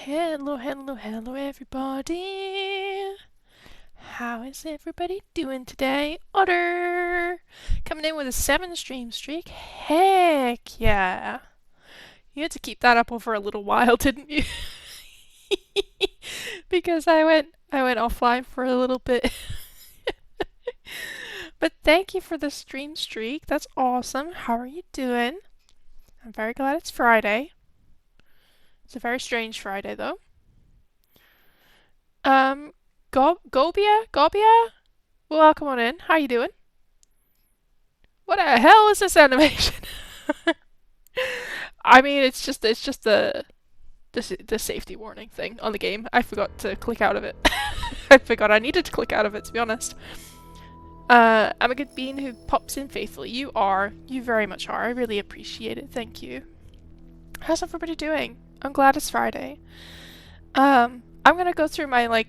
Hello, hello, hello, everybody. How is everybody doing today? Otter! Coming in with a 7 stream streak. Heck yeah. You had to keep that up over a little while, didn't you? Because I went offline for a little bit. But thank you for the stream streak. That's awesome. How are you doing? I'm very glad it's Friday. It's a very strange Friday, though. Gobia? Welcome on in. How you doing? What the hell is this animation? I mean, it's just the safety warning thing on the game. I forgot to click out of it. I forgot I needed to click out of it, to be honest. I'm a good bean who pops in faithfully. You are. You very much are. I really appreciate it. Thank you. How's everybody doing? I'm glad it's Friday. I'm gonna go through my,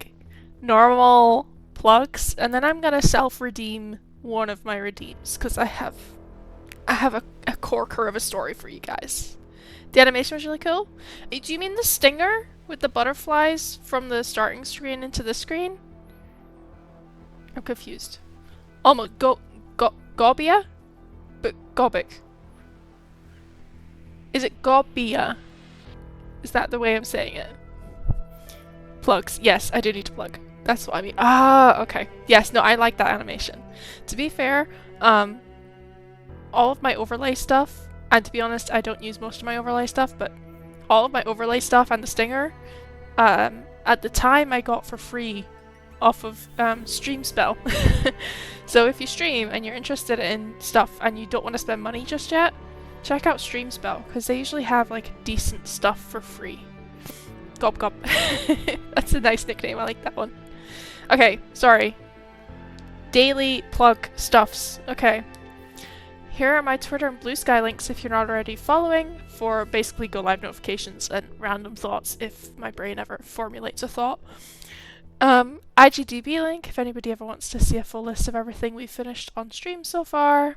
normal plugs, and then I'm gonna self-redeem one of my redeems, because I have a corker of a story for you guys. The animation was really cool. Do you mean the stinger with the butterflies from the starting screen into the screen? I'm confused. Almost Gobia? But Gobic. Is it Gobia? Is that the way I'm saying it? Plugs. Yes, I do need to plug. That's what I mean. Ah, okay. Yes, no, I like that animation. To be fair, all of my overlay stuff, and to be honest, I don't use most of my overlay stuff, but all of my overlay stuff and the stinger, at the time I got for free off of Stream Spell. So if you stream and you're interested in stuff and you don't want to spend money just yet, check out Stream Spell, because they usually have decent stuff for free. Gob gob. That's a nice nickname, I like that one. Okay, sorry. Daily plug stuffs. Okay. Here are my Twitter and Blue Sky links if you're not already following, for basically go live notifications and random thoughts if my brain ever formulates a thought. IGDB link if anybody ever wants to see a full list of everything we've finished on stream so far.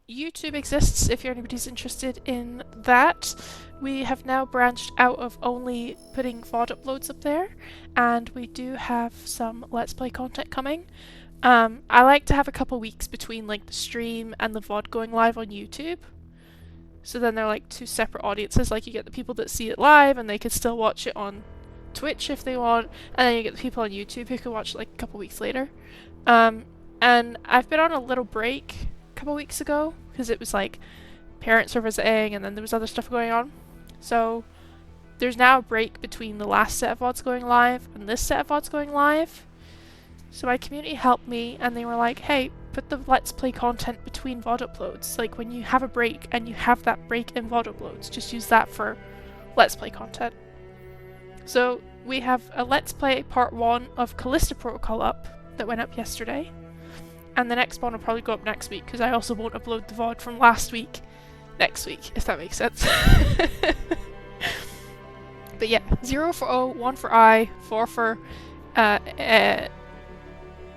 YouTube exists if anybody's interested in that. We have now branched out of only putting VOD uploads up there, and we do have some Let's Play content coming. I like to have a couple weeks between the stream and the VOD going live on YouTube. So then they're two separate audiences. You get the people that see it live and they can still watch it on Twitch if they want, and then you get the people on YouTube who can watch a couple weeks later. And I've been on a little break a couple weeks ago because it was parents are visiting and then there was other stuff going on. So there's now a break between the last set of VODs going live and this set of VODs going live. So my community helped me and they were like, hey, put the Let's Play content between VOD uploads. When you have a break and you have that break in VOD uploads, just use that for Let's Play content. So we have a Let's Play part 1 of Callisto Protocol up that went up yesterday. And the next one will probably go up next week, because I also won't upload the VOD from last week next week, if that makes sense. But yeah, 0 for O, 1 for I, 4 for A.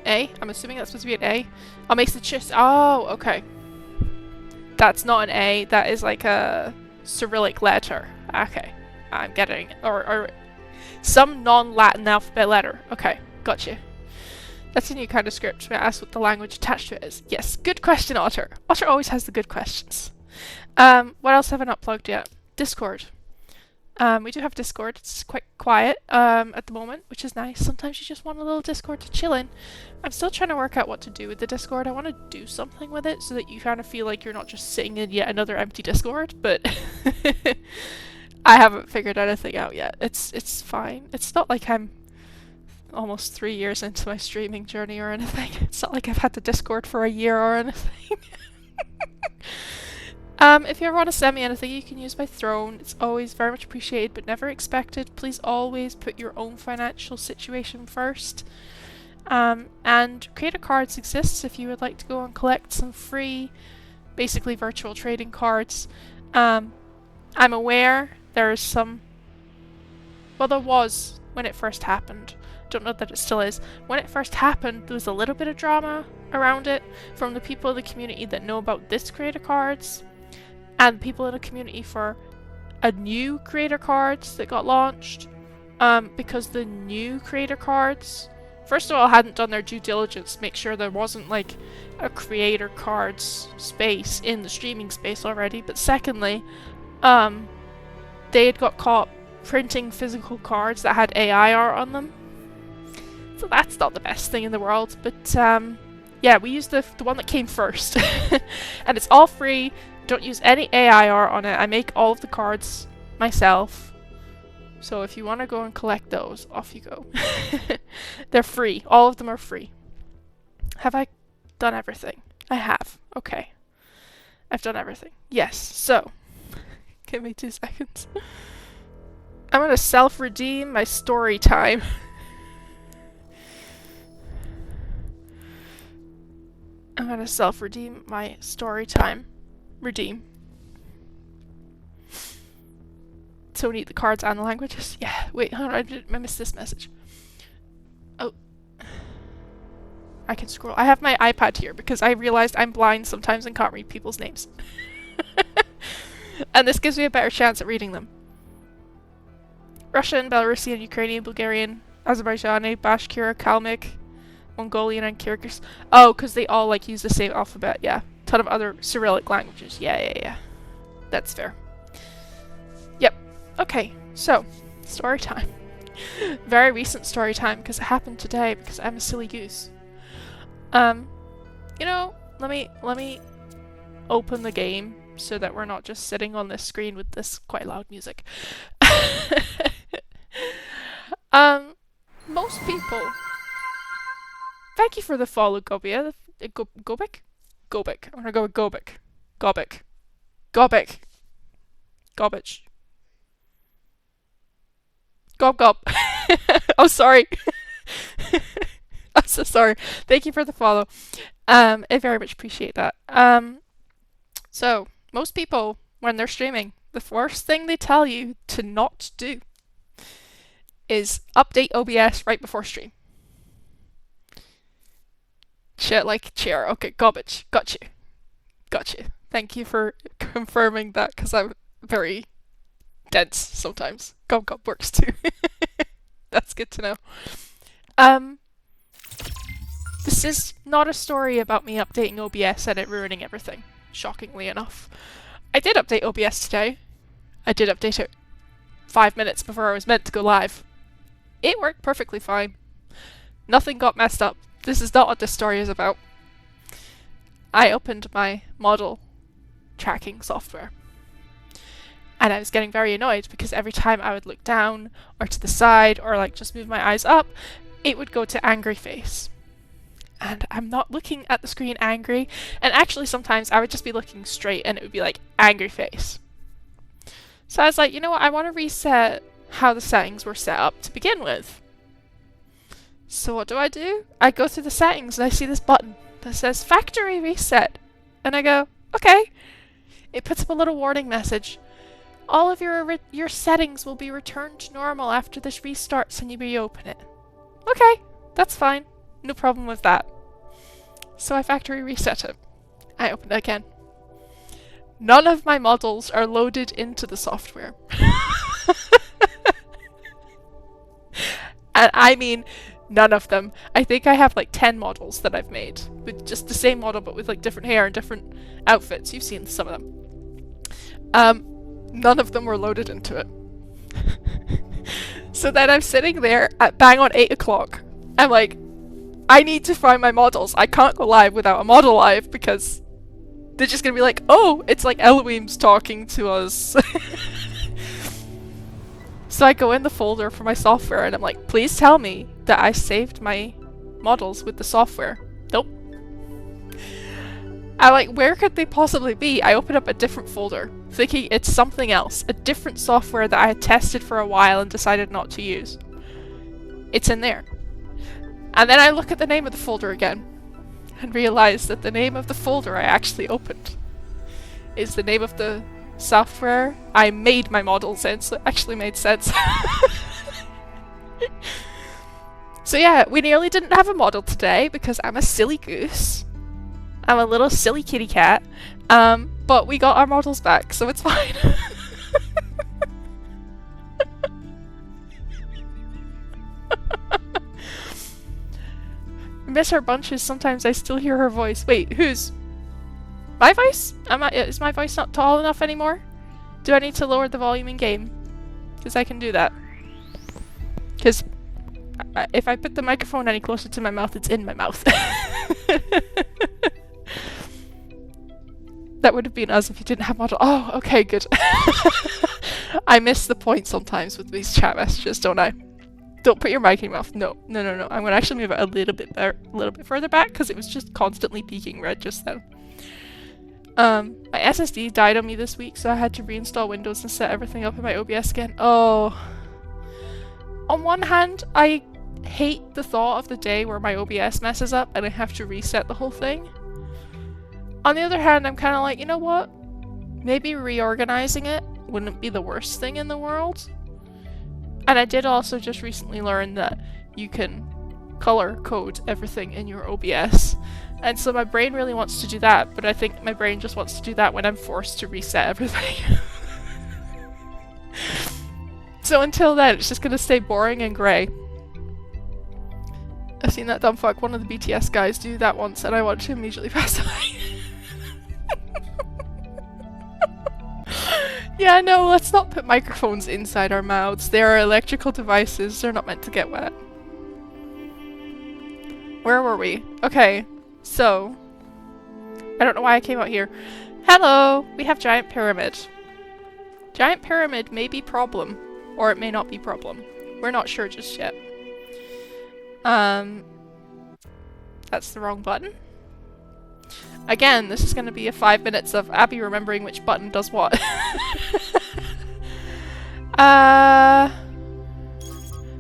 I'm assuming that's supposed to be an A. I'll make the chist. Oh, okay. That's not an A, that is a Cyrillic letter. Okay, I'm getting, or some non-Latin alphabet letter. Okay, gotcha. That's a new kind of script. May I ask what the language attached to it is? Yes, good question, Otter. Otter always has the good questions. What else have I not plugged yet? Discord. We do have Discord. It's quite quiet at the moment, which is nice. Sometimes you just want a little Discord to chill in. I'm still trying to work out what to do with the Discord. I want to do something with it so that you kind of feel like you're not just sitting in yet another empty Discord, but I haven't figured anything out yet. It's fine. It's not like I'm almost 3 years into my streaming journey or anything. It's not like I've had the Discord for a year or anything. If you ever want to send me anything, you can use my throne. It's always very much appreciated but never expected. Please always put your own financial situation first. And Creator Cards exists if you would like to go and collect some free, basically virtual trading cards. I'm aware there's some... Well, there was when it first happened. Don't know that it still is. When it first happened, there was a little bit of drama around it from the people in the community that know about this Creator Cards, and people in the community for a new creator cards that got launched, because the new creator cards, first of all, hadn't done their due diligence to make sure there wasn't like a creator cards space in the streaming space already, but secondly, they had got caught printing physical cards that had AI art on them. So that's not the best thing in the world, but yeah, we used the one that came first. And it's all free, don't use any AI art on it. I make all of the cards myself. So if you want to go and collect those, off you go. They're free. All of them are free. Have I done everything? I have. Okay. I've done everything. Yes. So, give me 2 seconds. I'm going to self-redeem my story time. I'm going to self-redeem my story time. Redeem. So we need the cards and the languages? Yeah, wait, hold on, I missed this message. Oh. I can scroll. I have my iPad here because I realized I'm blind sometimes and can't read people's names. And this gives me a better chance at reading them. Russian, Belarusian, Ukrainian, Bulgarian, Azerbaijani, Bashkir, Kalmyk, Mongolian, and Kyrgyz. Oh, because they all like use the same alphabet, yeah. Ton of other Cyrillic languages. Yeah. That's fair. Yep. Okay, so, story time. Very recent story time because it happened today because I'm a silly goose. You know, let me open the game so that we're not just sitting on this screen with this quite loud music. Most people. Thank you for the follow, Gobia. Gobik? Gobik. I'm gonna go with Gobik. Gobik. Gobik. Garbage. Gob. Oh, sorry. I'm so sorry. Thank you for the follow. I very much appreciate that. So, most people, when they're streaming, the first thing they tell you to not do is update OBS right before stream. Shit like chair. Okay, garbage. Got you. Thank you for confirming that, because I'm very dense sometimes. Gob works too. That's good to know. This is not a story about me updating OBS and it ruining everything, shockingly enough. I did update OBS today. I did update it 5 minutes before I was meant to go live. It worked perfectly fine. Nothing got messed up. This is not what this story is about. I opened my model tracking software. And I was getting very annoyed because every time I would look down or to the side or like just move my eyes up, it would go to angry face. And I'm not looking at the screen angry. And actually sometimes I would just be looking straight and it would be like angry face. So I was like, you know what, I want to reset how the settings were set up to begin with. So what do? I go through the settings and I see this button that says factory reset. And I go, okay. It puts up a little warning message. All of your settings will be returned to normal after this restarts and you reopen it. Okay, that's fine. No problem with that. So I factory reset it. I open it again. None of my models are loaded into the software. And I mean none of them. I think I have like 10 models that I've made with just the same model but with like different hair and different outfits. You've seen some of them. None of them were loaded into it. So then I'm sitting there at bang on 8 o'clock. I'm like, I need to find my models. I can't go live without a model live because they're just gonna be like, oh, it's like Elohim's talking to us. So I go in the folder for my software and I'm like, please tell me that I saved my models with the software. Nope. I'm like, where could they possibly be? I open up a different folder, thinking it's something else, a different software that I had tested for a while and decided not to use. It's in there. And then I look at the name of the folder again and realize that the name of the folder I actually opened is the name of the software I made my models in, so it actually made sense. So yeah, we nearly didn't have a model today because I'm a silly goose. I'm a little silly kitty cat. But we got our models back, so it's fine. miss her bunches, sometimes I still hear her voice. Wait, whose? My voice? Is my voice not tall enough anymore? Do I need to lower the volume in game? Because I can do that. Because if I put the microphone any closer to my mouth, it's in my mouth. That would have been us if you didn't have model. Oh, okay, good. I miss the point sometimes with these chat messages, don't I? Don't put your mic in your mouth. No, no, no, no. I'm going to actually move it a little bit further back because it was just constantly peaking red just then. My SSD died on me this week, so I had to reinstall Windows and set everything up in my OBS again. Oh. On one hand, I hate the thought of the day where my OBS messes up and I have to reset the whole thing. On the other hand, I'm kind of like, you know what? Maybe reorganizing it wouldn't be the worst thing in the world. And I did also just recently learn that you can color code everything in your OBS. And so my brain really wants to do that, but I think my brain just wants to do that when I'm forced to reset everything. So until then, it's just gonna stay boring and grey. I've seen that dumb fuck, one of the BTS guys, do that once, and I watched him immediately pass away. Yeah, no, let's not put microphones inside our mouths. They are electrical devices, they're not meant to get wet. Where were we? Okay, so... I don't know why I came out here. Hello! We have Giant Pyramid. Giant Pyramid may be problem, or it may not be problem. We're not sure just yet. That's the wrong button. Again, this is going to be a 5 minutes of Abby remembering which button does what.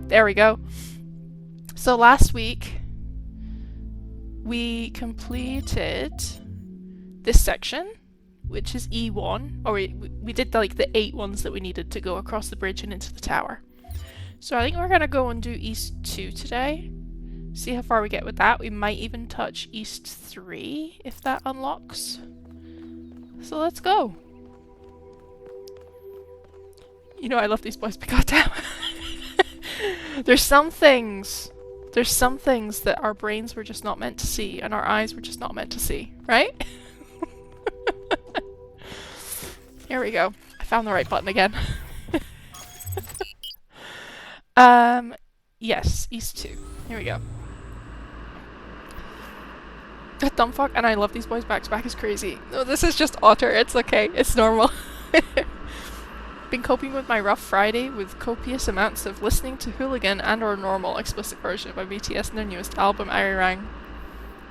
There we go. So last week, we completed this section, which is E1, or we did like the 8 ones that we needed to go across the bridge and into the tower. So I think we're going to go and do East 2 today. See how far we get with that. We might even touch East 3 if that unlocks. So let's go. You know I love these boys, but goddamn. There's some things that our brains were just not meant to see and our eyes were just not meant to see, right? Here we go. I found the right button again. Yes, East 2. Here we go. That dumb fuck, and I love these boys back to back is crazy. No, this is just Otter, it's okay, it's normal. Been coping with my rough Friday with copious amounts of listening to Hooligan and or Normal explicit version by BTS and their newest album, Arirang.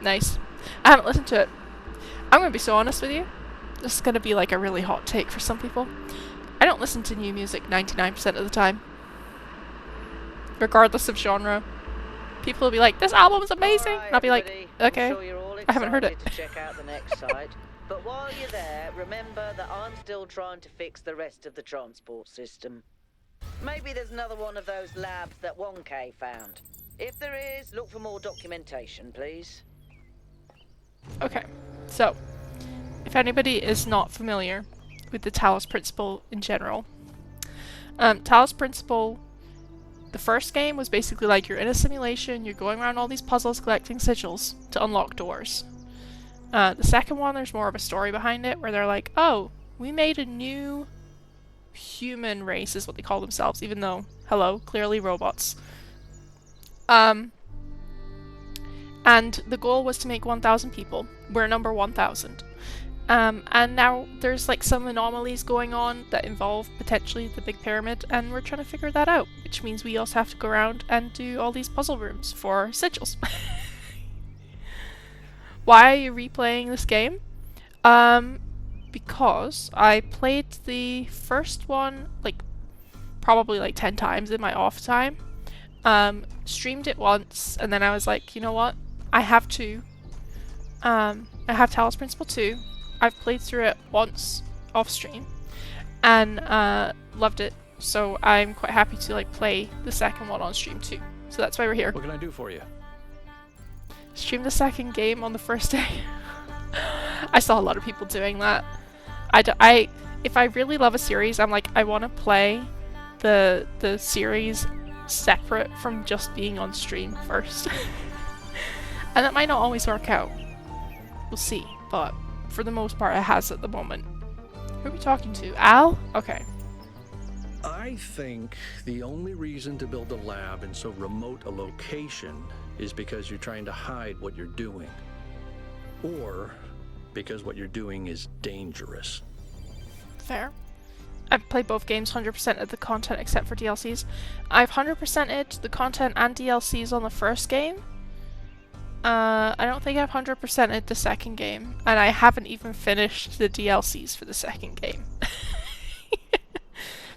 Nice. I haven't listened to it. I'm gonna be so honest with you. This is gonna be like a really hot take for some people. I don't listen to new music 99% of the time. Regardless of genre. People will be like, this album is amazing! Right, and I'll be like, okay, I haven't heard it. To check out the next site. But while you're there, remember that I'm still trying to fix the rest of the transport system. Maybe there's another one of those labs that 1K found. If there is, look for more documentation, please. Okay, so, if anybody is not familiar with the Talos Principle in general, Talos Principle, the first game was basically like you're in a simulation, you're going around all these puzzles collecting sigils to unlock doors. The second one, there's more of a story behind it, where they're like, oh, we made a new human race, is what they call themselves, even though, hello, clearly robots. And the goal was to make 1,000 people. We're number 1,000. And now there's like some anomalies going on that involve potentially the Big Pyramid, and we're trying to figure that out, which means we also have to go around and do all these puzzle rooms for sigils. Why are you replaying this game? Because I played the first one like probably like 10 times in my off time. Streamed it once, and then I was like, you know what? I have to. I have Talos Principle 2. I've played through it once off stream, and loved it. So I'm quite happy to like play the second one on stream too. So that's why we're here. What can I do for you? Stream the second game on the first day. I saw a lot of people doing that. If I really love a series, I'm like, I want to play the series separate from just being on stream first. And that might not always work out. We'll see, but for the most part it has at the moment. Who are we talking to? Al? Okay. I think the only reason to build a lab in so remote a location is because you're trying to hide what you're doing. Or because what you're doing is dangerous. Fair. I've played both games, 100% of the content except for DLCs. I've 100%ed the content and DLCs on the first game. I don't think I've 100%ed the second game, and I haven't even finished the DLCs for the second game.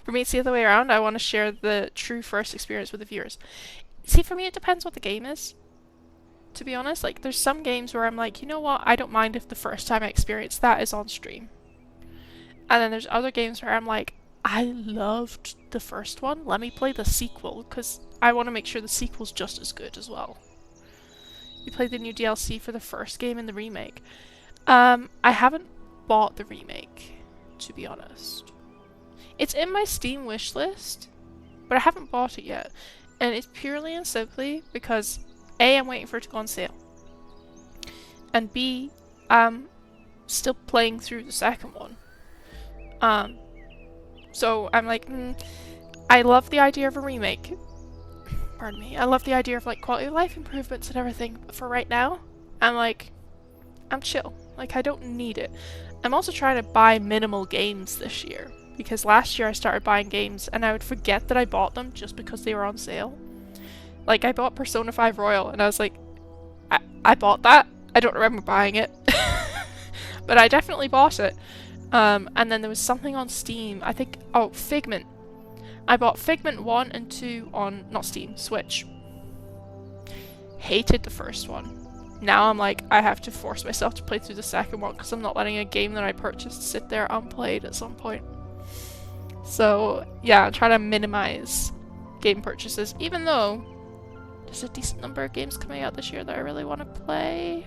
For me, it's the other way around. I want to share the true first experience with the viewers. See, for me, it depends what the game is. To be honest, like, there's some games where I'm like, you know what, I don't mind if the first time I experience that is on stream. And then there's other games where I'm like, I loved the first one, let me play the sequel, because I want to make sure the sequel's just as good as well. You played the new DLC for the first game and the remake. I haven't bought the remake, to be honest. It's in my Steam wishlist, but I haven't bought it yet. And it's purely and simply because A, I'm waiting for it to go on sale. And B, I'm still playing through the second one. So I'm like, I love the idea of a remake. Pardon me. I love the idea of like quality of life improvements and everything, but for right now, I'm like, I'm chill. Like, I don't need it. I'm also trying to buy minimal games this year, because last year I started buying games and I would forget that I bought them just because they were on sale. Like, I bought Persona 5 Royal and I was like, I bought that? I don't remember buying it. But I definitely bought it. And then there was something on Steam, I think, oh, Figment. I bought Figment 1 and 2 on, not Steam, Switch. Hated the first one. Now I'm like, I have to force myself to play through the second one because I'm not letting a game that I purchased sit there unplayed at some point. So, yeah, I'm trying to minimize game purchases, even though there's a decent number of games coming out this year that I really want to play.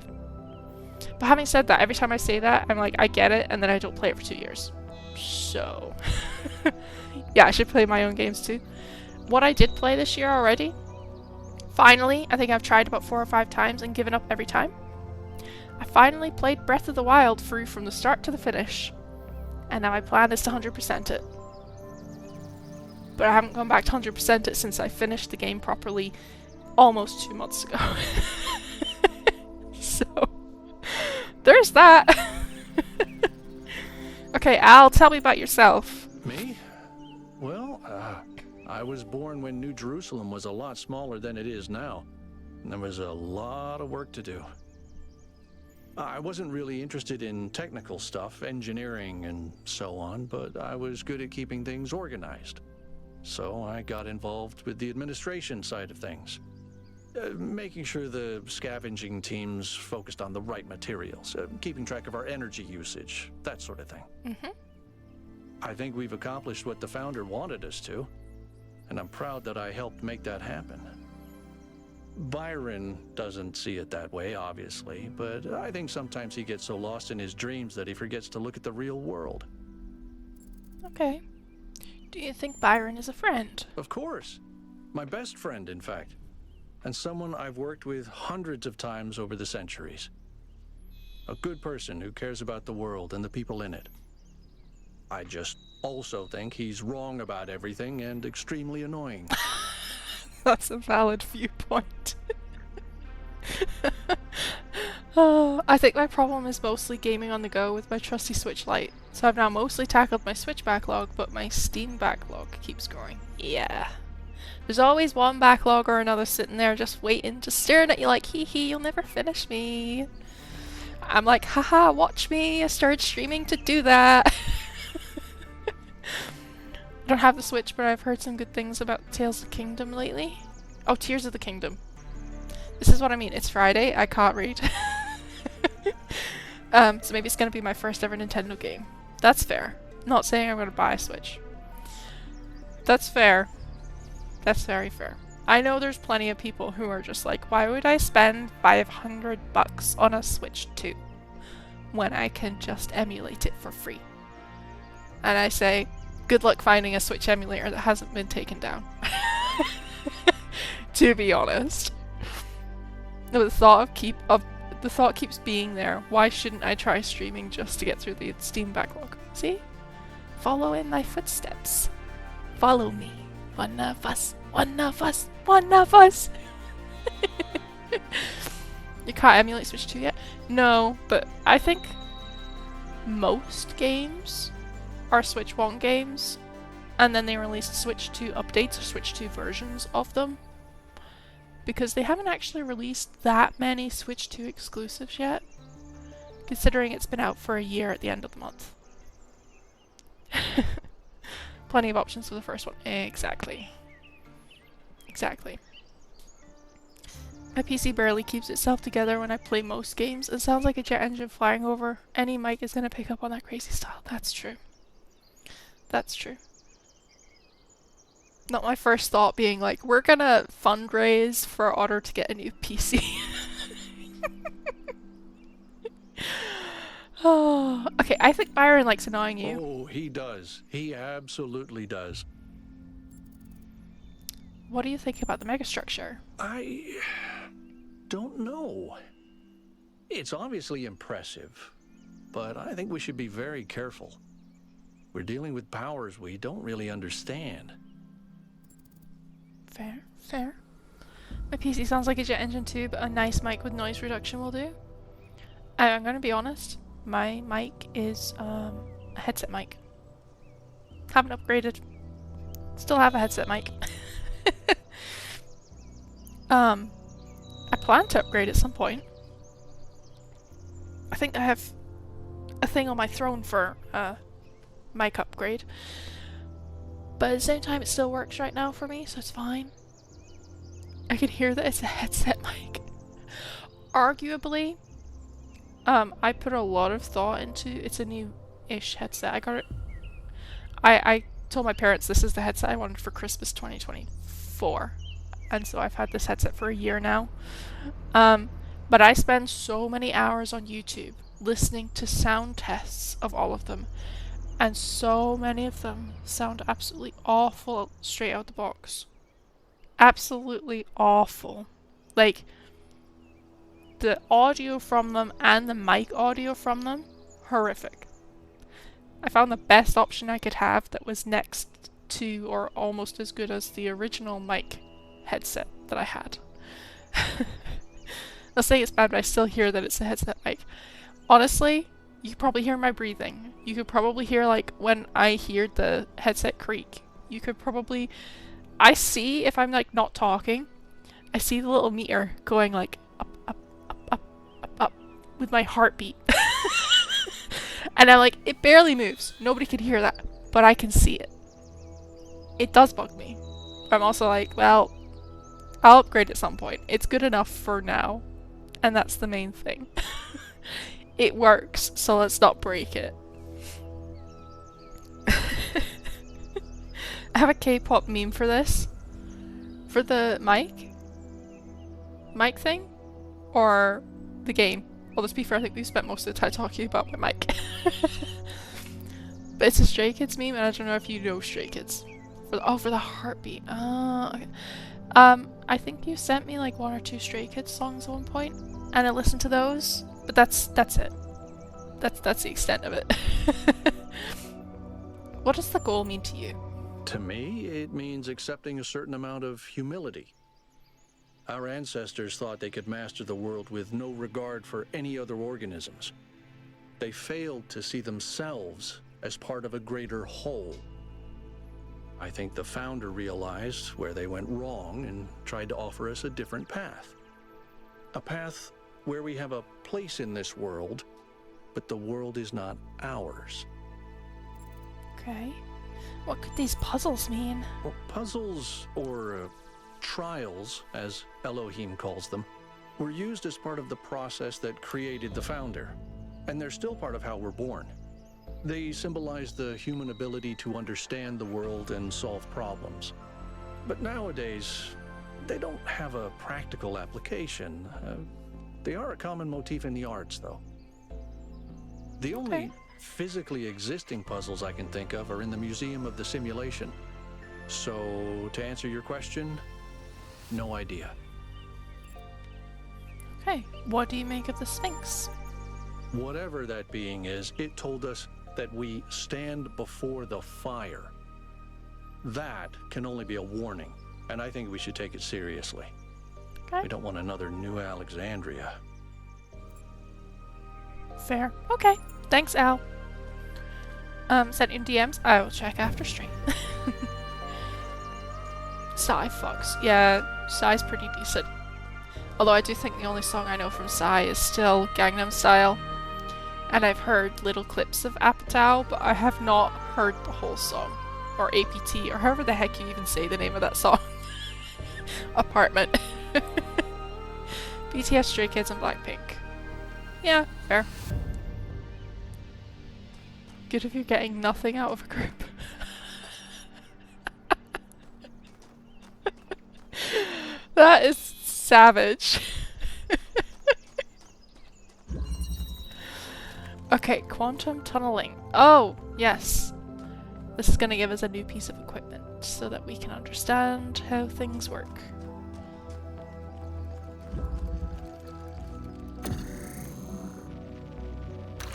But having said that, every time I say that, I'm like, I get it, and then I don't play it for 2 years. So, yeah, I should play my own games too. What I did play this year already, finally, I think I've tried about 4 or 5 times and given up every time. I finally played Breath of the Wild through from the start to the finish. And now my plan is to 100% it. But I haven't gone back to 100% it since I finished the game properly almost 2 months ago. So, there's that. Okay, Al, tell me about yourself. Me? Well, I was born when New Jerusalem was a lot smaller than it is now. And there was a lot of work to do. I wasn't really interested in technical stuff, engineering and so on, but I was good at keeping things organized. So I got involved with the administration side of things. Making sure the scavenging teams focused on the right materials, keeping track of our energy usage, that sort of thing. Mm-hmm. I think we've accomplished what the founder wanted us to, and I'm proud that I helped make that happen. Byron doesn't see it that way, obviously, but I think sometimes he gets so lost in his dreams that he forgets to look at the real world. Okay. Do you think Byron is a friend? Of course. My best friend, in fact. And someone I've worked with hundreds of times over the centuries. A good person who cares about the world and the people in it. I just also think he's wrong about everything and extremely annoying. That's a valid viewpoint. I think my problem is mostly gaming on the go with my trusty Switch Lite. So I've now mostly tackled my Switch backlog, but my Steam backlog keeps growing. Yeah. There's always one backlog or another sitting there just waiting, just staring at you like, hee hee, you'll never finish me. I'm like, haha, watch me, I started streaming to do that. I don't have the Switch, but I've heard some good things about Tales of the Kingdom lately. Oh, Tears of the Kingdom. This is what I mean, it's Friday, I can't read. So maybe it's gonna be my first ever Nintendo game. That's fair. Not saying I'm gonna buy a Switch. That's fair. That's very fair. I know there's plenty of people who are just like, why would I spend $500 on a Switch 2 when I can just emulate it for free? And I say, good luck finding a Switch emulator that hasn't been taken down. To be honest. No, the thought keeps being there. Why shouldn't I try streaming just to get through the Steam backlog? See? Follow in my footsteps. Follow me. One of us. One of us. One of us. You can't emulate Switch 2 yet? No, but I think most games are Switch 1 games, and then they released Switch 2 updates or Switch 2 versions of them. Because they haven't actually released that many Switch 2 exclusives yet, considering it's been out for a year at the end of the month. Plenty of options for the first one. Exactly. Exactly. My PC barely keeps itself together when I play most games. It sounds like a jet engine flying over. Any mic is gonna pick up on that crazy style. That's true. That's true. Not my first thought being like, we're gonna fundraise for Otter to get a new PC. Oh, okay, I think Byron likes annoying you. Oh, he does. He absolutely does. What do you think about the megastructure? I don't know. It's obviously impressive, but I think we should be very careful. We're dealing with powers we don't really understand. Fair, fair. My PC sounds like a jet engine too, but a nice mic with noise reduction will do. I'm gonna be honest, my mic is a headset mic. Haven't upgraded. Still have a headset mic. I plan to upgrade at some point. I think I have a thing on my throne for mic upgrade. But at the same time, it still works right now for me, so it's fine. I can hear that it's a headset mic. Arguably, I put a lot of thought into it's a new-ish headset. I got it. I told my parents this is the headset I wanted for Christmas 2024. And so I've had this headset for a year now. But I spend so many hours on YouTube listening to sound tests of all of them. And so many of them sound absolutely awful straight out the box. Absolutely awful. Like, the audio from them and the mic audio from them, horrific. I found the best option I could have that was next to or almost as good as the original mic headset that I had. I'll say it's bad, but I still hear that it's a headset mic. Honestly, you could probably hear my breathing. You could probably hear, like, when I hear the headset creak. You could probably... I see, if I'm, like, not talking, I see the little meter going, like, up, up, up, up, up, up, with my heartbeat. And I'm like, it barely moves. Nobody can hear that, but I can see it. It does bug me. I'm also like, well, I'll upgrade at some point. It's good enough for now, and that's the main thing. It works, so let's not break it. I have a K-pop meme for this. For the mic thing, or the game. Well, let's be fair, I think we've spent most of the time talking about my mic. But it's a Stray Kids meme, and I don't know if you know Stray Kids. For the heartbeat. Okay. I think you sent me like 1 or 2 Stray Kids songs at one point, and I listened to those, but that's it. That's the extent of it. What does the goal mean to you? To me, it means accepting a certain amount of humility. Our ancestors thought they could master the world with no regard for any other organisms. They failed to see themselves as part of a greater whole. I think the founder realized where they went wrong and tried to offer us a different path. A path where we have a place in this world, but the world is not ours. Okay. What could these puzzles mean? Well, puzzles, or trials, as Elohim calls them, were used as part of the process that created the founder, and they're still part of how we're born. They symbolize the human ability to understand the world and solve problems. But nowadays, they don't have a practical application. They are a common motif in the arts, though. The only physically existing puzzles I can think of are in the Museum of the Simulation. So, to answer your question, no idea. Okay, what do you make of the Sphinx? Whatever that being is, it told us that we stand before the fire. That can only be a warning, and I think we should take it seriously. Okay. We don't want another New Alexandria. Fair. Okay. Thanks, Al. Sent in DMs. I will check after stream. Psy fucks. Yeah, Psy's pretty decent. Although I do think the only song I know from Psy is still Gangnam Style. And I've heard little clips of Apatow, but I have not heard the whole song. Or APT, or however the heck you even say the name of that song. Apartment. BTS, Stray Kids, and Blackpink. Yeah, fair. Good if you're getting nothing out of a group. That is savage. Okay, quantum tunneling. Oh, yes. This is going to give us a new piece of equipment so that we can understand how things work.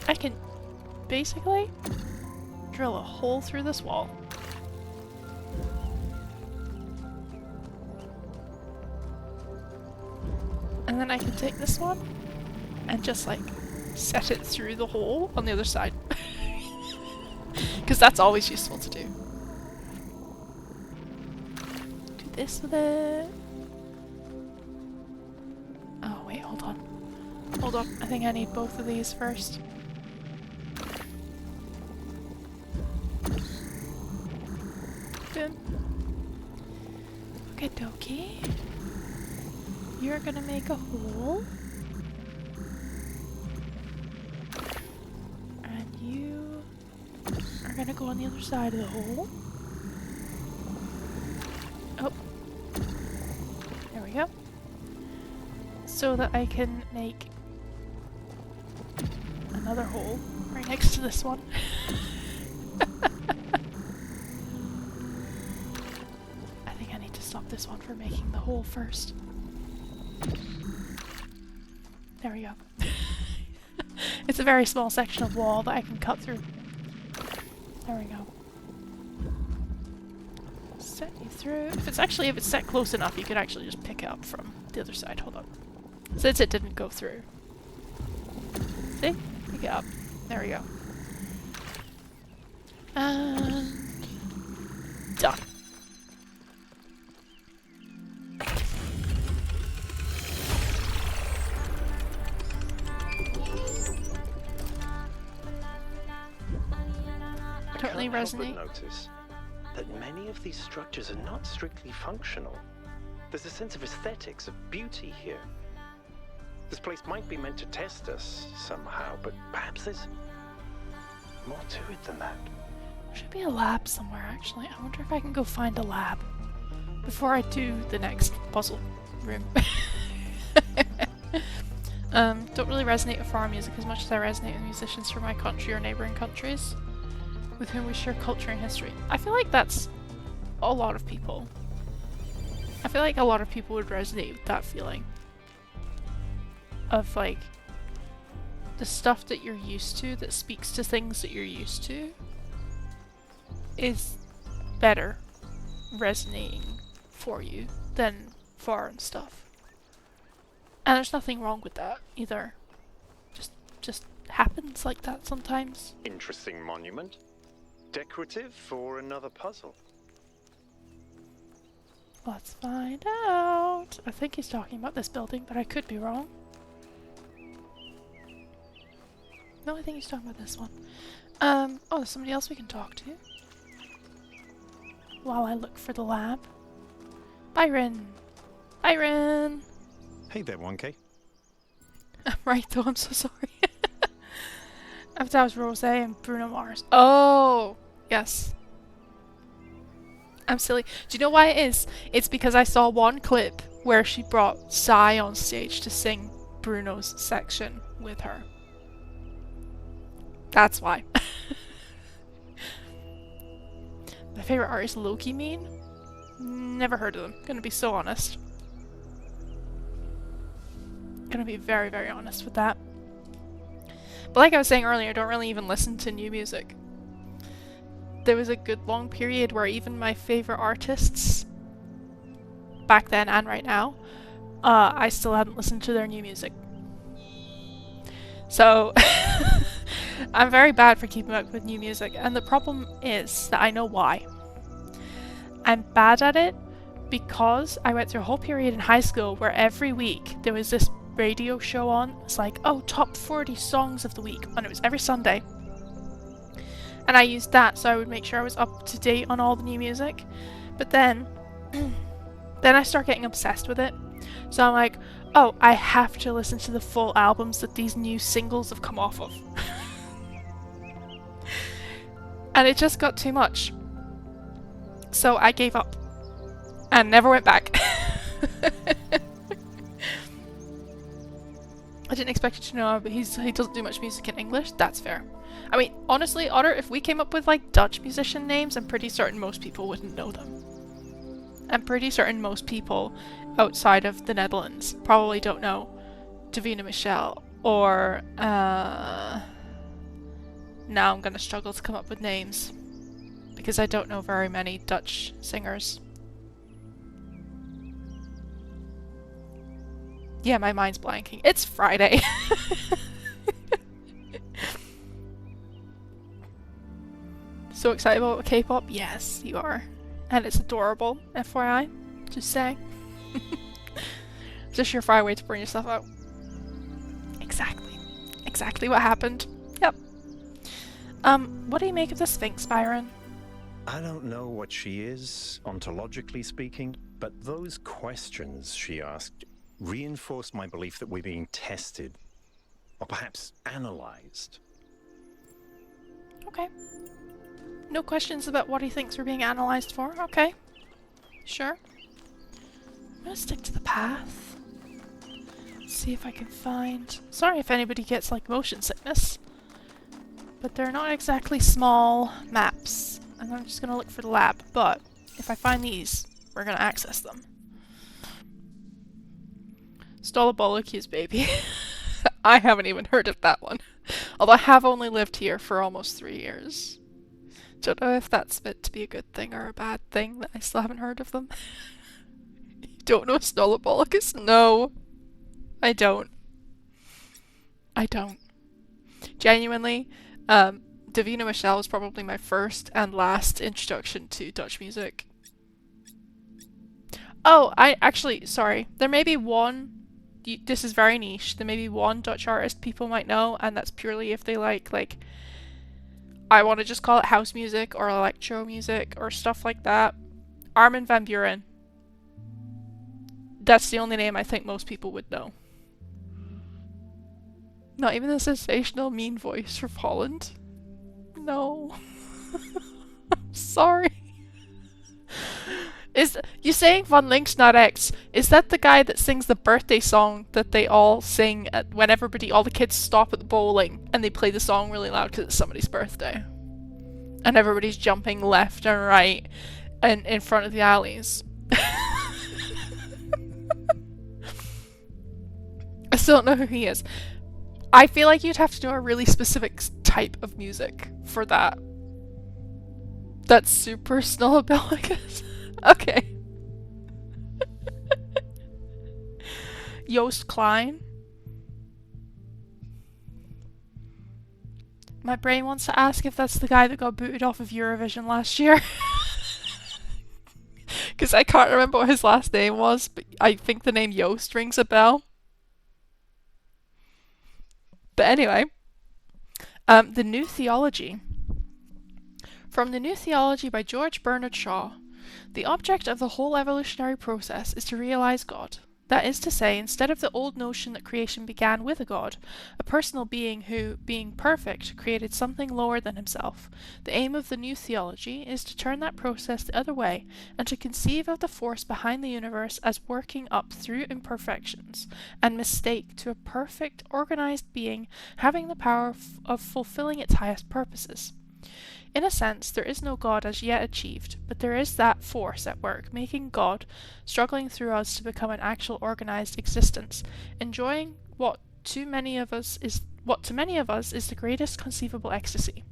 I can basically drill a hole through this wall. And then I can take this one and just like set it through the hole on the other side. Because that's always useful to do. Do this with it. Oh wait, hold on. Hold on, I think I need both of these first. Boom. Okay, dokie. You're gonna make a hole. And you are gonna go on the other side of the hole. Oh. There we go. So that I can make another hole right next to this one. I think I need to stop this one from making the hole first. There we go. It's a very small section of wall that I can cut through. There we go. Set you through. If it's set close enough, you could actually just pick it up from the other side. Hold on. Since it didn't go through. See? Pick it up. There we go. And done. Totally resonate. Notice that many of these structures are not strictly functional. There's a sense of aesthetics, of beauty here. This place might be meant to test us somehow, but perhaps there's more to it than that. There should be a lab somewhere, actually. I wonder if I can go find a lab before I do the next puzzle room. Don't really resonate with farm music as much as I resonate with musicians from my country or neighbouring countries with whom we share culture and history. I feel like that's a lot of people. I feel like a lot of people would resonate with that feeling of like the stuff that you're used to that speaks to things that you're used to is better resonating for you than foreign stuff. And there's nothing wrong with that either. Just happens like that sometimes. Interesting monument. Decorative for another puzzle. Let's find out. I think he's talking about this building, but I could be wrong. No, I think he's talking about this one. Oh, there's somebody else we can talk to while I look for the lab. Byron! Byron! Hey there, 1K. I'm right though, I'm so sorry. I thought it was Rose and Bruno Mars. Oh! Yes. I'm silly. Do you know why it is? It's because I saw one clip where she brought Psy on stage to sing Bruno's section with her. That's why. My favorite artist, Loki Mean? Never heard of them. Gonna be so honest. gonna be very, very honest with that. But like I was saying earlier, I don't really even listen to new music. There was a good long period where even my favorite artists, back then and right now, I still hadn't listened to their new music. So I'm very bad for keeping up with new music, and the problem is that I know why. I'm bad at it because I went through a whole period in high school where every week there was this radio show on. It's like, oh, top 40 songs of the week, and it was every Sunday. And I used that so I would make sure I was up to date on all the new music. But then I start getting obsessed with it. So I'm like, oh, I have to listen to the full albums that these new singles have come off of. And it just got too much. So I gave up and never went back. I didn't expect you to know, but he doesn't do much music in English. That's fair. I mean, honestly, Otter, if we came up with like Dutch musician names, I'm pretty certain most people wouldn't know them. I'm pretty certain most people outside of the Netherlands probably don't know Davina Michelle or now I'm gonna struggle to come up with names because I don't know very many Dutch singers. Yeah, my mind's blanking. It's Friday. So excited about K-pop? Yes, you are. And it's adorable, FYI. Just saying. It's just your surefire way to burn yourself out. Exactly. Exactly what happened. Yep. What do you make of the Sphinx, Byron? I don't know what she is, ontologically speaking, but those questions she asked reinforced my belief that we're being tested, or perhaps analyzed. Okay. No questions about what he thinks we're being analyzed for? Okay. Sure. I'm gonna stick to the path. See if I can find... Sorry if anybody gets like motion sickness. But they're not exactly small maps. And I'm just gonna look for the lab, but if I find these, we're gonna access them. Stoloboloki's baby. I haven't even heard of that one. Although I have only lived here for almost 3 years. Don't know if that's meant to be a good thing or a bad thing that I still haven't heard of them. You don't know Stolobolocus? No. I don't. I don't. Genuinely, Davina Michelle was probably my first and last introduction to Dutch music. Oh, sorry. There may be one, this is very niche, there may be one Dutch artist people might know, and that's purely if they like, I want to just call it house music or electro music or stuff like that. Armin van Buuren. That's the only name I think most people would know. Not even the sensational mean voice from Holland. No. I'm sorry. You saying Van Link's not X? Is that the guy that sings the birthday song that they all sing when all the kids stop at the bowling and they play the song really loud because it's somebody's birthday? And everybody's jumping left and right and in front of the alleys. I still don't know who he is. I feel like you'd have to know a really specific type of music for that. That's super Snullabilicus. Okay. Joost Klein. My brain wants to ask if that's the guy that got booted off of Eurovision last year. Because I can't remember what his last name was, but I think the name Joost rings a bell. But anyway, The New Theology. From The New Theology by George Bernard Shaw. The object of the whole evolutionary process is to realize God. That is to say, instead of the old notion that creation began with a God, a personal being who, being perfect, created something lower than himself, the aim of the new theology is to turn that process the other way and to conceive of the force behind the universe as working up through imperfections and mistake to a perfect, organized being having the power of fulfilling its highest purposes. In a sense, there is no God as yet achieved, but there is that force at work, making God, struggling through us to become an actual organized existence, enjoying what to many of us is the greatest conceivable ecstasy.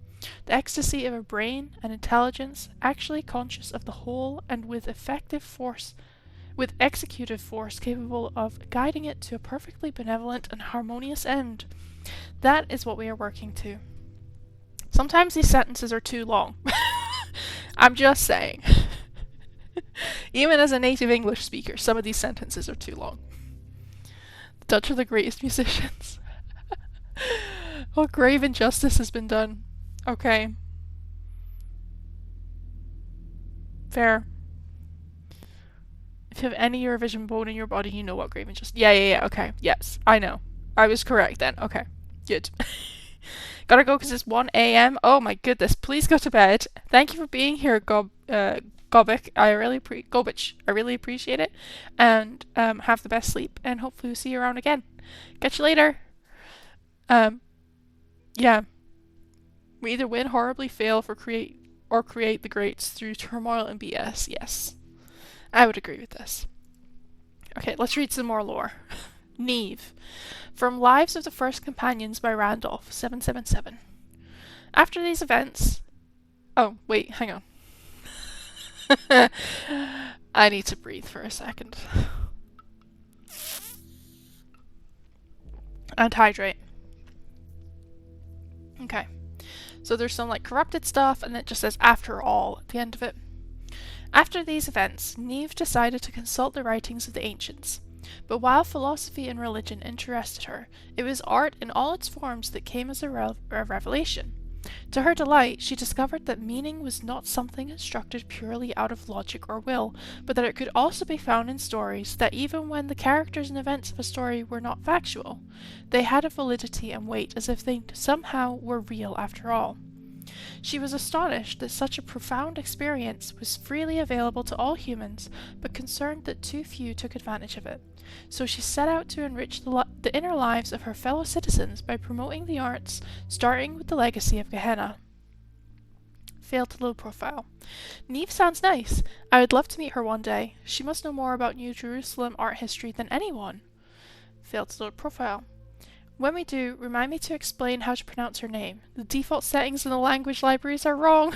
The ecstasy of a brain and intelligence actually conscious of the whole and with executive force capable of guiding it to a perfectly benevolent and harmonious end. That is what we are working to. Sometimes these sentences are too long. I'm just saying. Even as a native English speaker, some of these sentences are too long. The Dutch are the greatest musicians. What grave injustice has been done. Okay. Fair. If you have any Eurovision bone in your body, you know what grave injustice. Yeah, okay. Yes, I know. I was correct then. Okay. Good. Gotta go because it's 1 a.m. Oh my goodness. Please go to bed. Thank you for being here, Gobic. I really appreciate it. And have the best sleep. And hopefully we'll see you around again. Catch you later. Yeah. We either win, horribly fail, or create the greats through turmoil and BS. Yes. I would agree with this. Okay, let's read some more lore. Neve. From Lives of the First Companions by Randolph, 777. After these events... Oh, wait, hang on. I need to breathe for a second. And hydrate. Okay. So there's some like corrupted stuff, and it just says after all at the end of it. After these events, Neve decided to consult the writings of the ancients. But while philosophy and religion interested her, it was art in all its forms that came as a revelation. To her delight, she discovered that meaning was not something constructed purely out of logic or will, but that it could also be found in stories, that even when the characters and events of a story were not factual, they had a validity and weight as if they somehow were real after all. She was astonished that such a profound experience was freely available to all humans, but concerned that too few took advantage of it. So she set out to enrich the inner lives of her fellow citizens by promoting the arts, starting with the legacy of Gehenna. Failed to load profile. Neve sounds nice. I would love to meet her one day. She must know more about New Jerusalem art history than anyone. Failed to load profile. When we do, remind me to explain how to pronounce her name. The default settings in the language libraries are wrong.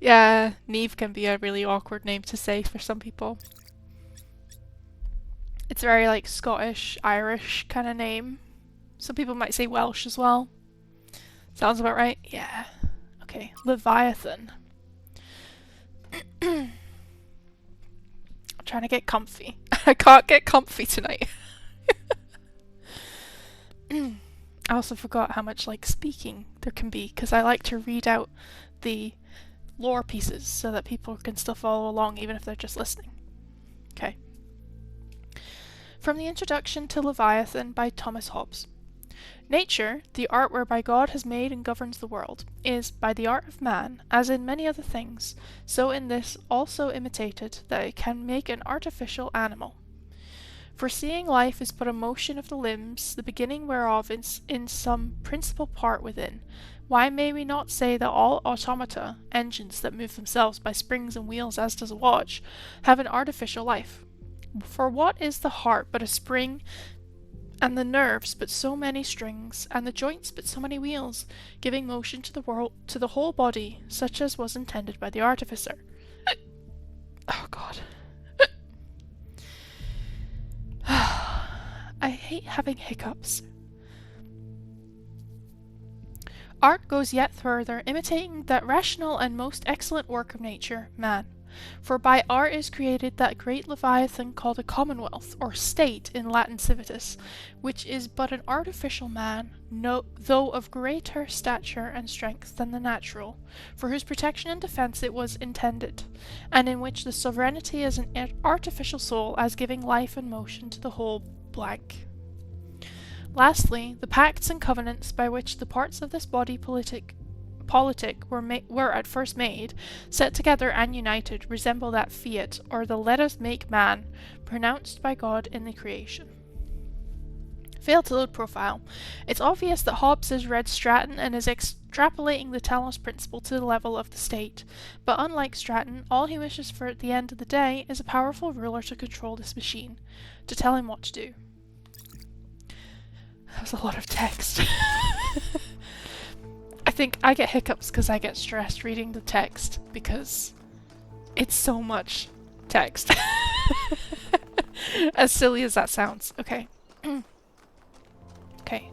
Yeah, Neve can be a really awkward name to say for some people. It's very like Scottish, Irish kind of name. Some people might say Welsh as well. Sounds about right? Yeah. Okay, Leviathan. I'm trying to get comfy. I can't get comfy tonight. I also forgot how much like speaking there can be, because I like to read out the lore pieces so that people can still follow along even if they're just listening. Okay. From the Introduction to Leviathan by Thomas Hobbes. Nature, the art whereby God has made and governs the world, is, by the art of man, as in many other things, so in this also imitated, that it can make an artificial animal. For seeing life is but a motion of the limbs, the beginning whereof is in some principal part within. Why may we not say that all automata, engines that move themselves by springs and wheels as does a watch, have an artificial life? For what is the heart but a spring, and the nerves but so many strings, and the joints but so many wheels, giving motion to the whole body, such as was intended by the artificer? Oh God. I hate having hiccups. Art goes yet further, imitating that rational and most excellent work of nature, man. For by art is created that great Leviathan called a commonwealth, or state in Latin civitas, which is but an artificial man, though of greater stature and strength than the natural, for whose protection and defence it was intended, and in which the sovereignty is an artificial soul, as giving life and motion to the whole blank. Lastly, the pacts and covenants by which the parts of this body politic were at first made, set together and united, resemble that fiat, or the let us make man, pronounced by God in the creation. Failed to load profile. It's obvious that Hobbes has read Stratton and is extrapolating the Talos Principle to the level of the state. But unlike Stratton, all he wishes for at the end of the day is a powerful ruler to control this machine, to tell him what to do. That was a lot of text. I think I get hiccups because I get stressed reading the text, because it's so much text. As silly as that sounds. Okay. Okay,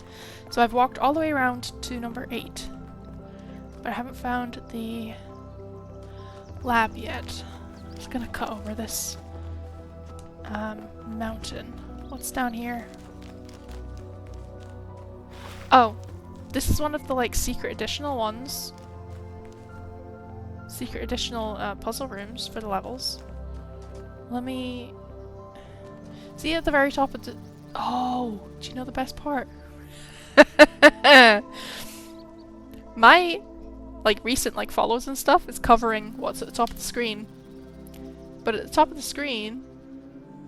so I've walked all the way around to number 8, but I haven't found the lab yet. I'm just gonna cut over this mountain. What's down here? Oh, this is one of the like secret additional ones. Secret additional puzzle rooms for the levels. Let me see at the very top of the... Oh, do you know the best part? My like recent like follows and stuff is covering what's at the top of the screen. But at the top of the screen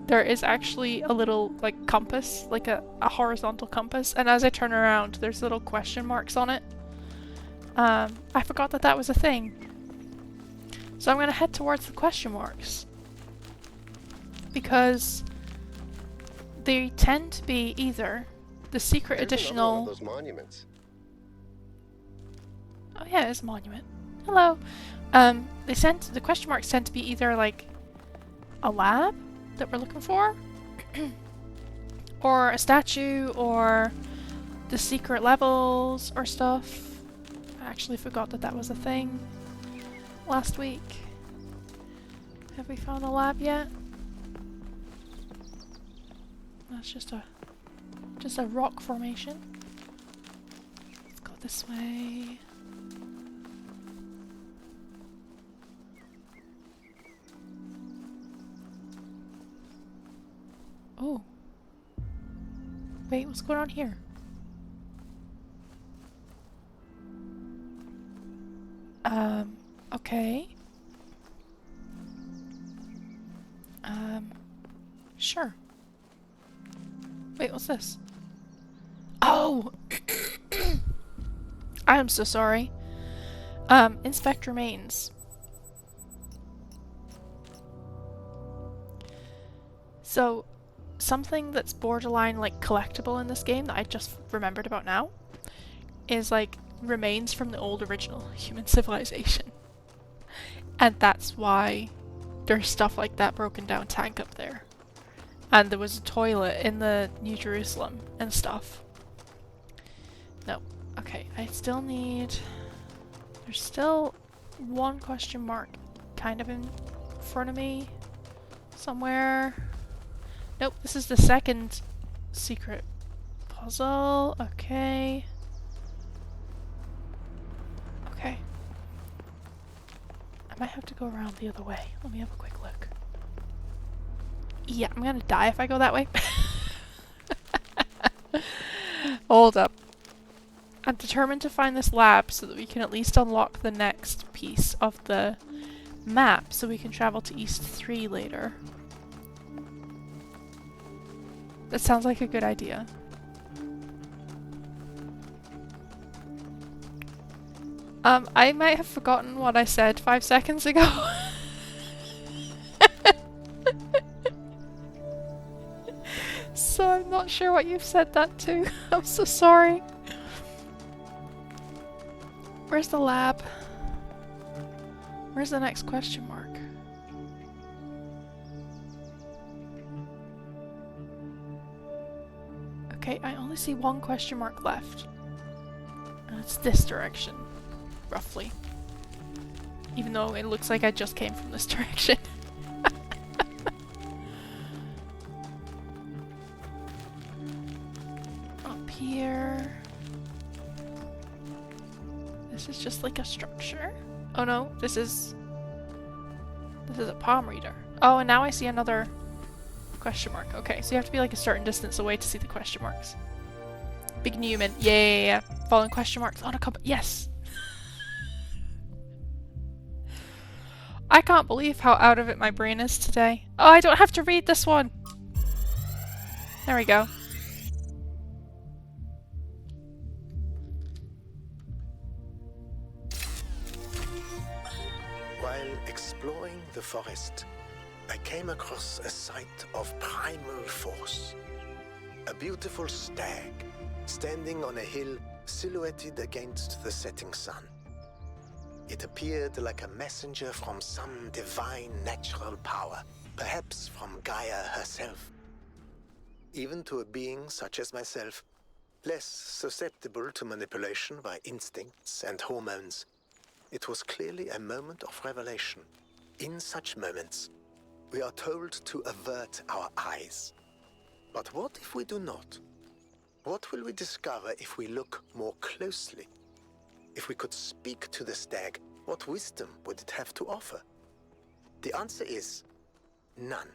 there is actually a little like compass, like a horizontal compass, and as I turn around there's little question marks on it. I forgot that that was a thing. So I'm gonna head towards the question marks, because they tend to be either the secret additional... One of those monuments. Oh yeah, it's a monument. Hello. The question marks tend to be either like a lab that we're looking for, or a statue, or the secret levels or stuff. I actually forgot that that was a thing last week. Have we found a lab yet? That's just a rock formation. Let's go this way. Oh. Wait, what's going on here? Okay. Sure. Wait, what's this? Oh! I am so sorry. Inspect remains. So, something that's borderline like collectible in this game that I just remembered about now is like remains from the old original human civilization. And that's why there's stuff like that broken down tank up there. And there was a toilet in the New Jerusalem and stuff. No. Okay, I still need... There's still one question mark kind of in front of me somewhere. Nope, this is the second secret puzzle. Okay. Okay. I might have to go around the other way. Let me have a quick look. Yeah, I'm gonna die if I go that way. Hold up. I'm determined to find this lab so that we can at least unlock the next piece of the map so we can travel to East 3 later. That sounds like a good idea. I might have forgotten what I said 5 seconds ago. So I'm not sure what you've said that to. I'm so sorry. Where's the lab? Where's the next question mark? Okay, I only see one question mark left. And it's this direction, roughly. Even though it looks like I just came from this direction. Up here. This is just like a structure. Oh no, this is a palm reader. Oh, and now I see another question mark. Okay, so you have to be like a certain distance away to see the question marks. Big Newman. Yeah. Following question marks on a compass. Yes! I can't believe how out of it my brain is today. Oh, I don't have to read this one! There we go. While exploring the forest, I came across a sight of primal force. A beautiful stag, standing on a hill silhouetted against the setting sun. It appeared like a messenger from some divine natural power, perhaps from Gaia herself. Even to a being such as myself, less susceptible to manipulation by instincts and hormones, it was clearly a moment of revelation. In such moments, we are told to avert our eyes. But what if we do not? What will we discover if we look more closely? If we could speak to the stag, what wisdom would it have to offer? The answer is none.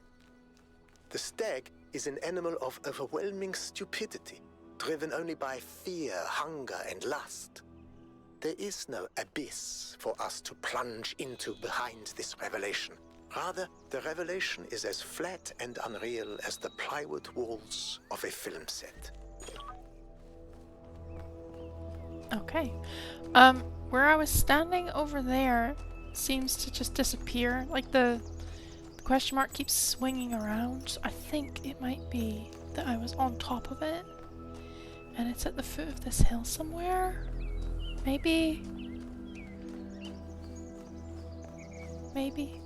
The stag is an animal of overwhelming stupidity, driven only by fear, hunger, and lust. There is no abyss for us to plunge into behind this revelation. Rather, the revelation is as flat and unreal as the plywood walls of a film set. Okay. Where I was standing over there seems to just disappear. Like the question mark keeps swinging around. I think it might be that I was on top of it and it's at the foot of this hill somewhere. Maybe. Maybe.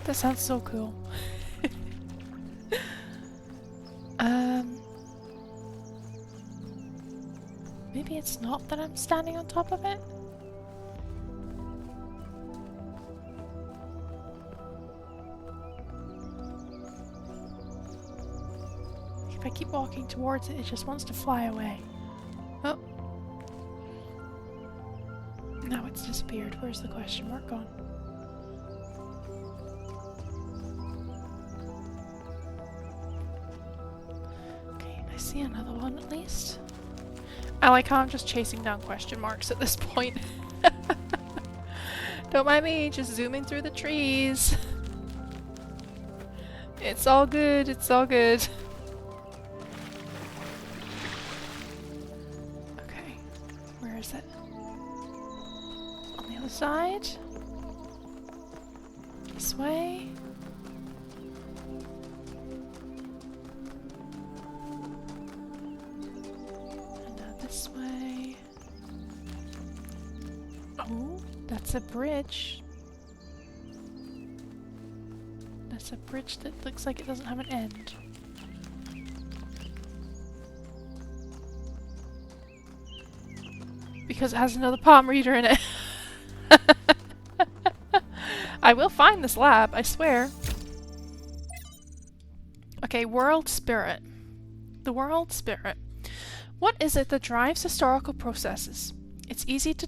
That sounds so cool. Maybe it's not that I'm standing on top of it? If I keep walking towards it, it just wants to fly away. Oh. Now it's disappeared. Where's the question mark gone? Okay, I see another one at least. I like how I'm just chasing down question marks at this point. Don't mind me, just zooming through the trees. It's all good, it's all good. Okay, where is it? On the other side? This way? This way. Oh, that's a bridge. That's a bridge that looks like it doesn't have an end. Because it has another palm reader in it. I will find this lab, I swear. Okay, world spirit. The world spirit. What is it that drives historical processes? It's easy to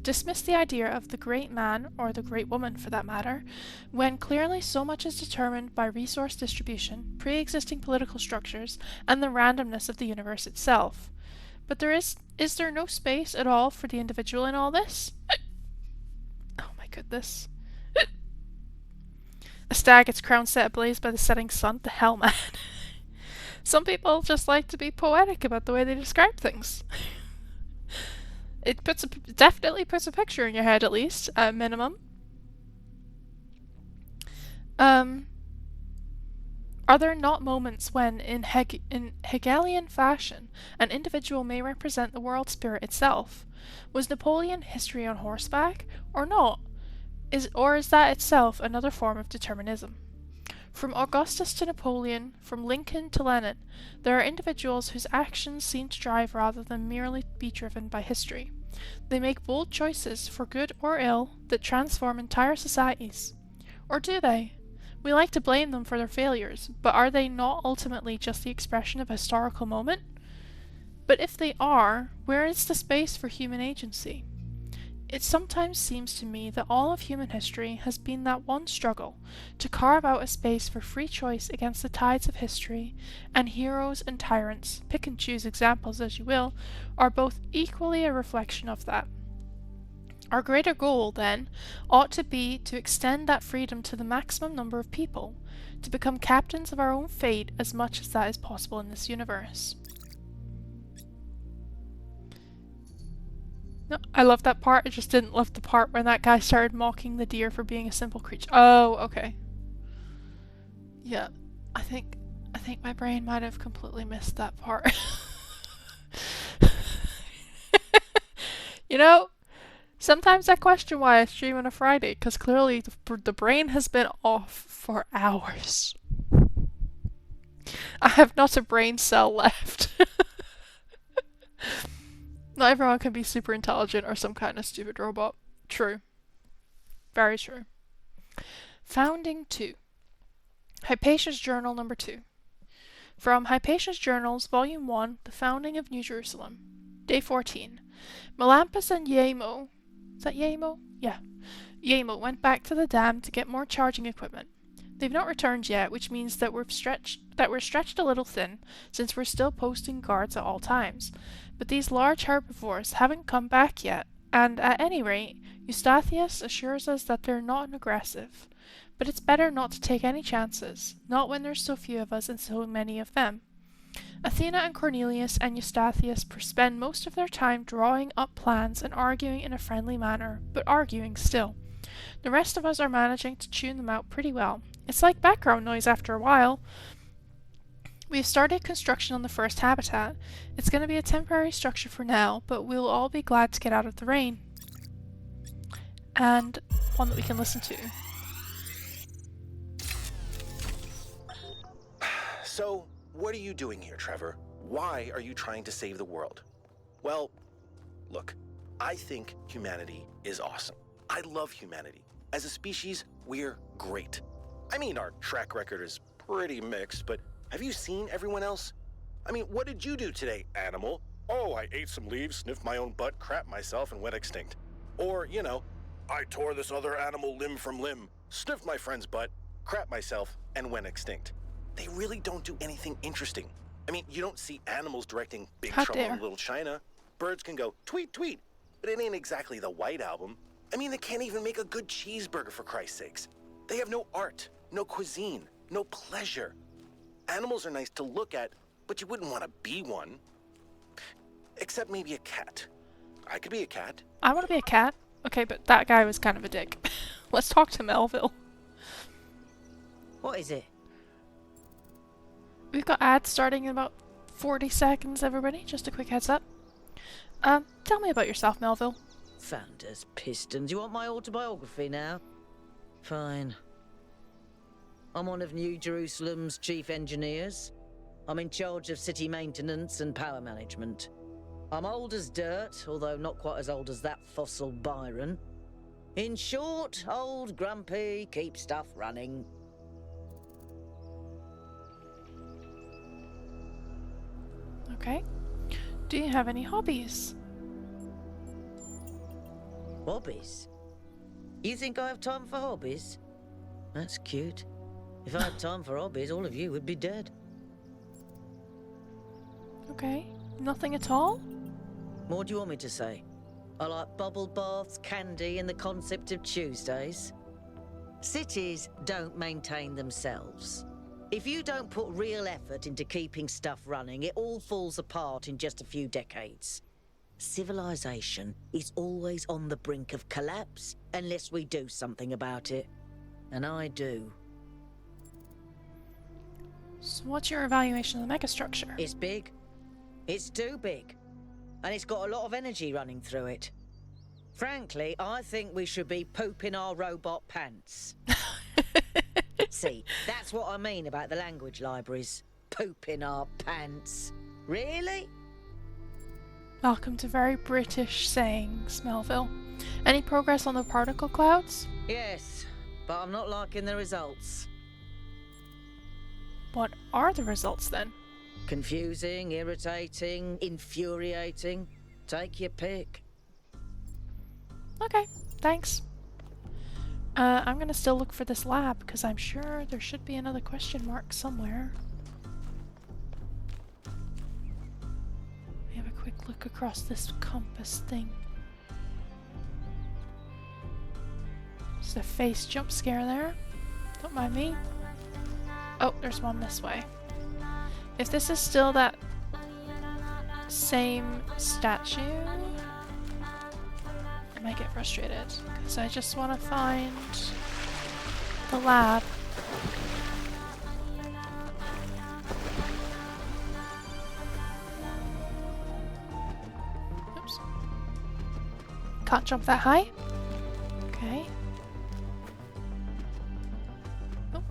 dismiss the idea of the great man, or the great woman for that matter, when clearly so much is determined by resource distribution, pre-existing political structures, and the randomness of the universe itself. But is there no space at all for the individual in all this? Oh my goodness. A stag, its crown set ablaze by the setting sun? The hell, man. Some people just like to be poetic about the way they describe things. It definitely puts a picture in your head, at least, at minimum. Are there not moments when, in Hegelian fashion, an individual may represent the world spirit itself? Was Napoleon history on horseback, or not? Or is that itself another form of determinism? From Augustus to Napoleon, from Lincoln to Lenin, there are individuals whose actions seem to drive rather than merely be driven by history. They make bold choices, for good or ill, that transform entire societies. Or do they? We like to blame them for their failures, but are they not ultimately just the expression of a historical moment? But if they are, where is the space for human agency? It sometimes seems to me that all of human history has been that one struggle, to carve out a space for free choice against the tides of history, and heroes and tyrants, pick and choose examples as you will, are both equally a reflection of that. Our greater goal, then, ought to be to extend that freedom to the maximum number of people, to become captains of our own fate as much as that is possible in this universe. No, I love that part. I just didn't love the part when that guy started mocking the deer for being a simple creature. Oh, okay. Yeah, I think my brain might have completely missed that part. You know, sometimes I question why I stream on a Friday, because clearly the brain has been off for hours. I have not a brain cell left. Not everyone can be super intelligent or some kind of stupid robot. True. Very true. Founding 2. Hypatia's Journal number 2. From Hypatia's Journals, Volume 1, The Founding of New Jerusalem. Day 14. Melampus and Yamo. Is that Yamo? Yeah. Yamo went back to the dam to get more charging equipment. They've not returned yet, which means that we're stretched a little thin, since we're still posting guards at all times. But these large herbivores haven't come back yet, and at any rate, Eustathius assures us that they're not aggressive. But it's better not to take any chances, not when there's so few of us and so many of them. Athena and Cornelius and Eustathius spend most of their time drawing up plans and arguing in a friendly manner, but arguing still. The rest of us are managing to tune them out pretty well. It's like background noise after a while. We've started construction on the first habitat. It's going to be a temporary structure for now, but we'll all be glad to get out of the rain. And one that we can listen to. So, what are you doing here, Trevor? Why are you trying to save the world? Well, look, I think humanity is awesome. I love humanity. As a species, we're great. I mean, our track record is pretty mixed, but have you seen everyone else? I mean, what did you do today, animal? Oh, I ate some leaves, sniffed my own butt, crapped myself, and went extinct. Or, you know, I tore this other animal limb from limb, sniffed my friend's butt, crapped myself, and went extinct. They really don't do anything interesting. I mean, you don't see animals directing Big Trouble in Little China. Birds can go tweet, tweet, but it ain't exactly the White Album. I mean, they can't even make a good cheeseburger, for Christ's sakes. They have no art, no cuisine, no pleasure. Animals are nice to look at, but you wouldn't want to be one. Except maybe a cat. I could be a cat. I want to be a cat. Okay, but that guy was kind of a dick. Let's talk to Melville. What is it? We've got ads starting in about 40 seconds, everybody. Just a quick heads up. Tell me about yourself, Melville. Founders Pistons. You want my autobiography now? Fine. I'm one of New Jerusalem's chief engineers. I'm in charge of city maintenance and power management. I'm old as dirt, although not quite as old as that fossil Byron. In short, old, grumpy, keep stuff running. Okay. Do you have any hobbies? Hobbies? You think I have time for hobbies? That's cute. If I had time for hobbies, all of you would be dead. Okay. Nothing at all? What do you want me to say? I like bubble baths, candy, and the concept of Tuesdays. Cities don't maintain themselves. If you don't put real effort into keeping stuff running, it all falls apart in just a few decades. Civilization is always on the brink of collapse unless we do something about it. And I do. So what's your evaluation of the megastructure? It's big. It's too big. And it's got a lot of energy running through it. Frankly, I think we should be pooping our robot pants. See, that's what I mean about the language libraries. Pooping our pants. Really? Welcome to very British sayings, Melville. Any progress on the particle clouds? Yes, but I'm not liking the results. What are the results then? Confusing, irritating, infuriating. Take your pick. Okay, thanks. I'm gonna still look for this lab, because I'm sure there should be another question mark somewhere. We have a quick look across this compass thing. Just a face jump scare there. Don't mind me. Oh, there's one this way. If this is still that same statue... might get frustrated because I just want to find the lab. Oops. Can't jump that high. Okay. Oh.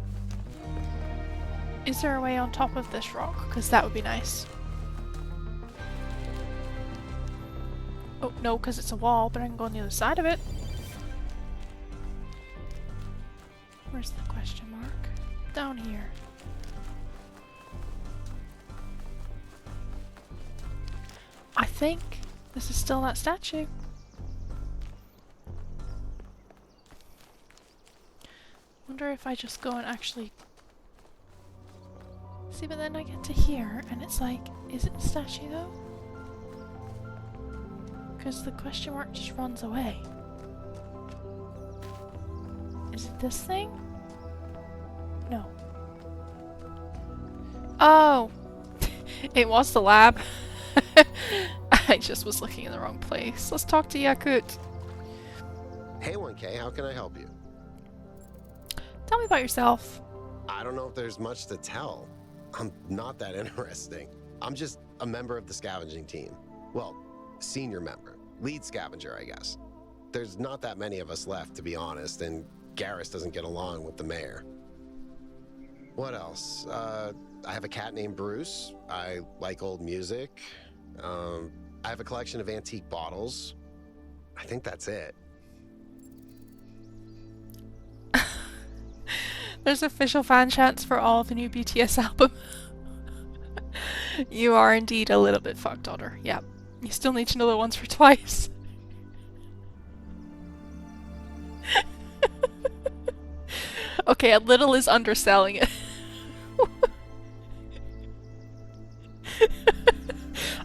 Is there a way on top of this rock? Because that would be nice. Oh, no, because it's a wall, but I can go on the other side of it. Where's the question mark? Down here. I think this is still that statue. Wonder if I just go and actually... See, but then I get to here, and it's like, is it the statue though? Because the question mark just runs away. Is it this thing? No. Oh! It was the lab. I just was looking in the wrong place. Let's talk to Yakut. Hey 1K, how can I help you? Tell me about yourself. I don't know if there's much to tell. I'm not that interesting. I'm just a member of the scavenging team. Well, senior member. Lead scavenger, I guess. There's not that many of us left, to be honest, and Garrus doesn't get along with the mayor. What else? I have a cat named Bruce. I like old music. I have a collection of antique bottles. I think that's it. There's official fan chants for all of the new BTS album. You are indeed a little bit fucked, Otter. Yeah. You still need to know the once for twice. Okay, a little is underselling it.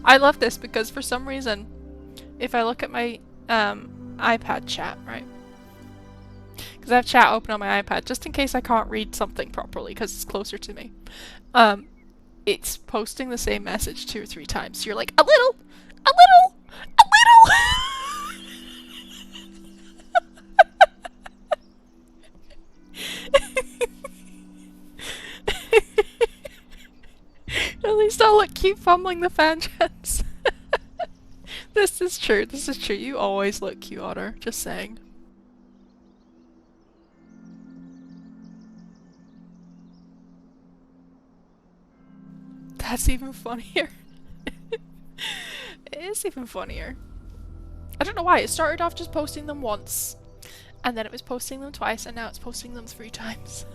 I love this because for some reason, if I look at my iPad chat, right? Because I have chat open on my iPad, just in case I can't read something properly because it's closer to me. It's posting the same message 2 or 3 times. So you're like, a little! A little! A little! At least I'll keep fumbling the fan chants. This is true. This is true. You always look cute, Otter. Just saying. That's even funnier. It is even funnier. I don't know why. It started off just posting them once, and then it was posting them twice, and now it's posting them 3 times.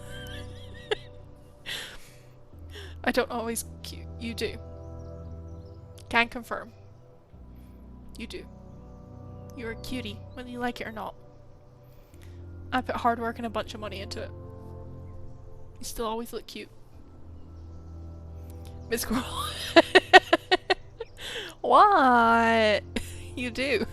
I don't always cute. You do. Can confirm. You do. You're a cutie, whether you like it or not. I put hard work and a bunch of money into it. You still always look cute. Miss Squirrel. What? You do.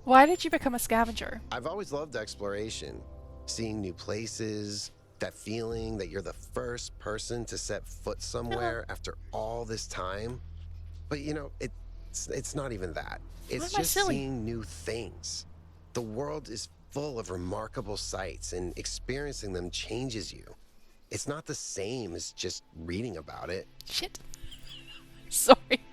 Why did you become a scavenger? I've always loved exploration. Seeing new places, that feeling that you're the first person to set foot somewhere after all this time. But you know, it's not even that. It's just seeing new things. The world is full of remarkable sights, and experiencing them changes you. It's not the same as just reading about it. Shit. Sorry.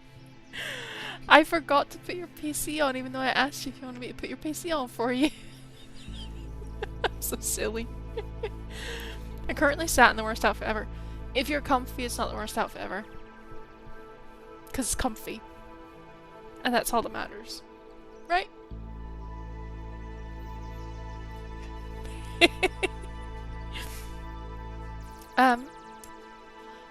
I forgot to put your PC on even though I asked you if you wanted me to put your PC on for you. I'm so silly. I currently sat in the worst outfit ever. If you're comfy, it's not the worst outfit ever. Because it's comfy. And that's all that matters. Right?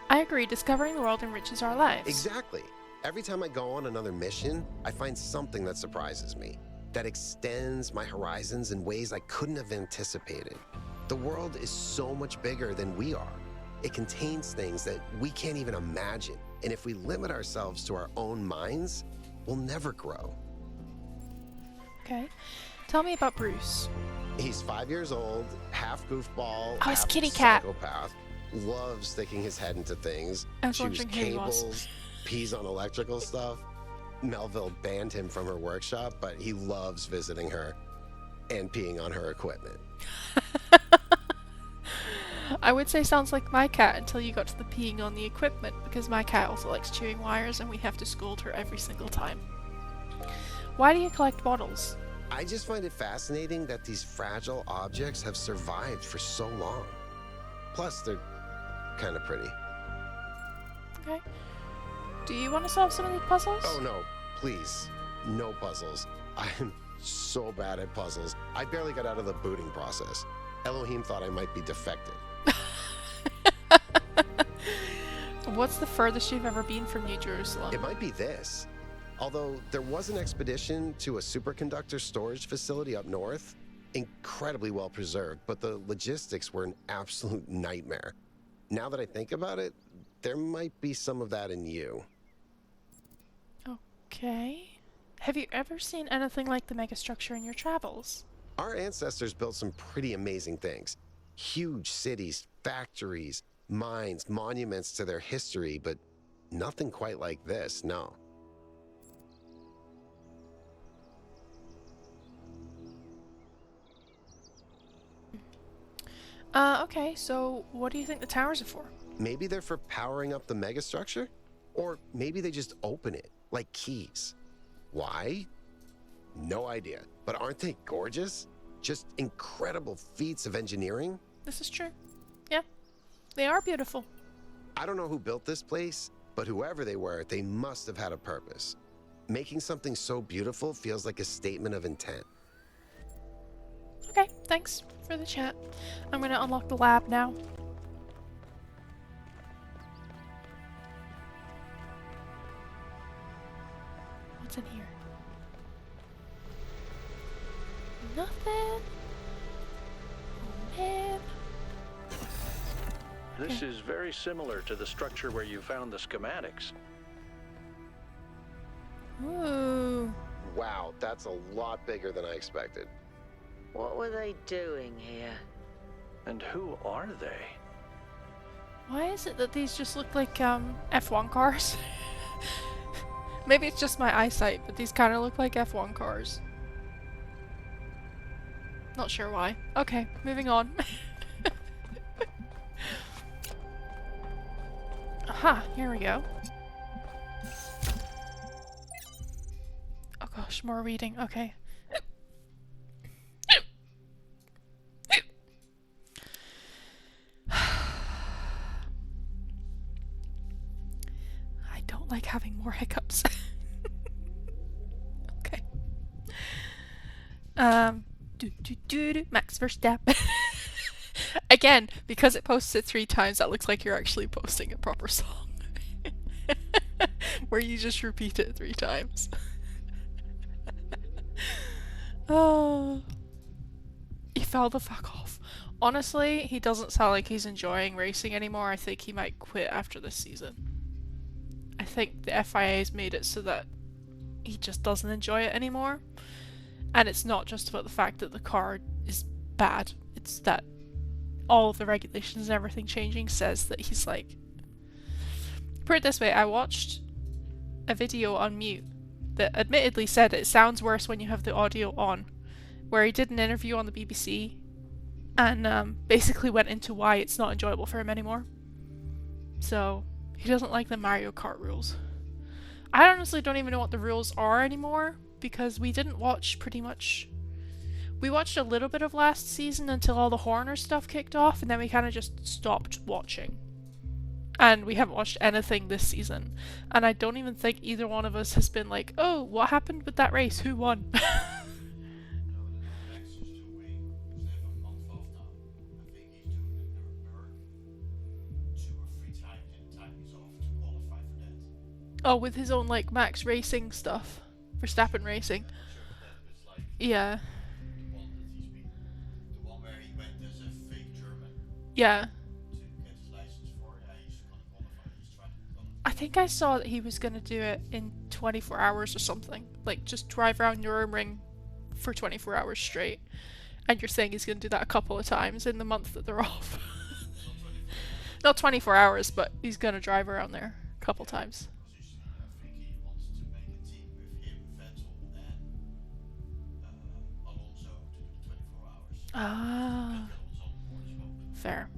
I agree. Discovering the world enriches our lives. Exactly. Every time I go on another mission, I find something that surprises me, that extends my horizons in ways I couldn't have anticipated. The world is so much bigger than we are. It contains things that we can't even imagine. And if we limit ourselves to our own minds, we'll never grow. Okay. Tell me about Bruce. He's 5 years old, half goofball, Oh, it's half kitty cat. psychopath, loves sticking his head into things, I was chews wondering who he was. cables, pees on electrical stuff. Melville banned him from her workshop, but he loves visiting her and peeing on her equipment. I would say sounds like my cat until you got to the peeing on the equipment, because my cat also likes chewing wires and we have to scold her every single time. Why do you collect bottles? I just find it fascinating that these fragile objects have survived for so long. Plus, they're kind of pretty. Okay. Do you want to solve some of these puzzles? Oh no, please. No puzzles. I'm so bad at puzzles. I barely got out of the booting process. Elohim thought I might be defective. What's the furthest you've ever been from New Jerusalem? It might be this. Although there was an expedition to a superconductor storage facility up north, incredibly well preserved, but the logistics were an absolute nightmare. Now that I think about it, there might be some of that in you. Okay. Have you ever seen anything like the megastructure in your travels? Our ancestors built some pretty amazing things. Huge cities, factories, mines, monuments to their history, but nothing quite like this, no. Okay, so what do you think the towers are for? Maybe they're for powering up the megastructure? Or maybe they just open it, like keys. Why? No idea. But aren't they gorgeous? Just incredible feats of engineering? This is true. Yeah, they are beautiful. I don't know who built this place, but whoever they were, they must have had a purpose. Making something so beautiful feels like a statement of intent. Okay, thanks for the chat. I'm gonna unlock the lab now. What's in here? Nothing. Oh man. This is very similar to the structure where you found the schematics. Ooh. Wow, that's a lot bigger than I expected. What were they doing here? And who are they? Why is it that these just look like F1 cars? Maybe it's just my eyesight, but these kind of look like F1 cars. Not sure why. Okay, moving on. Aha, here we go. Oh gosh, more reading. Okay. I don't like having more hiccups. Okay. Max Verstappen. Again, because it posts it 3 times, that looks like you're actually posting a proper song. Where you just repeat it 3 times. Oh. He fell the fuck off. Honestly, he doesn't sound like he's enjoying racing anymore. I think he might quit after this season. I think the FIA has made it so that he just doesn't enjoy it anymore. And it's not just about the fact that the car is bad. It's that all of the regulations and everything changing says that he's like... Put it this way, I watched a video on mute that admittedly said it sounds worse when you have the audio on, where he did an interview on the BBC and basically went into why it's not enjoyable for him anymore. So, he doesn't like the Mario Kart rules. I honestly don't even know what the rules are anymore, because we didn't watch pretty much... We watched a little bit of last season until all the Horner stuff kicked off, and then we kind of just stopped watching. And we haven't watched anything this season. And I don't even think either one of us has been like, oh, what happened with that race? Who won? Oh, with his own, like, Max Racing stuff. Verstappen Racing. Yeah. Yeah. I think I saw that he was going to do it in 24 hours or something. Like, just drive around Nürburgring for 24 hours straight. And you're saying he's going to do that a couple of times in the month that they're off. Not 24 hours, but he's going to drive around there a couple times. Ah. Fair.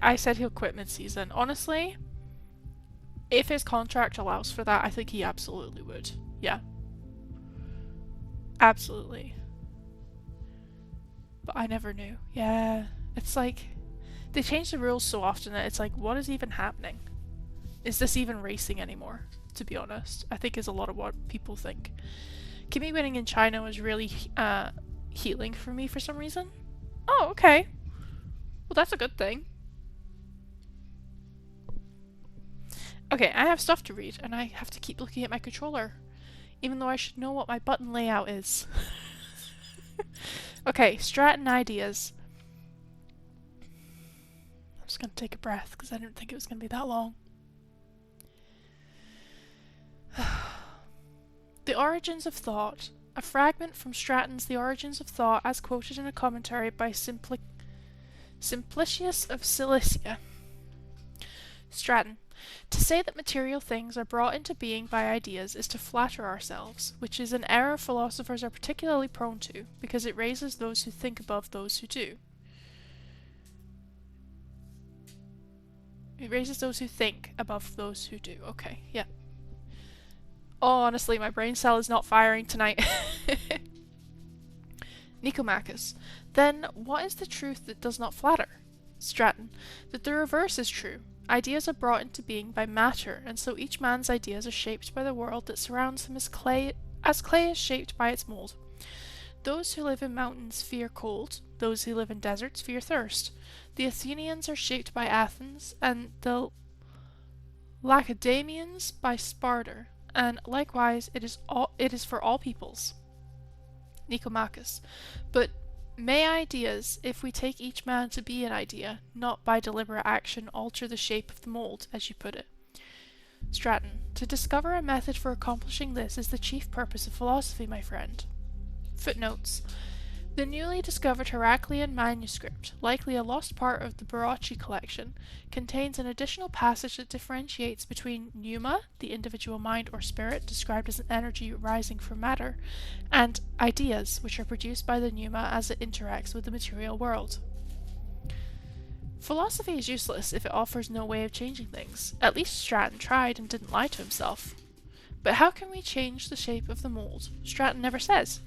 I said he'll quit mid-season. Honestly, if his contract allows for that, I think he absolutely would. Yeah. Absolutely. But I never knew. Yeah. It's like, they change the rules so often that it's like, what is even happening? Is this even racing anymore? To be honest, I think is a lot of what people think. Kimmy winning in China was really healing for me for some reason. Oh, okay. Well, that's a good thing. Okay, I have stuff to read, and I have to keep looking at my controller, even though I should know what my button layout is. Okay, strat and ideas. I'm just gonna take a breath, because I didn't think it was gonna be that long. The Origins of Thought. A fragment from Stratton's The Origins of Thought as quoted in a commentary by Simplicius of Cilicia. Stratton. To say that material things are brought into being by ideas is to flatter ourselves, which is an error philosophers are particularly prone to, because it raises those who think above those who do. It raises those who think above those who do. Okay, yeah. Oh, honestly, my brain cell is not firing tonight. Nicomachus. Then, what is the truth that does not flatter? Stratton. That the reverse is true. Ideas are brought into being by matter, and so each man's ideas are shaped by the world that surrounds him as clay is shaped by its mold. Those who live in mountains fear cold, those who live in deserts fear thirst. The Athenians are shaped by Athens, and the Lacedaemonians by Sparta, and likewise it is for all peoples. Nicomachus. But may ideas, if we take each man to be an idea, not by deliberate action alter the shape of the mold, as you put it? Stratton. To discover a method for accomplishing this is the chief purpose of philosophy, my friend. Footnotes. The newly discovered Heraclean manuscript, likely a lost part of the Barocci collection, contains an additional passage that differentiates between pneuma, the individual mind or spirit described as an energy rising from matter, and ideas, which are produced by the pneuma as it interacts with the material world. Philosophy is useless if it offers no way of changing things. At least Stratton tried and didn't lie to himself. But how can we change the shape of the mold? Stratton never says.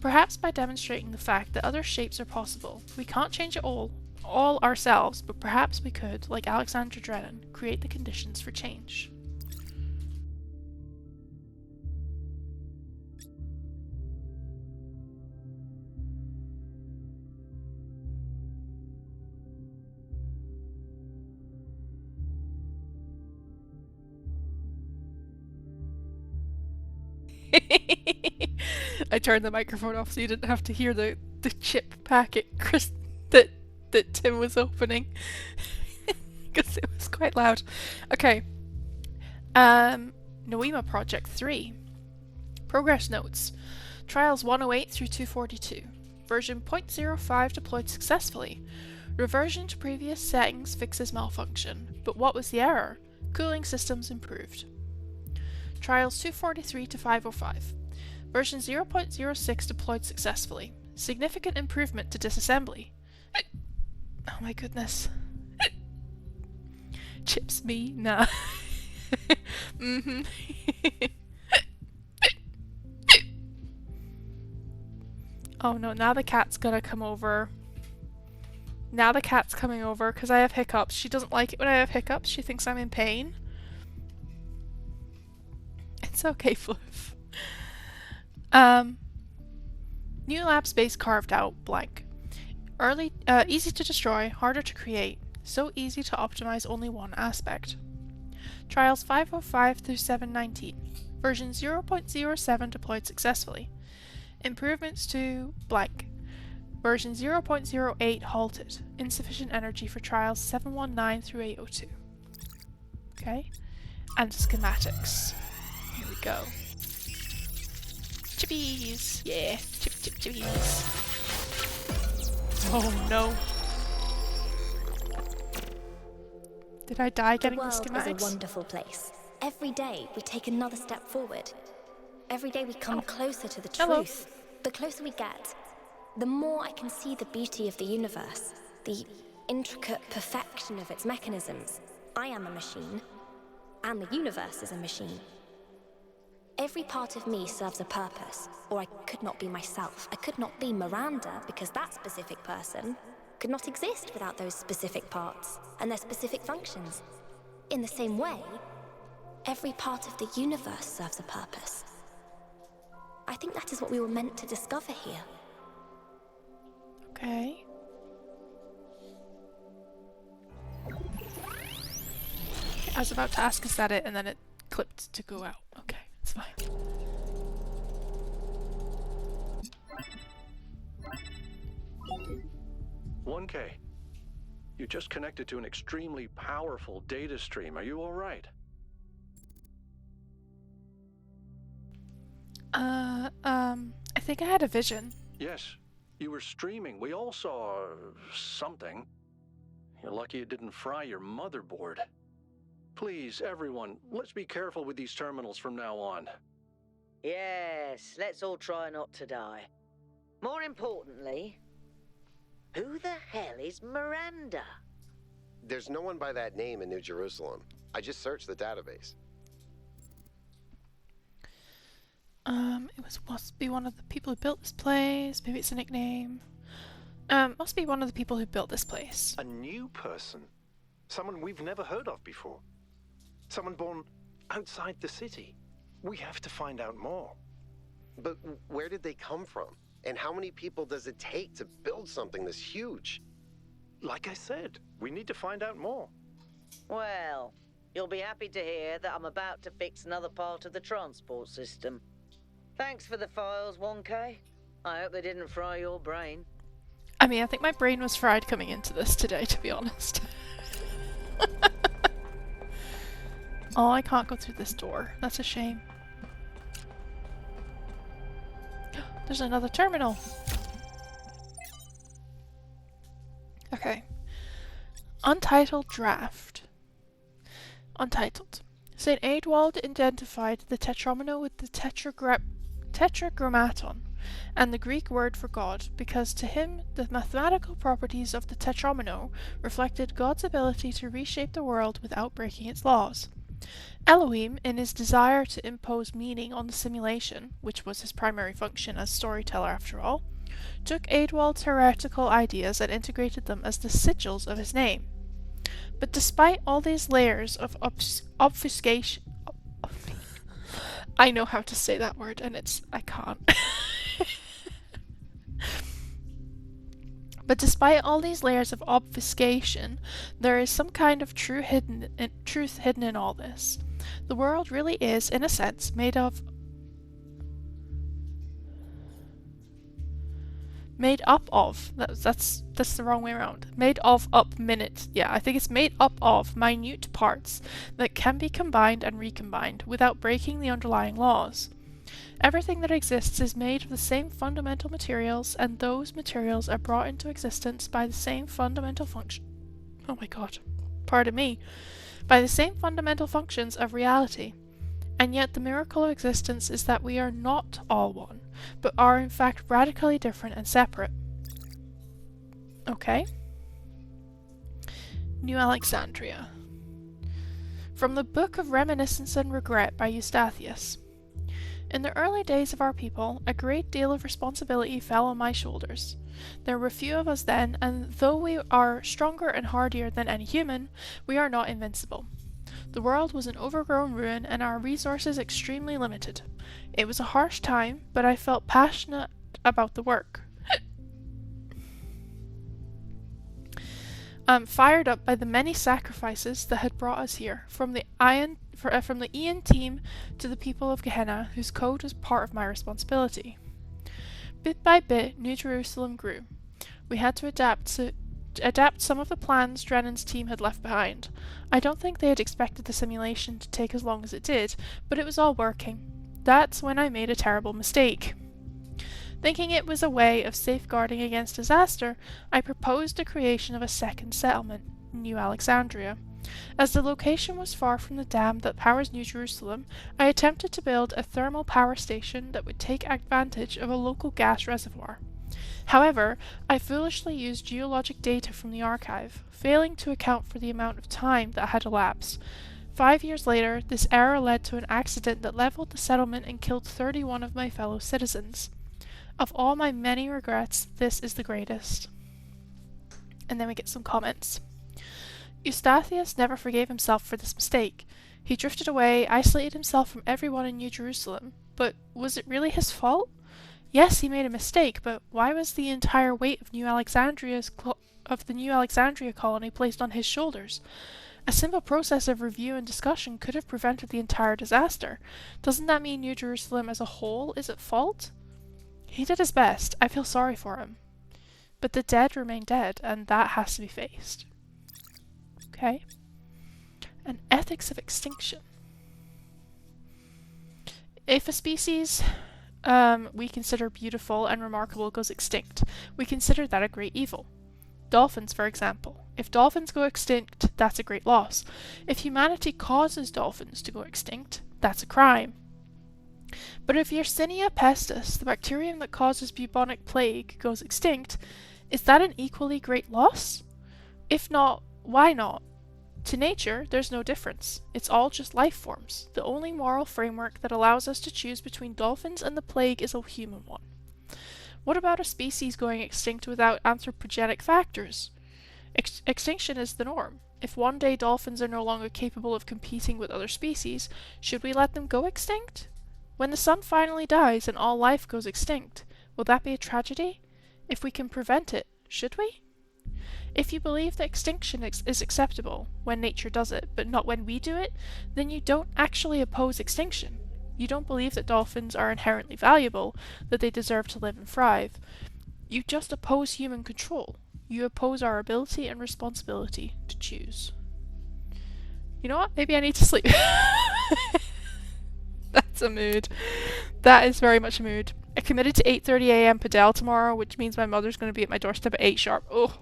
Perhaps by demonstrating the fact that other shapes are possible. We can't change it all ourselves, but perhaps we could, like Alexander Drennan, create the conditions for change. I turned the microphone off so you didn't have to hear the chip packet that Tim was opening. Because it was quite loud. Okay. Noema Project 3. Progress notes. Trials 108 through 242. Version 0.05 deployed successfully. Reversion to previous settings fixes malfunction. But what was the error? Cooling systems improved. Trials 243 to 505. Version 0.06 deployed successfully. Significant improvement to disassembly. Oh my goodness. Chips me? Nah. Oh no, now the cat's gonna come over. Now the cat's coming over because I have hiccups. She doesn't like it when I have hiccups. She thinks I'm in pain. It's okay, Fluff. New lab space carved out, blank. Easy to destroy, harder to create. So easy to optimize only one aspect. Trials 505 through 719. Version 0.07 deployed successfully. Improvements to blank. Version 0.08 halted. Insufficient energy for trials 719 through 802. Okay. And schematics. Here we go. Chippies! Yeah, chippies. Oh no. Did I die getting the schematics? The world is a wonderful place. Every day we take another step forward. Every day we come closer to the truth. the closer we get, the more I can see the beauty of the universe, the intricate perfection of its mechanisms. I am a machine, and the universe is a machine. Every part of me serves a purpose, or I could not be myself. I could not be Miranda, because that specific person could not exist without those specific parts and their specific functions. In the same way, every part of the universe serves a purpose. I think that is what we were meant to discover here. Okay. I was about to ask, is that it? And then it clipped to go out. Okay, it's fine. "1K, you just connected to an extremely powerful data stream. Are you all right?" I think I had a vision. "Yes, you were streaming. We all saw something. You're lucky it didn't fry your motherboard. Please, everyone, let's be careful with these terminals from now on." Yes, let's all try not to die. More importantly, who the hell is Miranda? There's no one by that name in New Jerusalem. I just searched the database. It must be one of the people who built this place. Maybe it's a nickname. Must be one of the people who built this place. A new person. Someone we've never heard of before. Someone born outside the city. We have to find out more. But where did they come from? And how many people does it take to build something this huge? Like I said, we need to find out more. Well, you'll be happy to hear that I'm about to fix another part of the transport system. Thanks for the files, 1K. I hope they didn't fry your brain. I mean, I think my brain was fried coming into this today, to be honest. Oh, I can't go through this door. That's a shame. There's another terminal. Okay. Untitled draft. Untitled. St. Adewald identified the tetromino with the tetragrammaton and the Greek word for God, because to him the mathematical properties of the tetromino reflected God's ability to reshape the world without breaking its laws. Elohim, in his desire to impose meaning on the simulation, which was his primary function as storyteller after all, took Adewald's heretical ideas and integrated them as the sigils of his name. But despite all these layers of obfuscation... I know how to say that word, and I can't. But despite all these layers of obfuscation, there is some kind of truth hidden in all this. The world really is, in a sense, made up of. That's the wrong way around. I think it's made up of minute parts that can be combined and recombined without breaking the underlying laws. Everything that exists is made of the same fundamental materials, and those materials are brought into existence by the same fundamental function. Oh my god. Pardon me. By the same fundamental functions of reality. And yet the miracle of existence is that we are not all one, but are in fact radically different and separate. Okay. New Alexandria. From the Book of Reminiscence and Regret by Eustathius. In the early days of our people, a great deal of responsibility fell on my shoulders. There were few of us then, and though we are stronger and hardier than any human, we are not invincible. The world was an overgrown ruin, and our resources extremely limited. It was a harsh time, but I felt passionate about the work. Fired up by the many sacrifices that had brought us here, from the Ian team to the people of Gehenna, whose code was part of my responsibility. Bit by bit, New Jerusalem grew. We had to adapt some of the plans Drennan's team had left behind. I don't think they had expected the simulation to take as long as it did, but it was all working. That's when I made a terrible mistake. Thinking it was a way of safeguarding against disaster, I proposed the creation of a second settlement, New Alexandria. As the location was far from the dam that powers New Jerusalem, I attempted to build a thermal power station that would take advantage of a local gas reservoir. However, I foolishly used geologic data from the archive, failing to account for the amount of time that had elapsed. 5 years later, this error led to an accident that leveled the settlement and killed 31 of my fellow citizens. Of all my many regrets, this is the greatest. And then we get some comments. Eustathius never forgave himself for this mistake. He drifted away, isolated himself from everyone in New Jerusalem. But was it really his fault? Yes, he made a mistake, but why was the entire weight of the New Alexandria colony placed on his shoulders? A simple process of review and discussion could have prevented the entire disaster. Doesn't that mean New Jerusalem as a whole is at fault? He did his best. I feel sorry for him. But the dead remain dead, and that has to be faced. Okay. And ethics of extinction. If a species we consider beautiful and remarkable goes extinct, we consider that a great evil. Dolphins, for example. If dolphins go extinct, that's a great loss. If humanity causes dolphins to go extinct, that's a crime. But if Yersinia pestis, the bacterium that causes bubonic plague, goes extinct, is that an equally great loss? If not, why not? To nature, there's no difference. It's all just life forms. The only moral framework that allows us to choose between dolphins and the plague is a human one. What about a species going extinct without anthropogenic factors? Extinction is the norm. If one day dolphins are no longer capable of competing with other species, should we let them go extinct? When the sun finally dies and all life goes extinct, will that be a tragedy? If we can prevent it, should we? If you believe that extinction is acceptable when nature does it, but not when we do it, then you don't actually oppose extinction. You don't believe that dolphins are inherently valuable, that they deserve to live and thrive. You just oppose human control. You oppose our ability and responsibility to choose. You know what? Maybe I need to sleep. That's a mood. That is very much a mood. I committed to 8:30 a.m. Padel tomorrow, which means my mother's going to be at my doorstep at 8 sharp. Oh.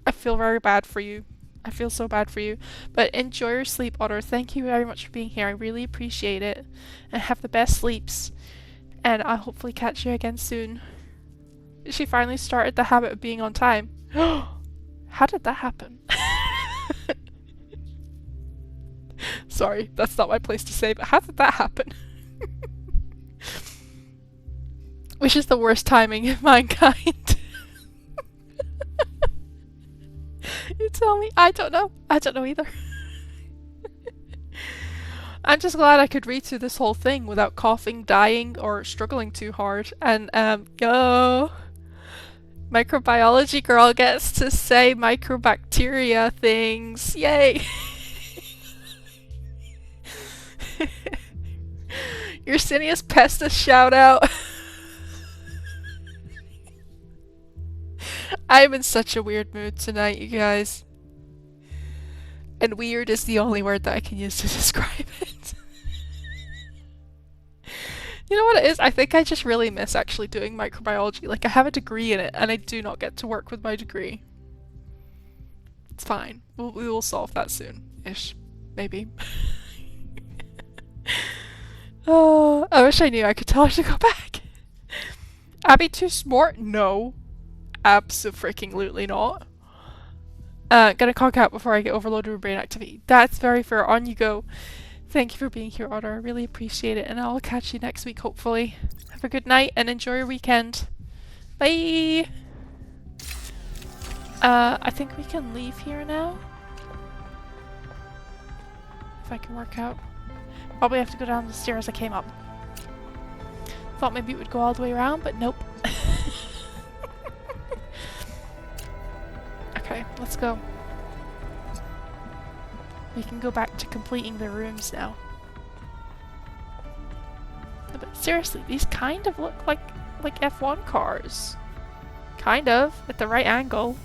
I feel very bad for you. I feel so bad for you. But enjoy your sleep, Otter. Thank you very much for being here. I really appreciate it. And have the best sleeps. And I'll hopefully catch you again soon. She finally started the habit of being on time. How did that happen? Sorry, that's not my place to say, but how did that happen? Which is the worst timing of mankind. You tell me. I don't know. I don't know either. I'm just glad I could read through this whole thing without coughing, dying, or struggling too hard. And, go! Microbiology girl gets to say microbacteria things. Yay! Yersinia pestis shout out. I'm in such a weird mood tonight, you guys. And weird is the only word that I can use to describe it. You know what it is? I think I just really miss actually doing microbiology. Like, I have a degree in it, and I do not get to work with my degree. It's fine. We will solve that soon-ish. Maybe. Oh, I wish I knew I could tell her to go back. Abby too smart? No. Abso-freaking-lutely not. Gonna conk out before I get overloaded with brain activity. That's very fair. On you go. Thank you for being here, Otter. I really appreciate it, and I'll catch you next week, hopefully. Have a good night, and enjoy your weekend. Bye! I think we can leave here now. If I can work out. Probably have to go down the stairs I came up. Thought maybe it would go all the way around, but nope. Okay, let's go. We can go back to completing the rooms now. No, but seriously, these kind of look like F1 cars. Kind of, at the right angle.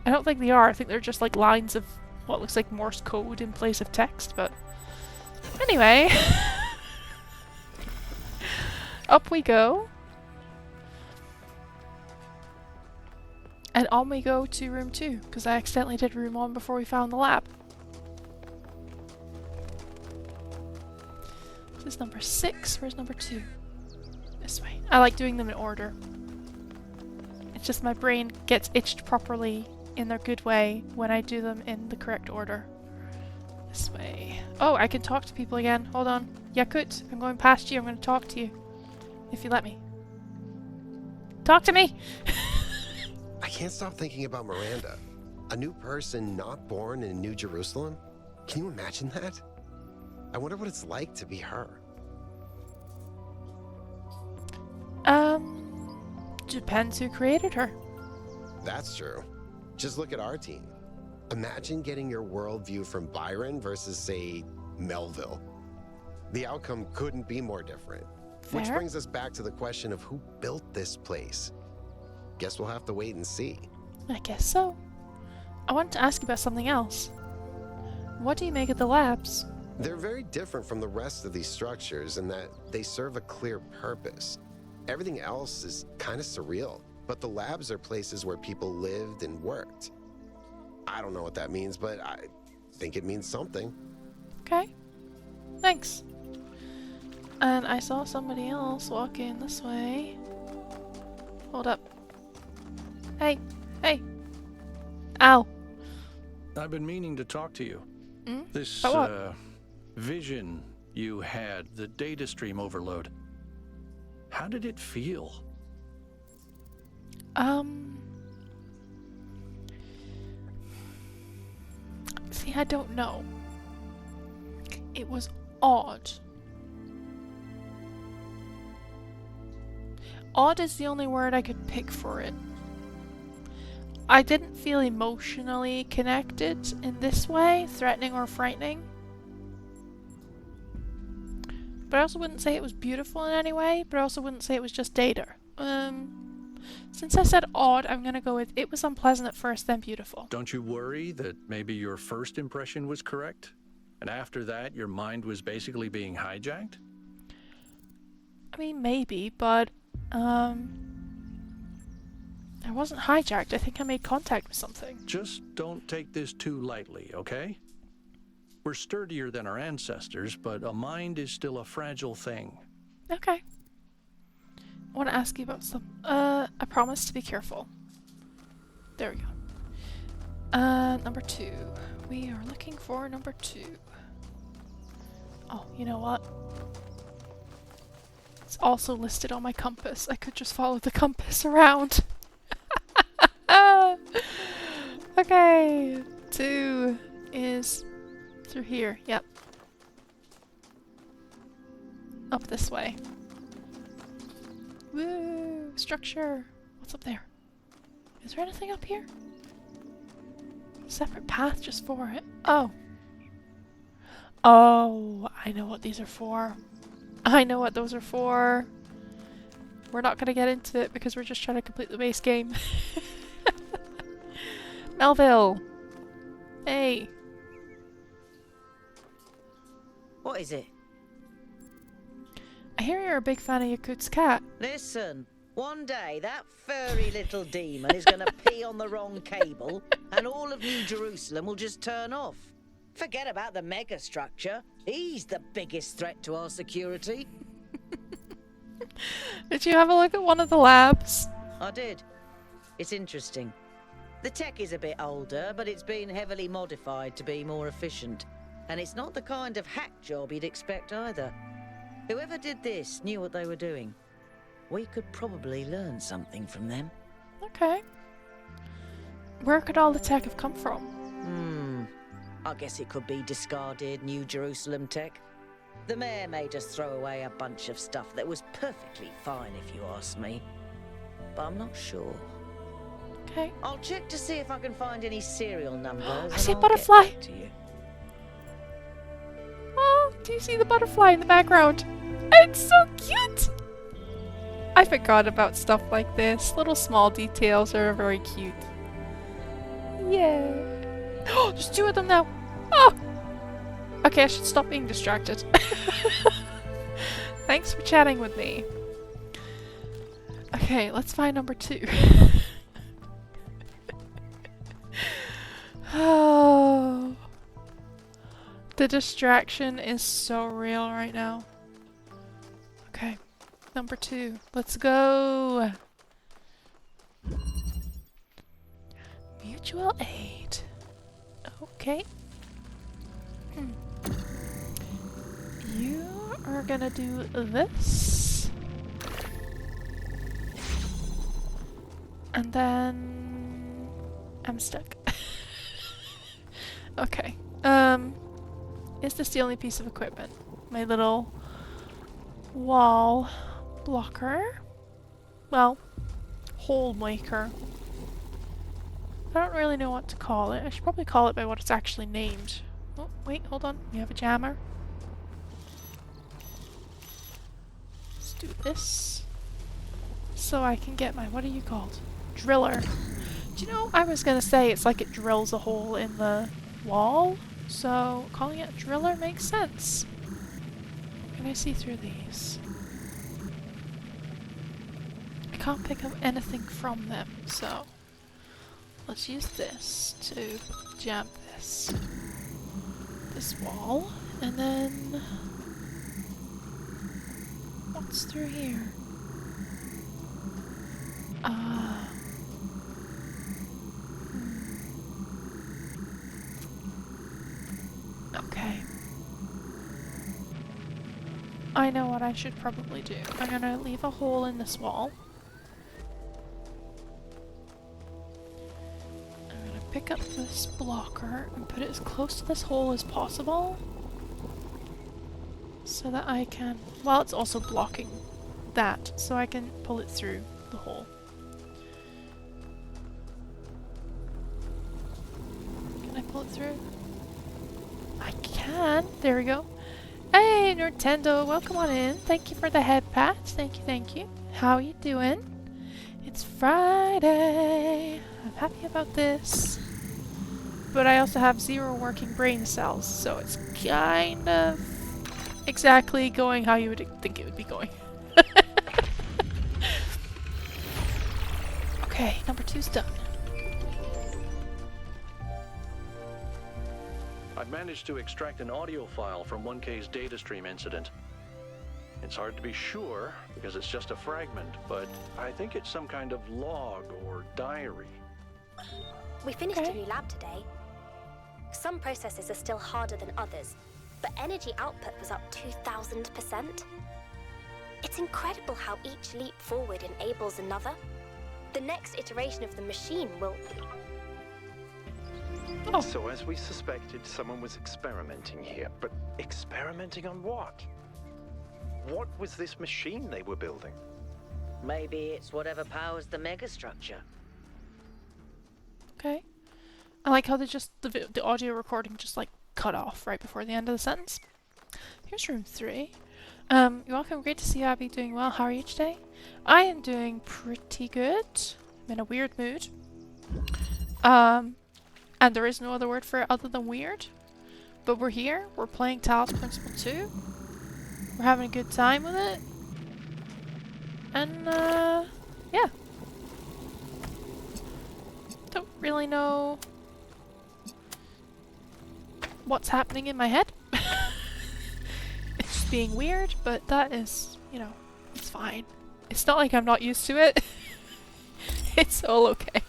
I don't think they are. I think they're just like lines of what looks like Morse code in place of text, but anyway. Up we go. And on we go to room 2, because I accidentally did room 1 before we found the lab. This is number 6. Where's number 2? This way. I like doing them in order. It's just my brain gets itched properly in their good way when I do them in the correct order. This way. Oh, I can talk to people again. Hold on. Yakut, I'm going past you. I'm going to talk to you. If you let me. Talk to me! I can't stop thinking about Miranda. A new person not born in New Jerusalem? Can you imagine that? I wonder what it's like to be her. Depends who created her. That's true. Just look at our team. Imagine getting your worldview from Byron versus, say, Melville. The outcome couldn't be more different. Fair. Which brings us back to the question of who built this place. Guess we'll have to wait and see. I guess so. I wanted to ask you about something else. What do you make of the labs? They're very different from the rest of these structures in that they serve a clear purpose. Everything else is kind of surreal, but the labs are places where people lived and worked. I don't know what that means, but I think it means something. Okay. Thanks. And I saw somebody else walking this way. Hold up. Hey! Hey! Ow! I've been meaning to talk to you. This About what? vision you had, the data stream overload. How did it feel? See, I don't know. It was odd. Odd is the only word I could pick for it. I didn't feel emotionally connected in this way, threatening or frightening. But I also wouldn't say it was beautiful in any way, but I also wouldn't say it was just data. Since I said odd, I'm gonna go with it was unpleasant at first, then beautiful. Don't you worry that maybe your first impression was correct? And after that, your mind was basically being hijacked? I mean, maybe, but, I wasn't hijacked. I think I made contact with something. Just don't take this too lightly, okay? We're sturdier than our ancestors, but a mind is still a fragile thing. Okay. I want to ask you about some. I promise to be careful. There we go. Number 2. We are looking for number 2. Oh, you know what? It's also listed on my compass. I could just follow the compass around. Okay. 2 is through here. Yep. Up this way. Woo! Structure! What's up there? Is there anything up here? Separate path just for it. Oh. Oh, I know what these are for. I know what those are for. We're not gonna get into it because we're just trying to complete the base game. Melville! Hey! What is it? I hear you're a big fan of Yakut's cat. Listen, one day that furry little demon is going to pee on the wrong cable and all of New Jerusalem will just turn off. Forget about the megastructure. He's the biggest threat to our security. Did you have a look at one of the labs? I did. It's interesting. The tech is a bit older, but it's been heavily modified to be more efficient. And it's not the kind of hack job you'd expect either. Whoever did this knew what they were doing. We could probably learn something from them. Okay. Where could all the tech have come from? I guess it could be discarded New Jerusalem tech. The mayor made us throw away a bunch of stuff that was perfectly fine if you ask me. But I'm not sure. Okay. I'll check to see if I can find any serial numbers. I see a and I'll butterfly. get back to you. Oh, do you see the butterfly in the background? It's so cute! I forgot about stuff like this. Little small details are very cute. Yay. Oh, there's 2 of them now! Oh! Okay, I should stop being distracted. Thanks for chatting with me. Okay, let's find number 2. Oh, the distraction is so real right now. Okay, number 2. Let's go. Mutual aid. Okay. You are gonna do this. And then I'm stuck. Okay. Is this the only piece of equipment? My little wall blocker? Well, hole maker. I don't really know what to call it. I should probably call it by what it's actually named. Oh, wait, hold on. We have a jammer. Let's do this. So I can get my, what are you called? Driller. Do you know, I was gonna say it's like it drills a hole in the wall, so calling it a driller makes sense. Can I see through these? I can't pick up anything from them, so let's use this to jam this wall, and then what's through here? Okay. I know what I should probably do. I'm gonna leave a hole in this wall. I'm gonna pick up this blocker and put it as close to this hole as possible. So that I can... well, it's also blocking that, so I can pull it through the hole. Can I pull it through? I can! There we go. Hey, Nintendo, welcome on in. Thank you for the head pats. Thank you, thank you. How are you doing? It's Friday. I'm happy about this. But I also have 0 working brain cells, so it's kind of exactly going how you would think it would be going. Okay, number 2's done. I've managed to extract an audio file from 1K's data stream incident. It's hard to be sure because it's just a fragment, but I think it's some kind of log or diary. We finished a new lab today. Some processes are still harder than others, but energy output was up 2,000%. It's incredible how each leap forward enables another. The next iteration of the machine will... Oh. So as we suspected, someone was experimenting here. But experimenting on what? What was this machine they were building? Maybe it's whatever powers the megastructure. Okay. I like how they just, the audio recording just like cut off right before the end of the sentence. Here's room 3. You're welcome, great to see you, Abby, doing well. How are you today? I am doing pretty good. I'm in a weird mood. And there is no other word for it other than weird. But we're here, we're playing Talos Principle 2. We're having a good time with it. And, yeah. Don't really know what's happening in my head. It's just being weird, but that is, you know, it's fine. It's not like I'm not used to it. It's all okay.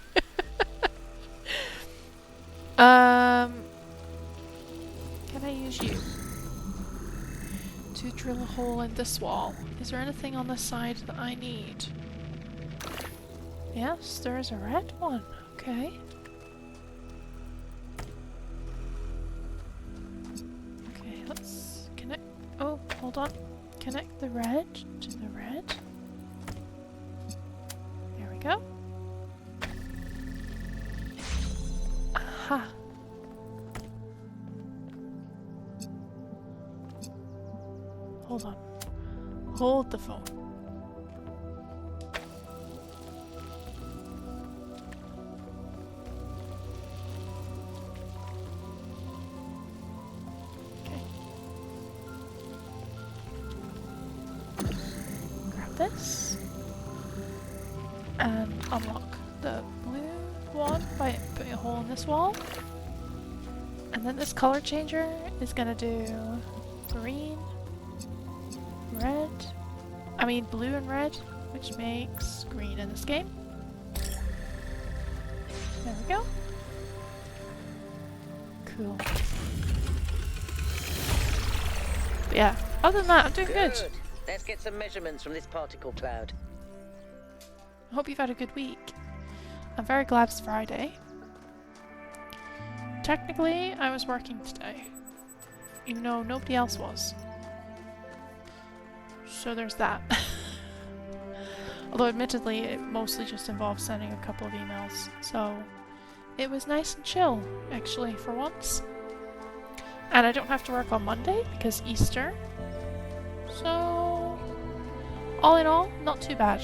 Can I use you to drill a hole in this wall? Is there anything on this side that I need? Yes, there's a red one. Okay. Okay, let's connect. Oh, hold on. Connect the red to the red. There we go. Aha. Hold on. Hold the phone. Okay. Grab this. And unlock the blue one by putting a hole in this wall. And then this color changer is gonna do green, red, blue and red, which makes green in this game. There we go. Cool. But yeah, other than that, I'm doing good. Let's get some measurements from this particle cloud. I hope you've had a good week. I'm very glad it's Friday. Technically, I was working today, even though nobody else was. So there's that. Although admittedly, it mostly just involves sending a couple of emails, so it was nice and chill, actually, for once. And I don't have to work on Monday, because Easter. So, all in all, not too bad.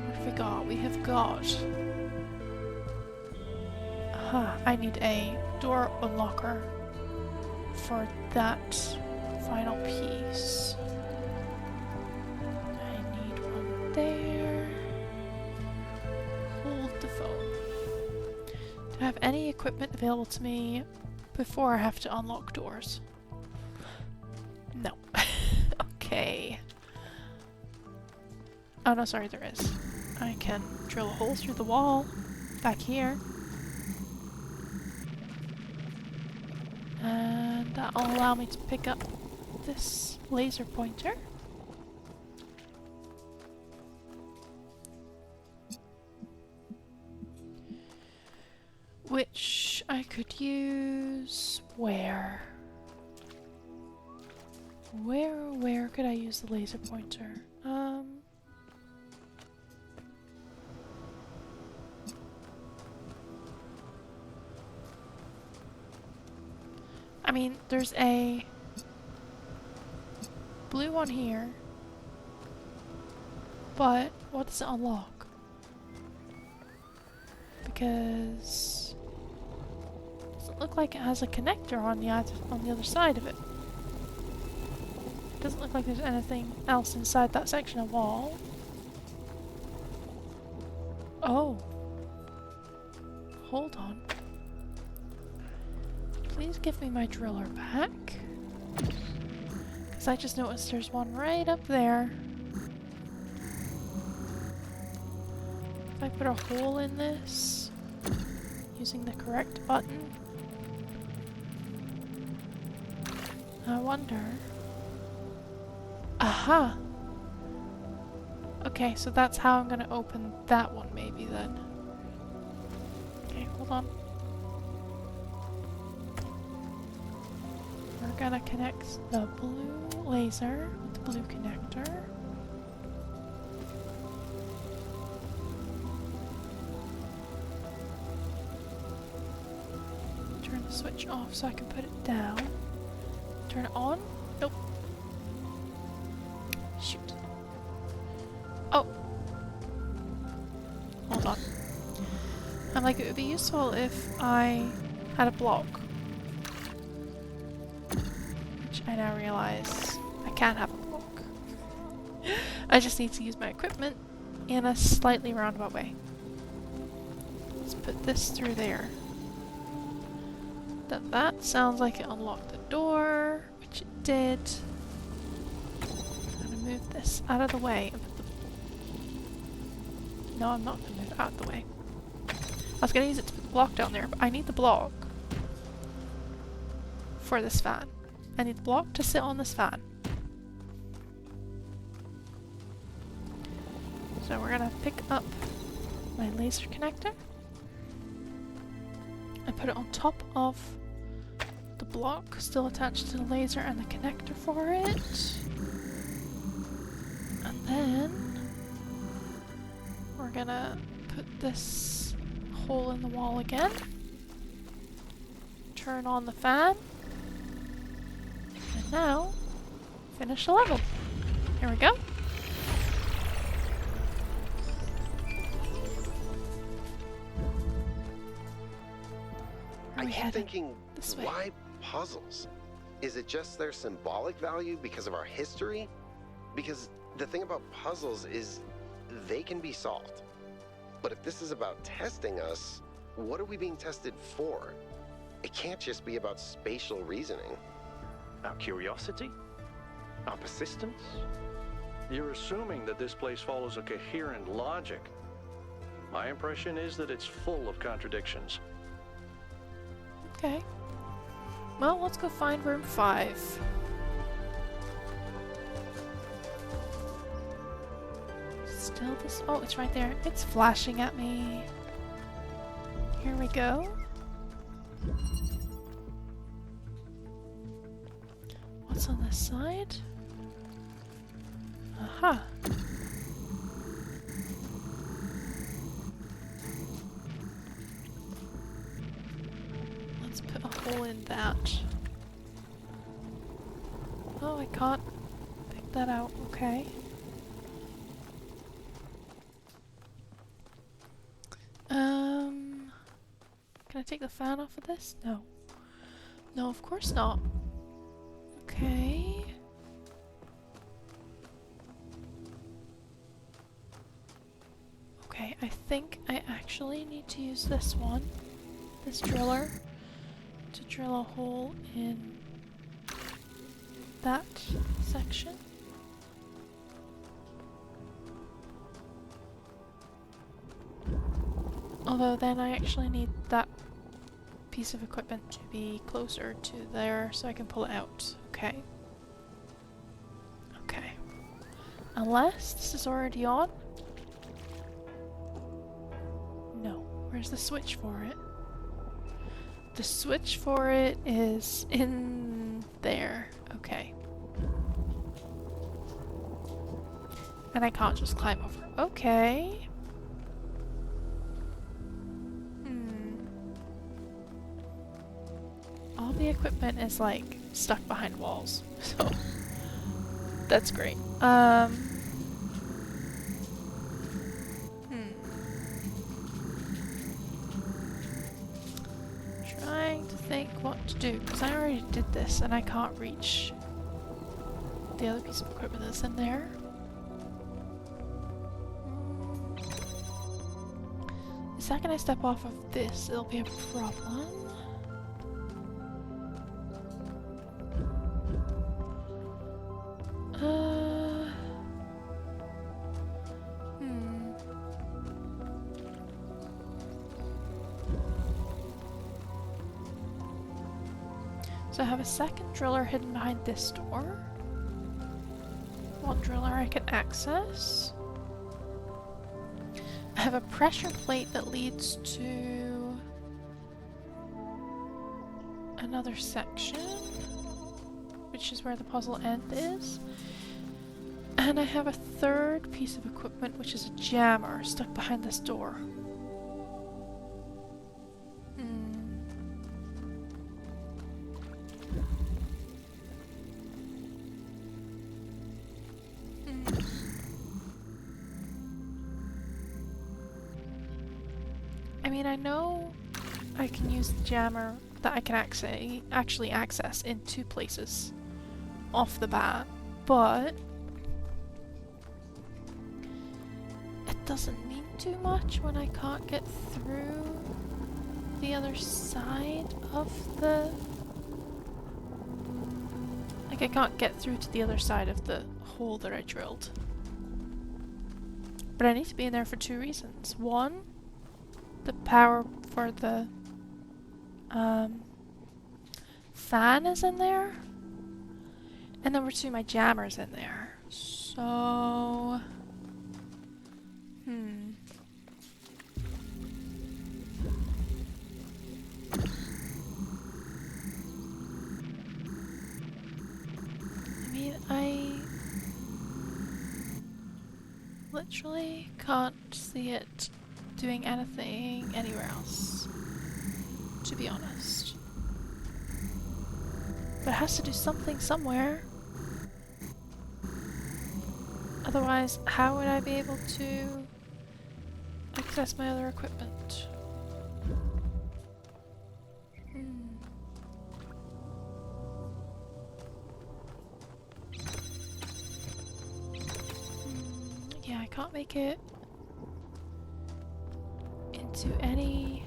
What have we got? We have got... I need a door unlocker for that final piece. I need one there. Hold the phone. Do I have any equipment available to me before I have to unlock doors? No. Okay. Oh no, sorry, there is. I can drill a hole through the wall back here. And that'll allow me to pick up this laser pointer. Which I could use where? Where could I use the laser pointer? I mean, there's a blue one here, but what does it unlock? Because it doesn't look like it has a connector on the other side of it. It doesn't look like there's anything else inside that section of wall. Oh. Hold on. Please give me my driller back. Because I just noticed there's one right up there. If I put a hole in this, using the correct button, I wonder... Aha! Okay, so that's how I'm gonna open that one maybe then. Okay, hold on. We're gonna connect the blue laser with the blue connector. Turn the switch off so I can put it down. Turn it on? Nope. Shoot. Oh! Hold on. I'm like, it would be useful if I had a block. Which I now realize I can't have a block. I just need to use my equipment in a slightly roundabout way. Let's put this through there. That sounds like it unlocked the door, which it did. I'm gonna move this out of the way and put the... No, I'm not gonna move it out of the way. I was gonna use it to put the block down there, but I need the block for this fan. I need the block to sit on this fan. So we're gonna pick up my laser connector and put it on top of the block still attached to the laser and the connector for it. And then we're gonna put this hole in the wall again. Turn on the fan. And now, finish the level. Here we go. I keep thinking, why puzzles? Is it just their symbolic value because of our history? Because the thing about puzzles is they can be solved. But if this is about testing us, what are we being tested for? It can't just be about spatial reasoning. Our curiosity? Our persistence? You're assuming that this place follows a coherent logic. My impression is that it's full of contradictions. Okay. Well, let's go find room 5. Still this. Oh, it's right there. It's flashing at me. Here we go. What's on this side? Aha. Let's put a hole in that. Oh, I can't pick that out. Okay. Can I take the fan off of this? No. No, of course not. Okay. Okay, I think I actually need to use this one, this driller, to drill a hole in that section. Although then I actually need that piece of equipment to be closer to there so I can pull it out. Okay. Okay. Unless this is already on? No. Where's the switch for it? The switch for it is in there. Okay. And I can't just climb over. Okay. All the equipment is like stuck behind walls, so that's great. Trying to think what to do, because I already did this and I can't reach the other piece of equipment that's in there. The second I step off of this, it'll be a problem. So I have a second driller hidden behind this door. One driller I can access. I have a pressure plate that leads to another section, which is where the puzzle end is. And I have a third piece of equipment, which is a jammer stuck behind this door. I mean, I know I can use the jammer that I can actually access in 2 places off the bat, but it doesn't mean too much when I can't get through the other side of the... Like, I can't get through to the other side of the hole that I drilled. But I need to be in there for 2 reasons. One, the power for the fan is in there, and number 2, my jammer's in there. So, I mean, I literally can't see it doing anything anywhere else, to be honest. But it has to do something somewhere. Otherwise, how would I be able to access my other equipment? Yeah, I can't make it to anywhere.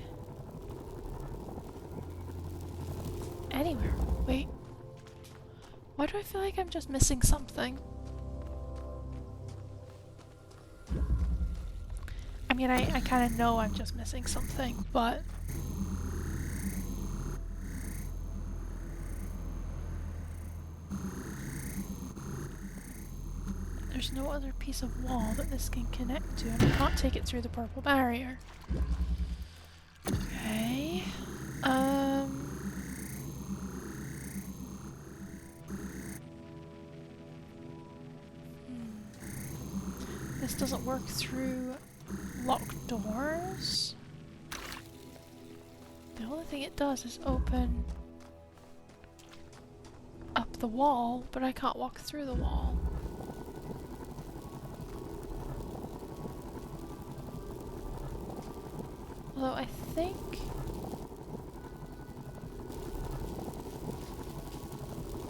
Wait. Why do I feel like I'm just missing something? I mean, I kind of know I'm just missing something, but... There's no other piece of wall that this can connect to, and I can't take it through the purple barrier. Okay. This doesn't work through locked doors. The only thing it does is open up the wall, but I can't walk through the wall. Although I think...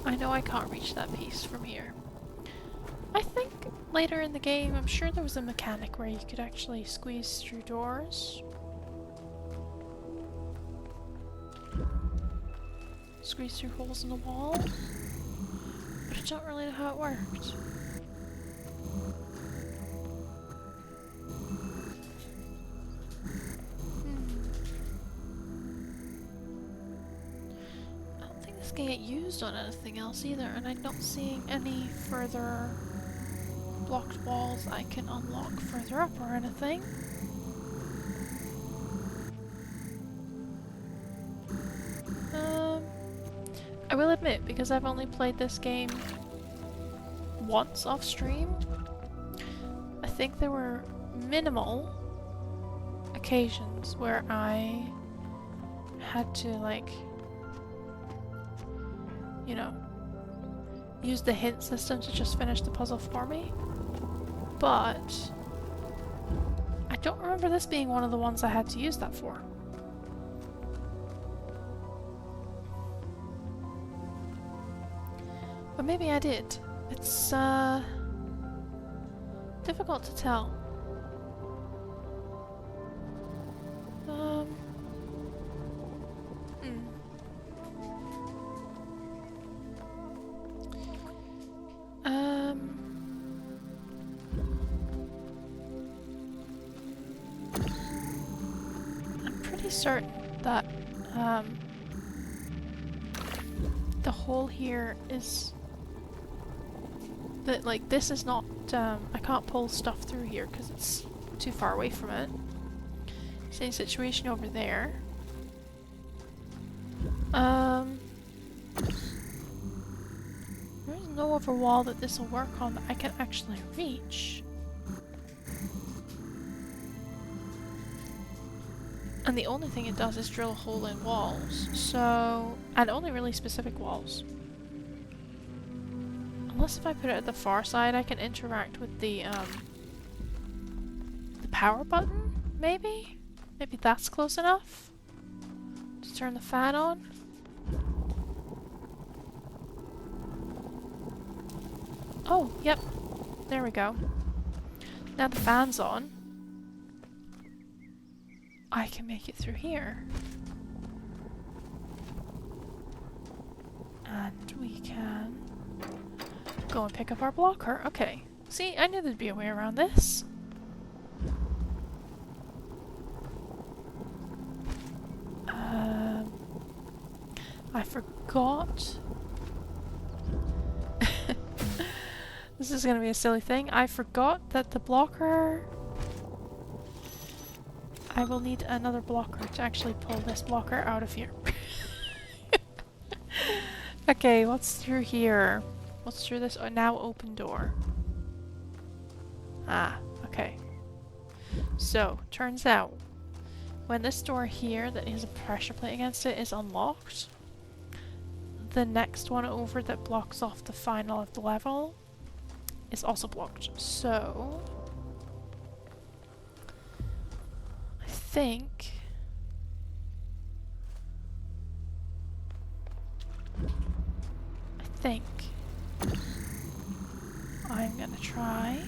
I know I can't reach that piece from here. I think later in the game, I'm sure there was a mechanic where you could actually squeeze through doors. Squeeze through holes in the wall. But I don't really know how it worked. I don't think this can get used on anything else either, and I'm not seeing any further blocked walls I can unlock further up or anything. I will admit, because I've only played this game once off stream, I think there were minimal occasions where I had to, like, you know, use the hint system to just finish the puzzle for me. But I don't remember this being one of the ones I had to use that for. But maybe I did. It's difficult to tell. I'm pretty certain that the hole here is that, like, this is not, I can't pull stuff through here because it's too far away from it. Same situation over there. There's no other wall that this will work on that I can actually reach. And the only thing it does is drill a hole in walls, so... and only really specific walls. Unless if I put it at the far side, I can interact with the power button, maybe? Maybe that's close enough to turn the fan on? Oh, yep. There we go. Now the fan's on. I can make it through here. And we can go and pick up our blocker. Okay. See, I knew there'd be a way around this. I forgot. This is gonna be a silly thing. I forgot that the blocker... I will need another blocker to actually pull this blocker out of here. Okay, what's through here? What's through this now open door? Ah, okay. So, turns out, when this door here that has a pressure plate against it is unlocked, the next one over that blocks off the final of the level is also blocked. So, I think I'm gonna try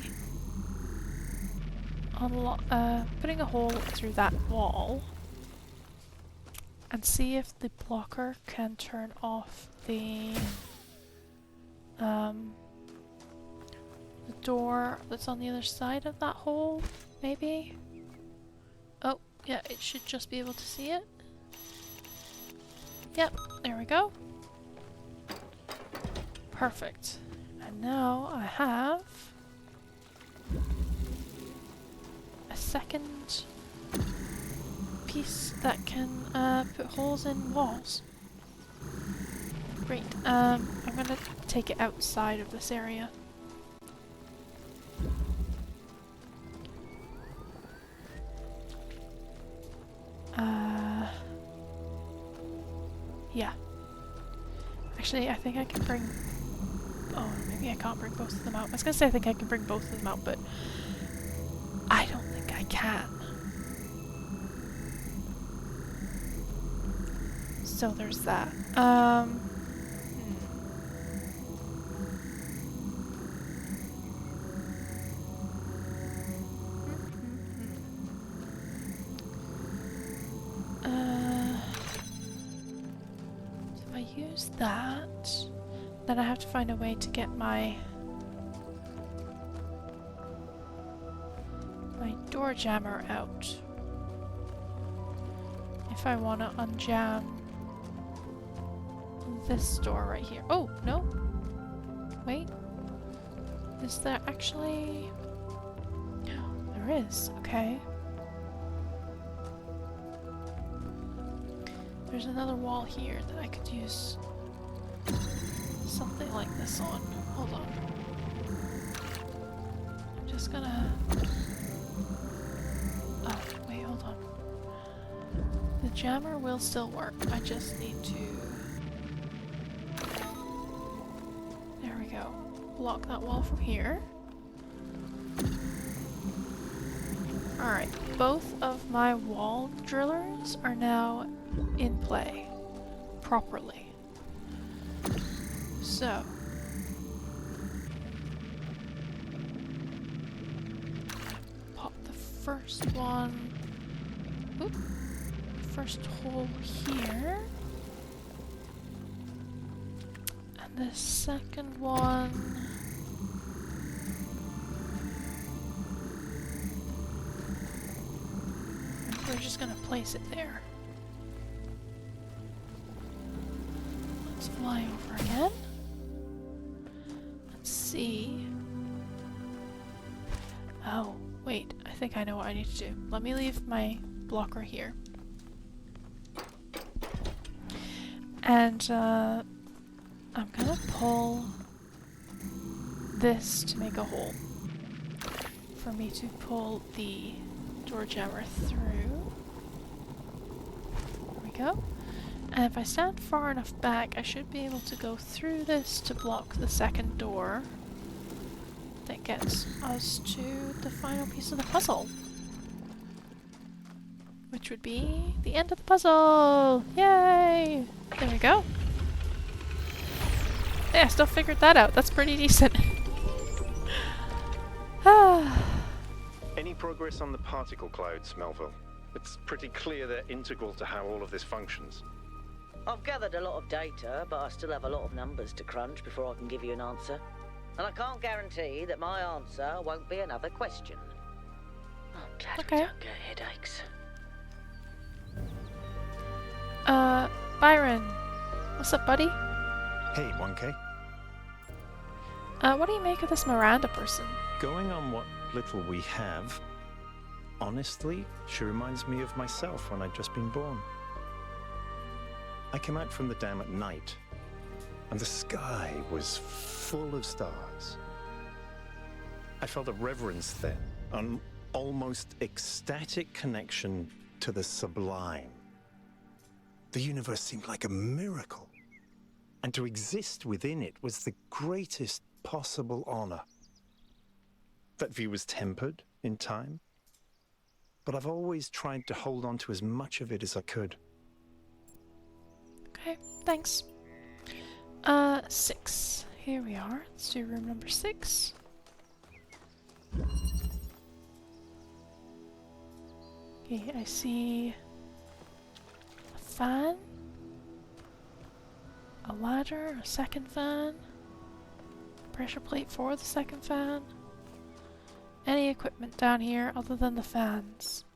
putting a hole through that wall and see if the blocker can turn off the door that's on the other side of that hole, maybe? Oh, yeah, it should just be able to see it. Yep, there we go. Perfect. And now I have a second piece that can put holes in walls. Great. I'm gonna take it outside of this area. Yeah. Actually, I think I can bring... Oh, maybe I can't bring both of them out. I was gonna say I think I can bring both of them out, but I don't think I can. So there's that. So if I use that, then I have to find a way to get my door jammer out. If I want to unjam this door right here. Oh, no. Wait. Is there actually... There is. Okay. There's another wall here that I could use something like this on. Hold on. I'm just gonna... Oh, wait, hold on. The jammer will still work. I just need to... There we go. Block that wall from here. Alright, both of my wall drillers are now in play properly. So pop the first one, first hole here, and the second one we're just gonna place it there. Let's fly over again. Let's see. Oh, wait. I think I know what I need to do. Let me leave my blocker here. And, I'm gonna pull this to make a hole for me to pull the door jammer through. There we go. And if I stand far enough back, I should be able to go through this to block the second door that gets us to the final piece of the puzzle, which would be the end of the puzzle. Yay! There we go. Yeah, I still figured that out. That's pretty decent. Any progress on the particle clouds, Melville? It's pretty clear they're integral to how all of this functions. I've gathered a lot of data, but I still have a lot of numbers to crunch before I can give you an answer. And I can't guarantee that my answer won't be another question. I'm glad we don't get headaches. Byron. What's up, buddy? Hey, 1K. What do you make of this Miranda person? Going on what little we have, honestly, she reminds me of myself when I'd just been born. I came out from the dam at night, and the sky was full of stars. I felt a reverence then, an almost ecstatic connection to the sublime. The universe seemed like a miracle, and to exist within it was the greatest possible honor. That view was tempered in time, but I've always tried to hold on to as much of it as I could. Okay, thanks. 6. Here we are. Let's do room number 6. Okay, I see a fan, a ladder, a second fan, pressure plate for the second fan. Any equipment down here other than the fans?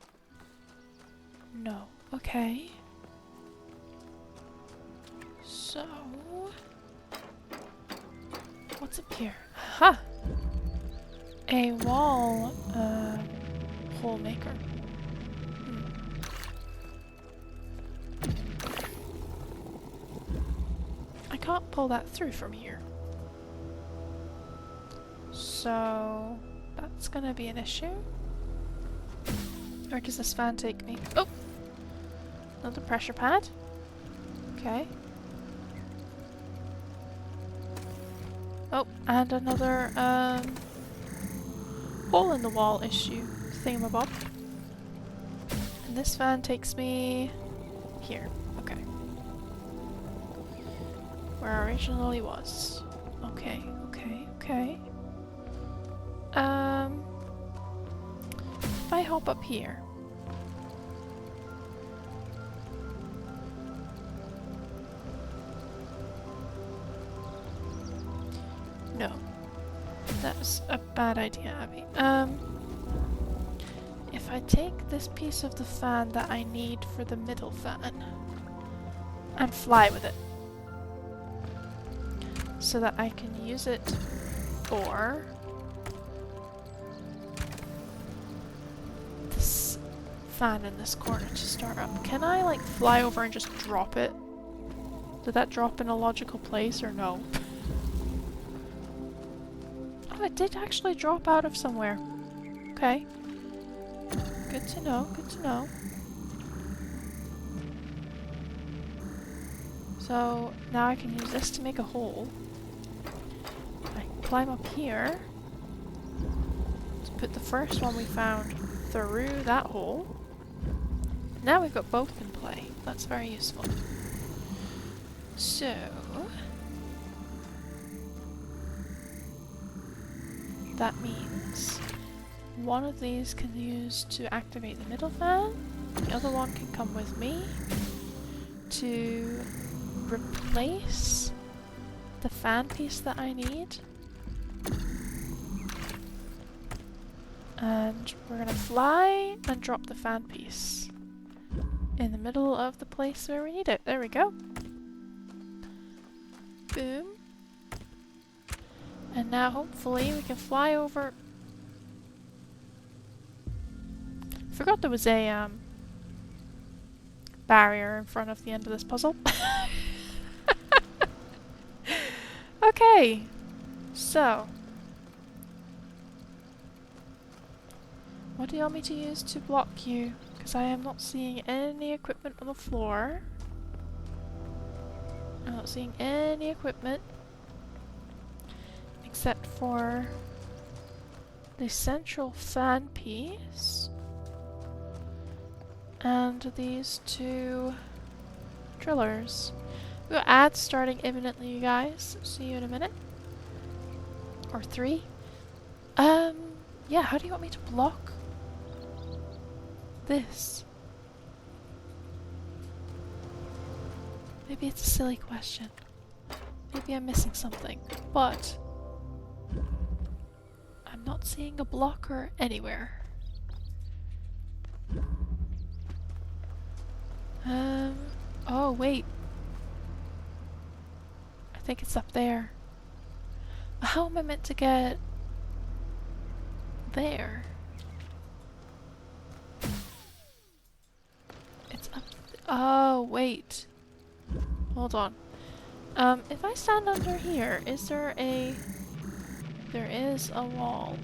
No. Okay. So... what's up here? Ha! A wall, hole maker. I can't pull that through from here. So... that's gonna be an issue. Where does this fan take me? Oh! Another pressure pad. Okay. Oh, and another, hole in the wall issue thingamabob. And this fan takes me here. Okay. Where I originally was. Okay, okay, okay. If I hop up here. No. That's a bad idea, Abby. If I take this piece of the fan that I need for the middle fan and fly with it so that I can use it for this fan in this corner to start up. Can I like fly over and just drop it? Did that drop in a logical place or no? Oh, it did actually drop out of somewhere. Okay. Good to know, good to know. So now I can use this to make a hole. I can climb up here to put the first one we found through that hole. Now we've got both in play. That's very useful. So that means one of these can use to activate the middle fan, the other one can come with me to replace the fan piece that I need. And we're gonna fly and drop the fan piece in the middle of the place where we need it. There we go. Boom. And now hopefully we can fly over. Forgot there was a barrier in front of the end of this puzzle. Okay, so what do you want me to use to block you? Because I am not seeing any equipment on the floor. I'm not seeing any equipment except for the central fan piece and these two drillers. We've got ads starting imminently, you guys. See you in a minute. Or 3. Yeah, how do you want me to block this? Maybe it's a silly question. Maybe I'm missing something. But I'm not seeing a blocker anywhere. Oh wait. I think it's up there. How am I meant to get there? It's up oh wait. Hold on. If I stand under here, is there a... There is a wall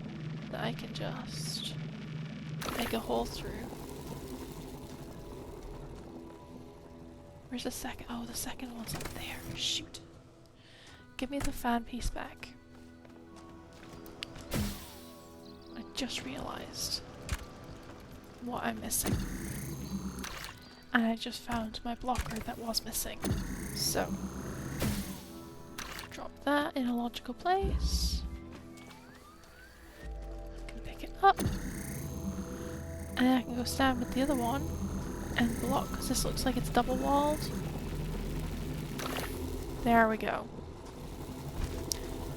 that I can just make a hole through. Where's the second? Oh, the second one's up there. Shoot. Give me the fan piece back. I just realized what I'm missing. And I just found my blocker that was missing. So, drop that in a logical place. I can pick it up. And then I can go stand with the other one and block, because this looks like it's double walled. There we go.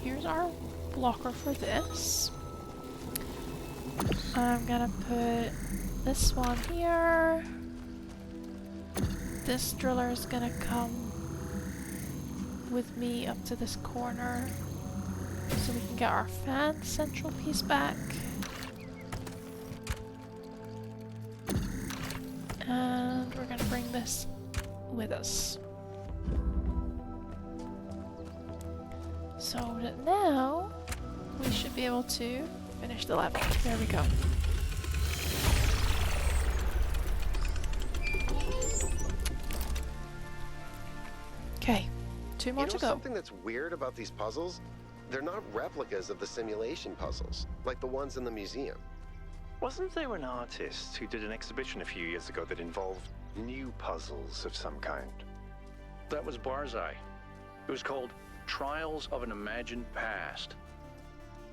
Here's our blocker for this. I'm gonna put this one here. This driller is gonna come with me up to this corner so we can get our fan central piece back. And we're gonna bring this with us. So that now we should be able to finish the level. There we go. Okay, 2 more to go. Something that's weird about these puzzles? They're not replicas of the simulation puzzles, like the ones in the museum. Wasn't there an artist who did an exhibition a few years ago that involved new puzzles of some kind? That was Barzai. It was called Trials of an Imagined Past.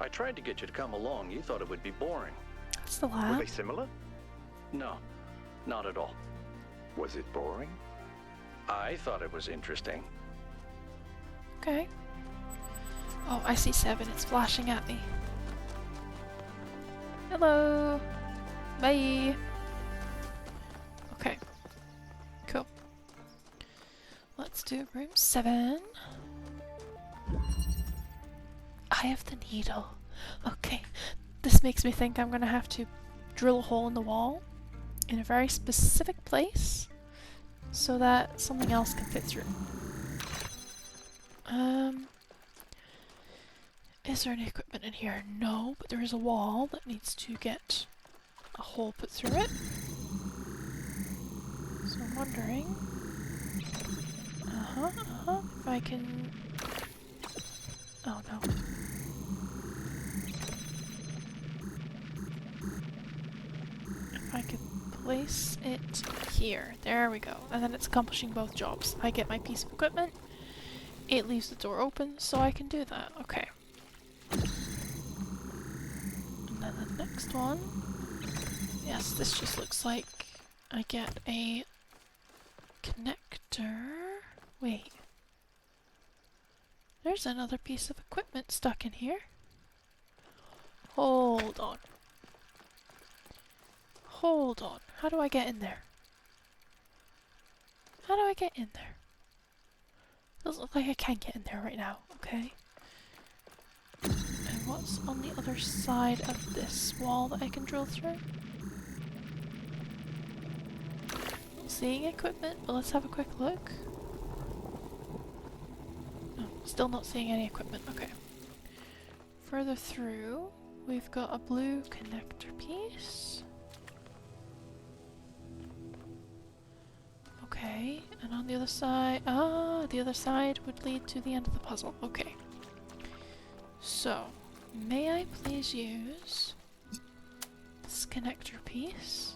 I tried to get you to come along. You thought it would be boring. That's the Were lab. they similar? No, not at all. Was it boring? I thought it was interesting. Okay. Oh, I see 7. It's flashing at me. Hello. Bye. Okay. Cool. Let's do room 7. I have the needle. Okay. This makes me think I'm gonna have to drill a hole in the wall in a very specific place so that something else can fit through. Is there any equipment in here? No, but there is a wall that needs to get a hole put through it. So I'm wondering... if I can... Oh no. If I could place it here. There we go. And then it's accomplishing both jobs. I get my piece of equipment, it leaves the door open, so I can do that. Okay. And then the next one. Yes, this just looks like I get a connector. Wait. There's another piece of equipment stuck in here. Hold on. Hold on. How do I get in there? How do I get in there? Doesn't look like I can get in there right now. Okay. And what's on the other side of this wall that I can drill through? Not seeing equipment, but let's have a quick look. No, still not seeing any equipment. Okay. Further through, we've got a blue connector piece. Okay, and on the other side, the other side would lead to the end of the puzzle. Okay. So, may I please use this connector piece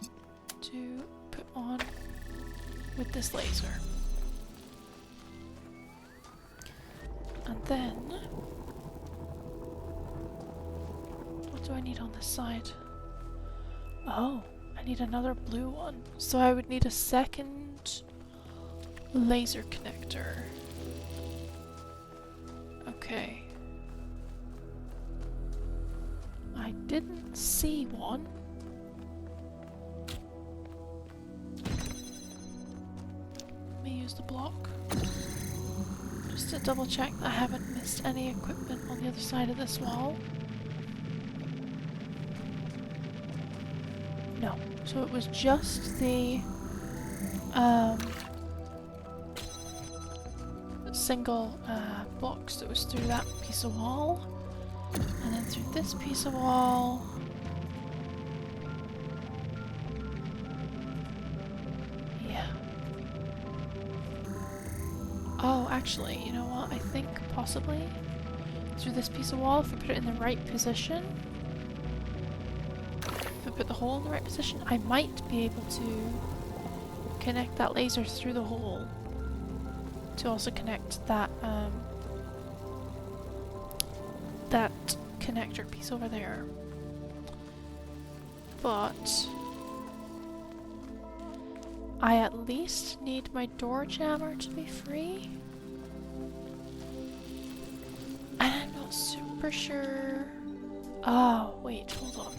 to put on with this laser? And then, what do I need on this side? Oh, I need another blue one. So I would need a second laser connector. Okay. I didn't see one. Let me use the block. Just to double check that I haven't missed any equipment on the other side of this wall. No. So it was just the single box that was through that piece of wall, and then through this piece of wall. Yeah. Oh, actually, you know what? I think possibly through this piece of wall, if I put it in the right position, if I put the hole in the right position, I might be able to connect that laser through the hole to also connect that that connector piece over there. But I at least need my door jammer to be free. And I'm not super sure... Oh, wait, hold on.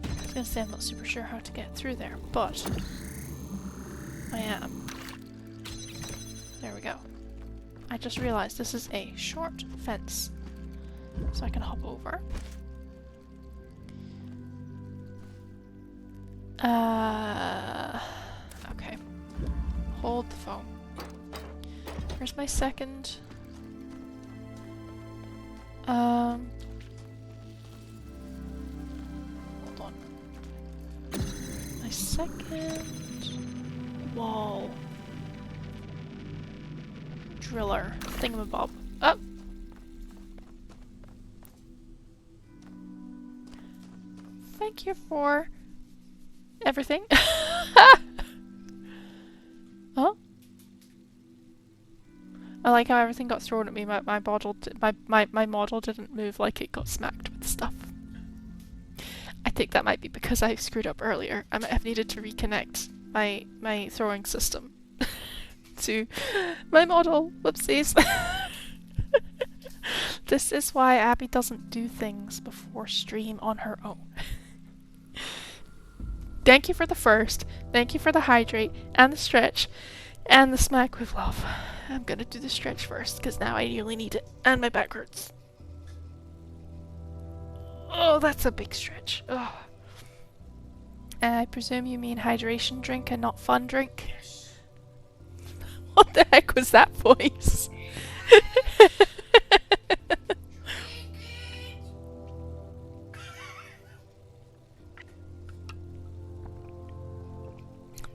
I was gonna say I'm not super sure how to get through there, but I am. There we go. I just realized this is a short fence, so I can hop over. Okay. Hold the phone. Where's my second? Hold on. My second wall driller thingamabob. Oh! Thank you for everything. Oh? I like how everything got thrown at me. My model didn't move like it got smacked with stuff. I think that might be because I screwed up earlier. I might have needed to reconnect my throwing system to my model. Whoopsies. This is why Abby doesn't do things before stream on her own. Thank you for the first, thank you for the hydrate, and the stretch, and the smack with love. I'm gonna do the stretch first, because now I really need it, and my back hurts. Oh, that's a big stretch. Oh. I presume you mean hydration drink and not fun drink? What the heck was that voice?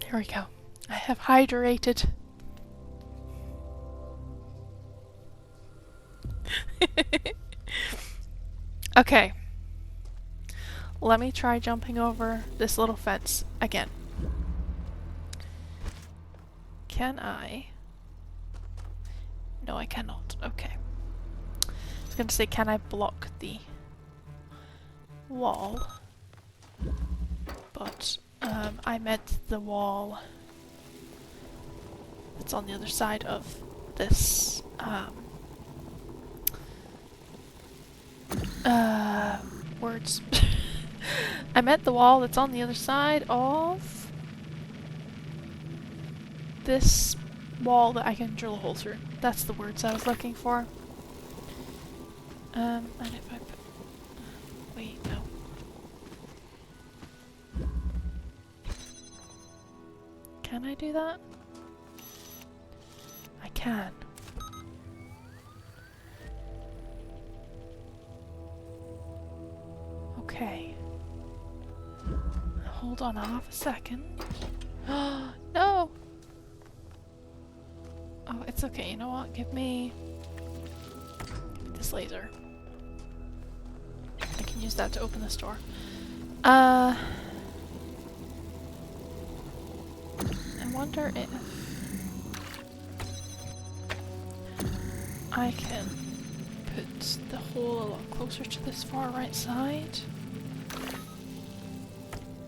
There we go. I have hydrated. Okay. Let me try jumping over this little fence again. Can I? No, I cannot. Okay. I was going to say, can I block the wall? But I meant the wall that's on the other side of this words. I meant the wall that's on the other side of this wall that I can drill a hole through. That's the words I was looking for. And if I put... Wait, no. Can I do that? I can. Okay. Hold on half a second. No! Oh, it's okay. You know what? Give me this laser. I can use that to open this door. I wonder if I can put the hole a lot closer to this far right side.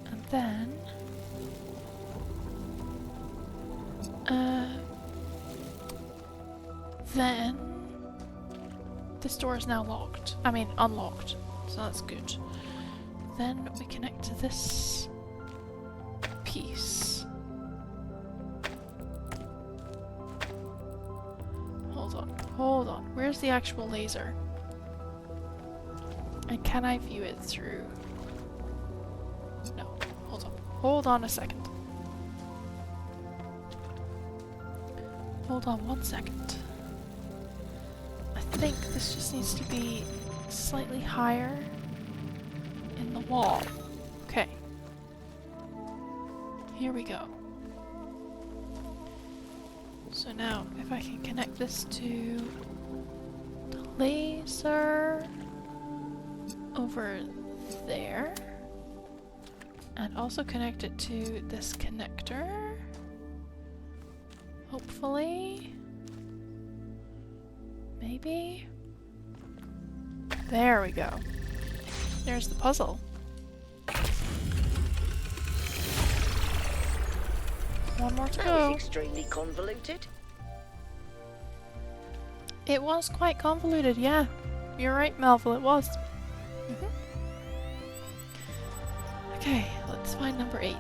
And then this door is now locked. I mean unlocked, so that's good. Then we connect to this piece. Hold on. Where's the actual laser? And can I view it through? No. Hold on. Hold on a second. Hold on 1 second. I think this just needs to be slightly higher in the wall. Okay. Here we go. So now, if I can connect this to the laser over there, and also connect it to this connector, hopefully, maybe, there we go. There's the puzzle. one more to That was go. extremely convoluted. It was quite convoluted, yeah. You're right, Melville, it was. Okay, let's find number 8.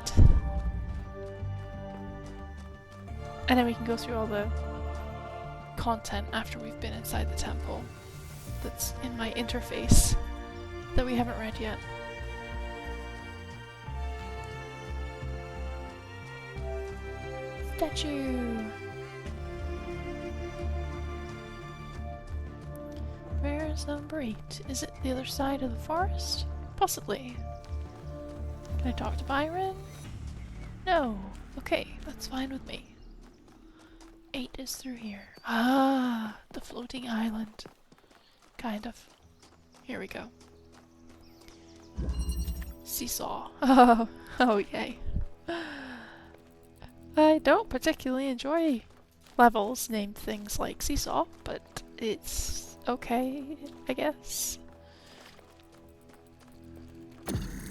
And then we can go through all the content after we've been inside the temple that's in my interface that we haven't read yet. Statue! Where's number 8? Is it the other side of the forest? Possibly. Can I talk to Byron? No. Okay, that's fine with me. 8 is through here. Ah, the floating island. Kind of. Here we go. Seesaw. Oh, oh yay. I don't particularly enjoy levels named things like Seesaw, but it's okay, I guess.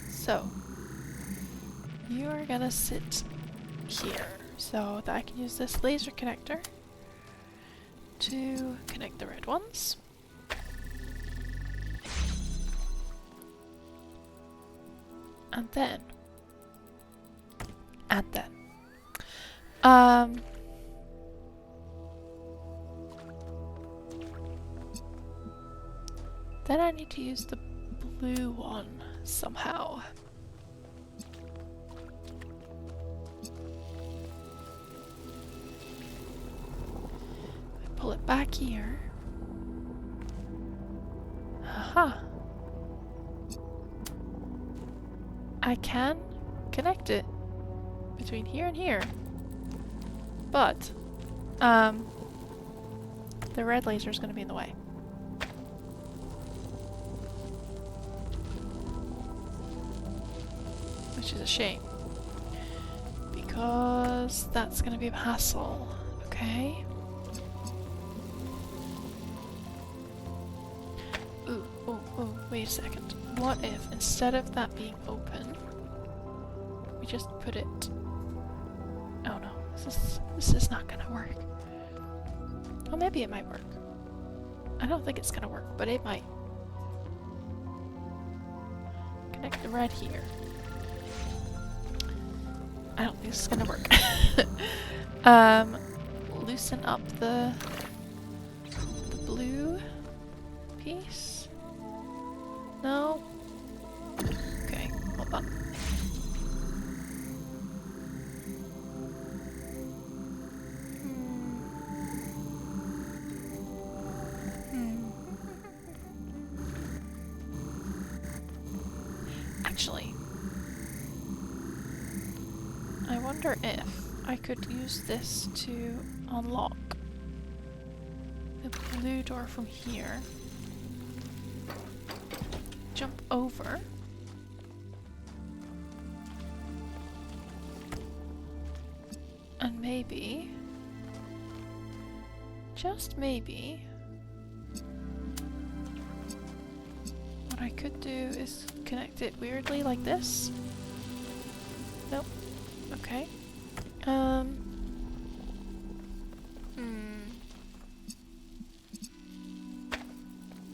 So, you are gonna sit here so that I can use this laser connector to connect the red ones. And then then I need to use the blue one somehow. I pull it back here. Aha! I can connect it between here and here, but the red laser is going to be in the way. Which is a shame, because that's going to be a hassle. Okay. Ooh, wait a second. What if instead of that being open, we just put it... Oh no, this is not gonna work. Well, maybe it might work. I don't think it's gonna work, but it might. Connect the red here. I don't think this is gonna work. Loosen up the blue piece. No? Okay, hold on. Actually, I wonder if I could use this to unlock the blue door from here. Jump over. And maybe, just maybe, what I could do is connect it weirdly like this. Nope. Okay.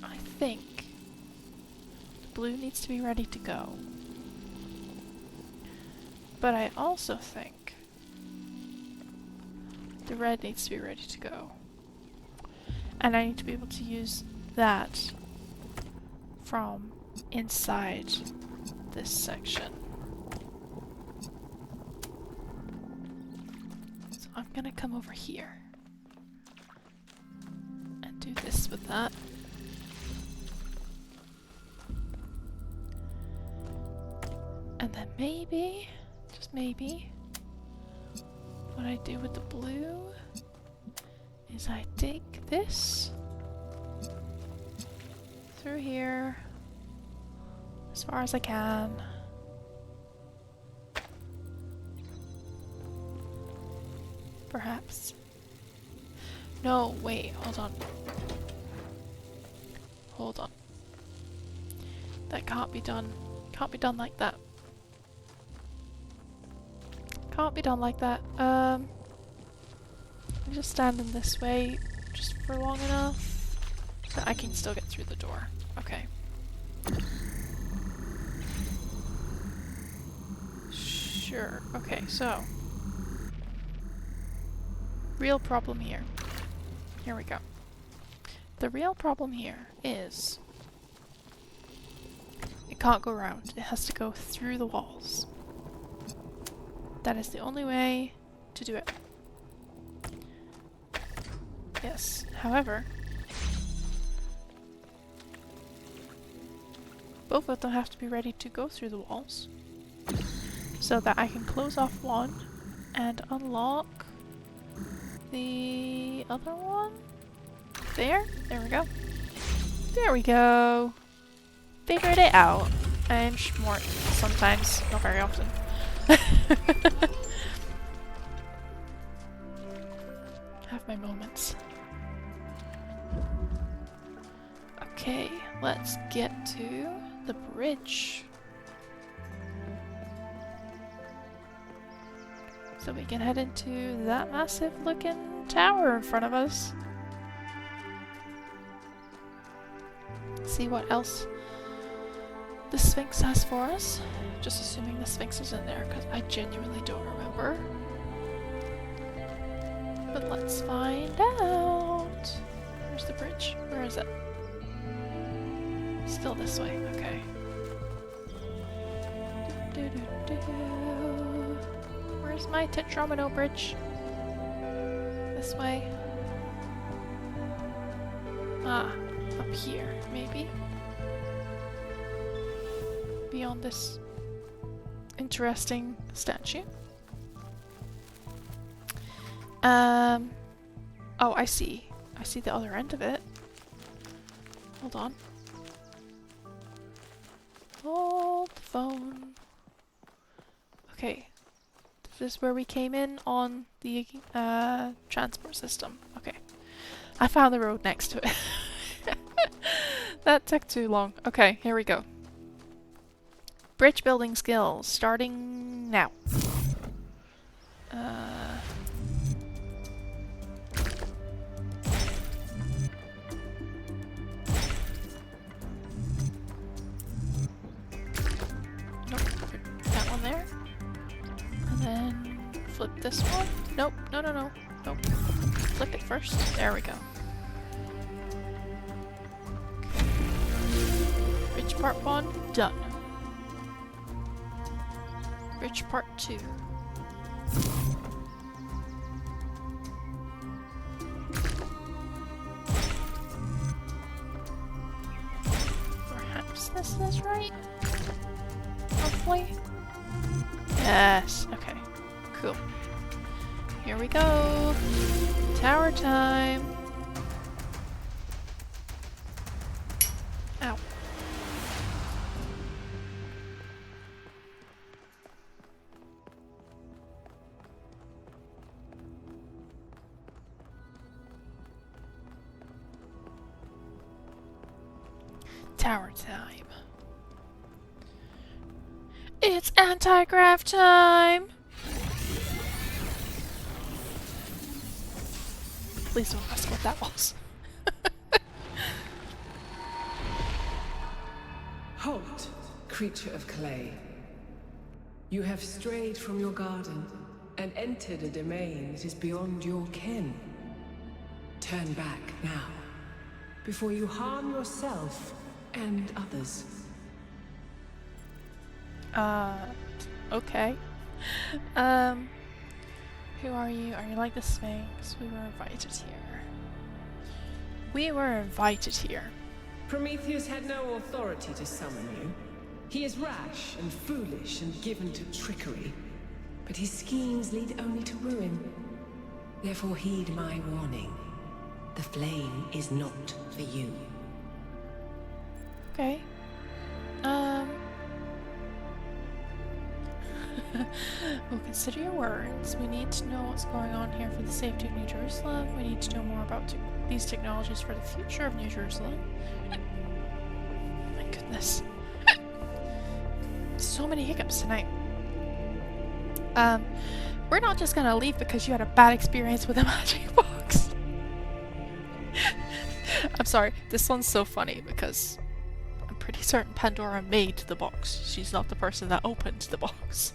I think blue needs to be ready to go. But I also think the red needs to be ready to go. And I need to be able to use that from inside this section. So I'm gonna come over here and do this with that. And then maybe, just maybe, what I do with the blue is I take this through here as far as I can. Perhaps. No, wait, hold on. Hold on. That can't be done. Can't be done like that. Can't be done like that. I'm just standing this way just for long enough that I can still get through the door. Okay. Sure. Okay, so real problem here. Here we go. The real problem here is it can't go around. It has to go through the walls. That is the only way to do it. Yes. However, both of them have to be ready to go through the walls so that I can close off one and unlock the other one. There we go. There we go. Figured it out. I'm smart sometimes, not very often. Have my moments. Okay, let's get to the bridge. So we can head into that massive looking tower in front of us. See what else the Sphinx has for us. Just assuming the Sphinx is in there, because I genuinely don't remember. But let's find out. Where's the bridge? Where is it? Still this way, okay. Where's my Tetromino bridge? This way. Ah, up here, maybe. Beyond this interesting statue. Oh, I see. I see the other end of it. Hold on. Hold the phone. Okay. This is where we came in on the transport system. Okay. I found the road next to it. That took too long. Okay, here we go. Bridge building skills, starting now. Nope, that one there. And then flip this one. Nope, no. Nope. Flip it first. There we go. Bridge part 1, done. Bridge part 2. Perhaps this is right? Hopefully. Yes, okay. Cool. Here we go. Tower time. Ow. Tower time. It's anti-grav time! Please don't ask what that was. Halt, creature of clay. You have strayed from your garden and entered a domain that is beyond your ken. Turn back now, before you harm yourself and others. Okay. Who are you? Are you like the Sphinx? We were invited here. We were invited here. Prometheus had no authority to summon you. He is rash and foolish and given to trickery, but his schemes lead only to ruin. Therefore heed my warning. The flame is not for you. Okay. We'll consider your words. We need to know what's going on here for the safety of New Jerusalem. We need to know more about these technologies for the future of New Jerusalem. My goodness. So many hiccups tonight. We're not just gonna leave because you had a bad experience with a magic box. I'm sorry, this one's so funny because I'm pretty certain Pandora made the box. She's not the person that opened the box.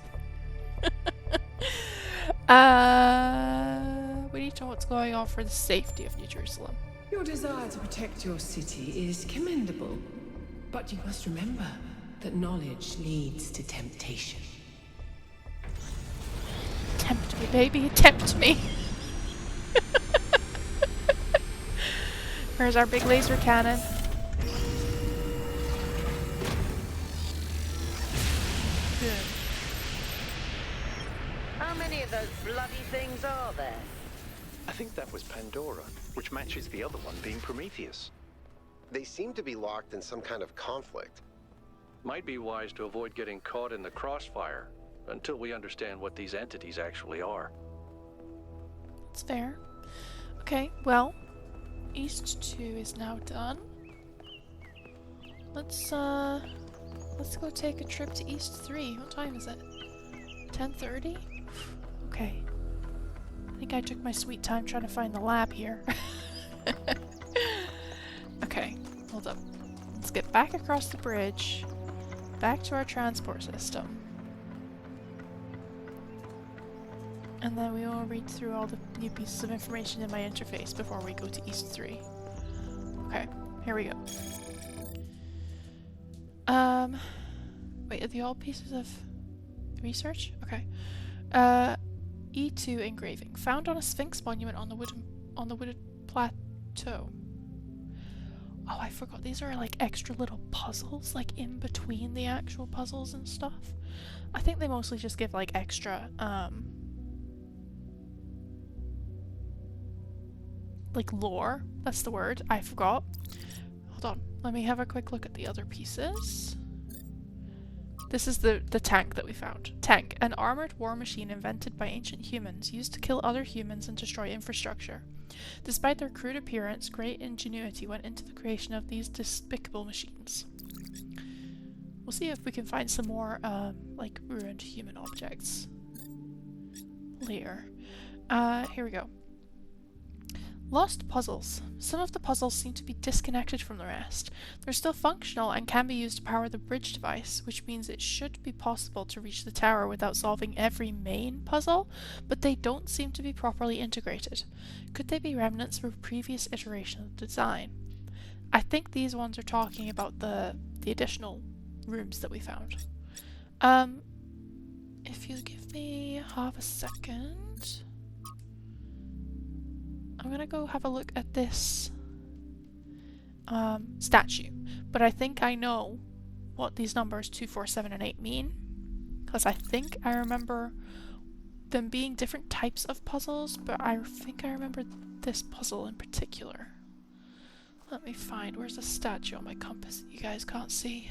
We need to know what's going on for the safety of New Jerusalem. Your desire to protect your city is commendable, but you must remember that knowledge leads to temptation. Tempt me, baby, tempt me. Where's our big laser cannon? Good. How many of those bloody things are there? I think that was Pandora, which matches the other one being Prometheus. They seem to be locked in some kind of conflict. Might be wise to avoid getting caught in the crossfire until we understand what these entities actually are. That's fair. Okay, well, East 2 is now done. Let's go take a trip to East 3. What time is it? 10:30? Okay. I think I took my sweet time trying to find the lab here. Okay, hold up. Let's get back across the bridge, back to our transport system. And then we will read through all the new pieces of information in my interface before we go to East 3. Okay, here we go. Wait, are they all pieces of research? Okay. E2 engraving. Found on a Sphinx monument on the wooded plateau. Oh, I forgot. These are like extra little puzzles, like in between the actual puzzles and stuff. I think they mostly just give like extra, like lore. That's the word. I forgot. Hold on. Let me have a quick look at the other pieces. This is the tank that we found. Tank, an armored war machine invented by ancient humans, used to kill other humans and destroy infrastructure. Despite their crude appearance, great ingenuity went into the creation of these despicable machines. We'll see if we can find some more, like, ruined human objects later. Here we go. Lost puzzles. Some of the puzzles seem to be disconnected from the rest. They're still functional and can be used to power the bridge device, which means it should be possible to reach the tower without solving every main puzzle, but they don't seem to be properly integrated. Could they be remnants from a previous iteration of the design? I think these ones are talking about the additional rooms that we found. If you give me half a second... I'm gonna go have a look at this statue, but I think I know what these numbers 2, 4, 7, and 8 mean, because I think I remember them being different types of puzzles, but I think I remember this puzzle in particular. Let me find, where's the statue on my compass that you guys can't see?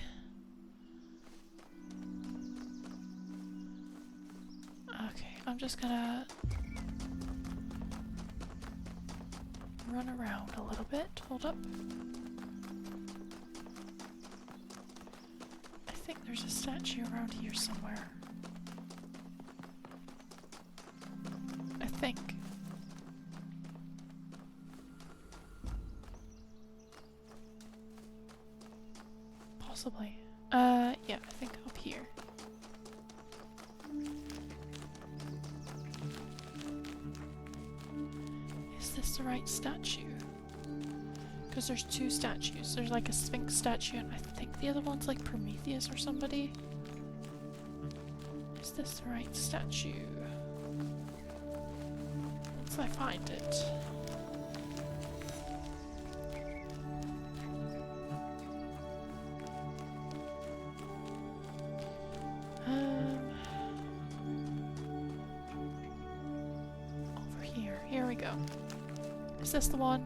Okay, I'm just gonna run around a little bit. Hold up. I think there's a statue around here somewhere. I think. Possibly. Yeah, I think up here. Is this the right statue? Because there's two statues. There's like a Sphinx statue and I think the other one's like Prometheus or somebody. Is this the right statue? Once I find it. Over here. Here we go. Is this the one?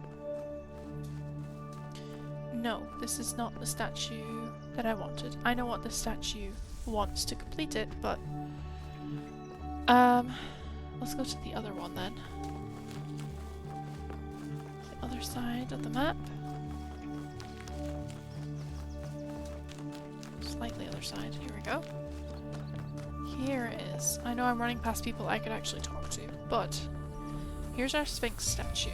No, this is not the statue that I wanted. I know what the statue wants to complete it, but let's go to the other one then. The other side of the map. Slightly other side. Here we go. here is... I know I'm running past people I could actually talk to, but here's our Sphinx statue.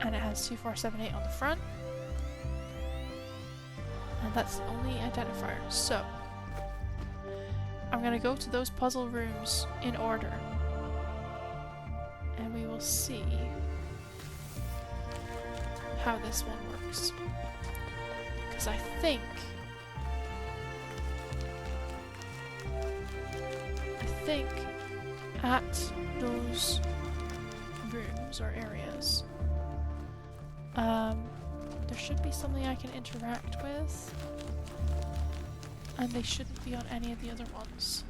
And it has 2478 on the front. And that's the only identifier. So, I'm gonna go to those puzzle rooms in order. And we will see how this one works. Because I think at those rooms or areas, there should be something I can interact with, and they shouldn't be on any of the other ones.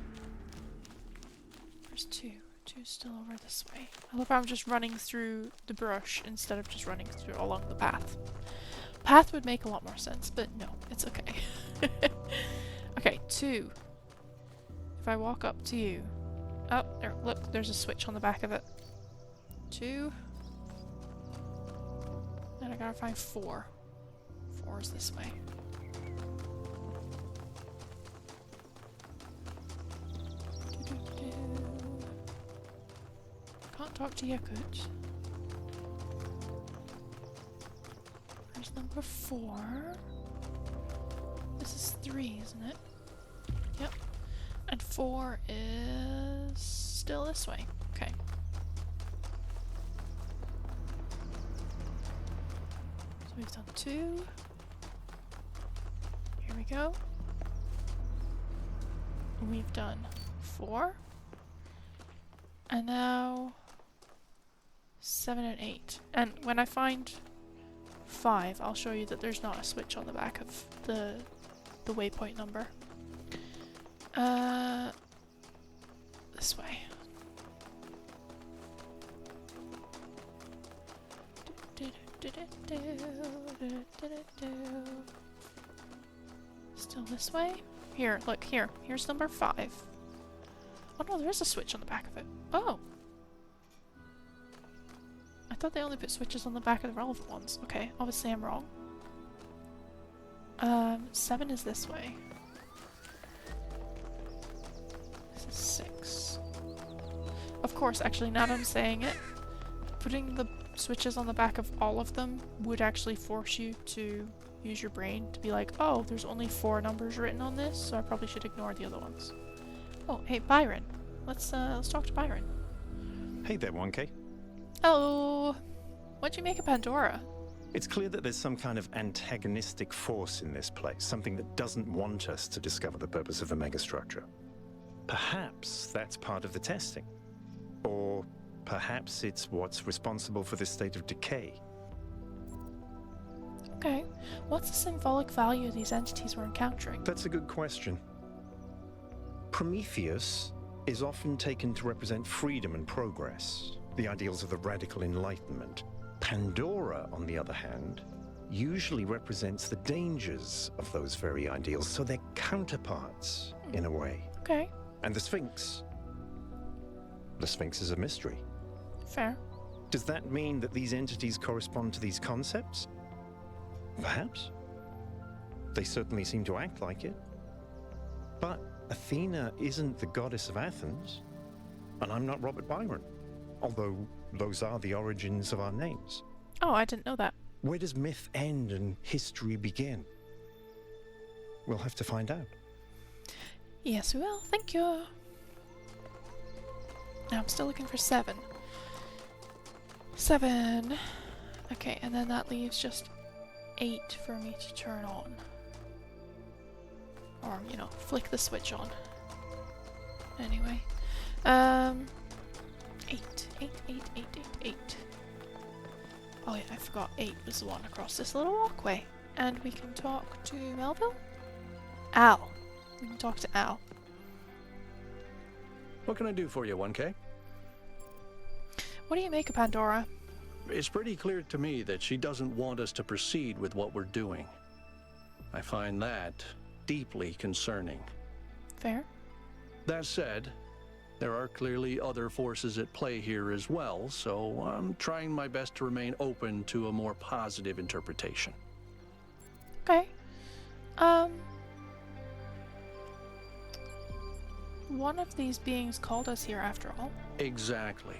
There's two. Two's still over this way. I love how I'm just running through the brush instead of just running through along the path. Path would make a lot more sense, but no, it's okay. Okay, 2. If I walk up to you... Oh, there, look, there's a switch on the back of it. 2. And I gotta find 4. 4 is this way. Can't talk to Yakut. There's number 4. This is 3, isn't it? Yep. And 4 is still this way. Okay. So we've done 2. Here we go. We've done 4. And now 7 and 8. And when I find 5, I'll show you that there's not a switch on the back of the waypoint number. This way. Still this way? Here, look, here. Here's number 5. Oh no, there is a switch on the back of it. Oh! I thought they only put switches on the back of the relevant ones. Okay, obviously I'm wrong. 7 is this way. This is 6. Of course, actually, now that I'm saying it, putting the switches on the back of all of them would actually force you to use your brain to be like, oh, there's only 4 numbers written on this, so I probably should ignore the other ones. Oh, hey, Byron. Let's talk to Byron. Hey there, 1K. Hello! What'd you make of Pandora? It's clear that there's some kind of antagonistic force in this place, something that doesn't want us to discover the purpose of the megastructure. Perhaps that's part of the testing. Or perhaps it's what's responsible for this state of decay. Okay. What's the symbolic value these entities we're encountering? That's a good question. Prometheus is often taken to represent freedom and progress, the ideals of the radical enlightenment. Pandora, on the other hand, usually represents the dangers of those very ideals, so they're counterparts, in a way. Okay. And the Sphinx? The Sphinx is a mystery. Fair. Does that mean that these entities correspond to these concepts? Perhaps. They certainly seem to act like it. But Athena isn't the goddess of Athens, and I'm not Robert Byron, although those are the origins of our names. Oh, I didn't know that. Where does myth end and history begin? We'll have to find out. Yes, we will. Thank you. Now I'm still looking for 7. 7. Okay, and then that leaves just 8 for me to turn on. Or, you know, flick the switch on. Anyway. 8. Oh yeah, I forgot 8 was the one across this little walkway. And we can talk to Melville? Al. We can talk to Al. What can I do for you, 1K? What do you make of Pandora? It's pretty clear to me that she doesn't want us to proceed with what we're doing. I find that deeply concerning. Fair. That said, there are clearly other forces at play here as well, so I'm trying my best to remain open to a more positive interpretation. Okay. One of these beings called us here after all. Exactly.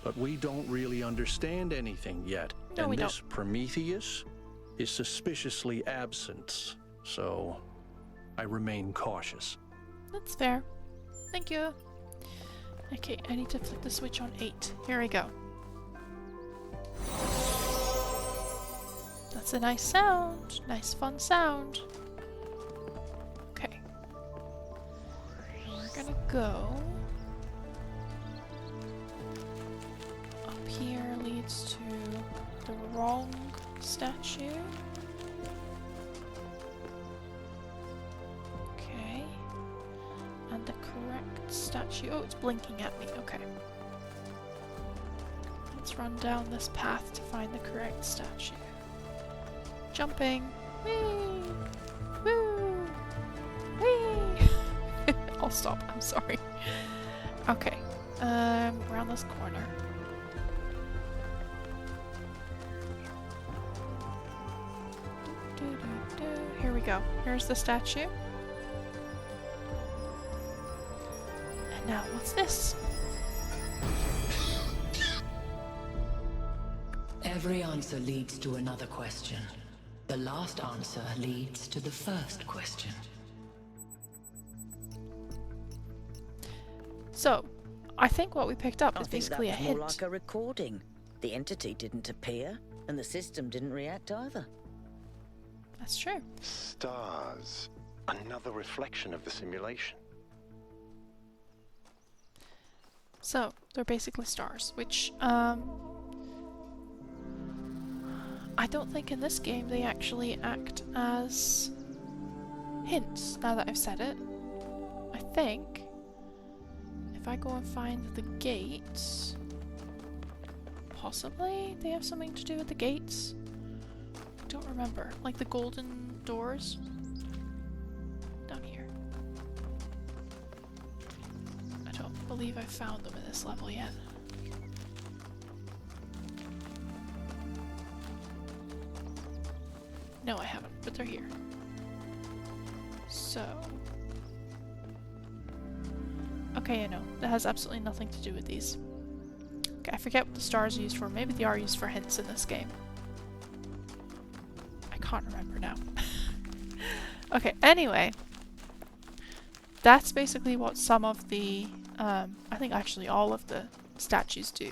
But we don't really understand anything yet. No, we and this don't. Prometheus is suspiciously absent, so I remain cautious. That's fair. Thank you. Okay, I need to flip the switch on 8. Here we go. That's a nice sound. Nice fun sound. Okay. We're gonna go. Up here leads to the wrong statue. Okay. And the correct statue. Oh, it's blinking at me. Okay. Let's run down this path to find the correct statue. Jumping. Whee! Woo! Whee! I'll stop. I'm sorry. Okay. Around this corner. Here we go. Here's the statue. And now, what's this? Every answer leads to another question. The last answer leads to the first question. So, I think what we picked up I is think basically a that's hint. more like a recording. The entity didn't appear, and the system didn't react either. That's true. Stars. Another reflection of the simulation. So, they're basically stars, which, I don't think in this game they actually act as hints, now that I've said it. I think if I go and find the gates, possibly they have something to do with the gates? I don't remember. Like the golden doors? Down here. I don't believe I found them in this level yet. No, I haven't, but they're here. So... okay, I know. That has absolutely nothing to do with these. Okay, I forget what the stars are used for. Maybe they are used for hints in this game. I can't remember now. Okay, anyway. That's basically what some of the... I think actually all of the statues do.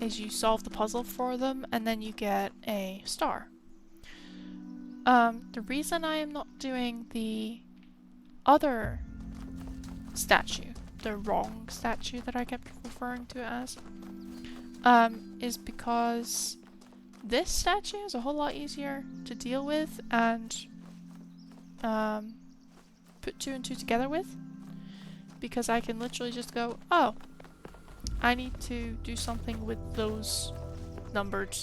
Is you solve the puzzle for them, and then you get a star. The reason I am not doing the other statue, the wrong statue that I kept referring to it as, is because this statue is a whole lot easier to deal with and put 2 and 2 together with, because I can literally just go, oh, I need to do something with those numbered.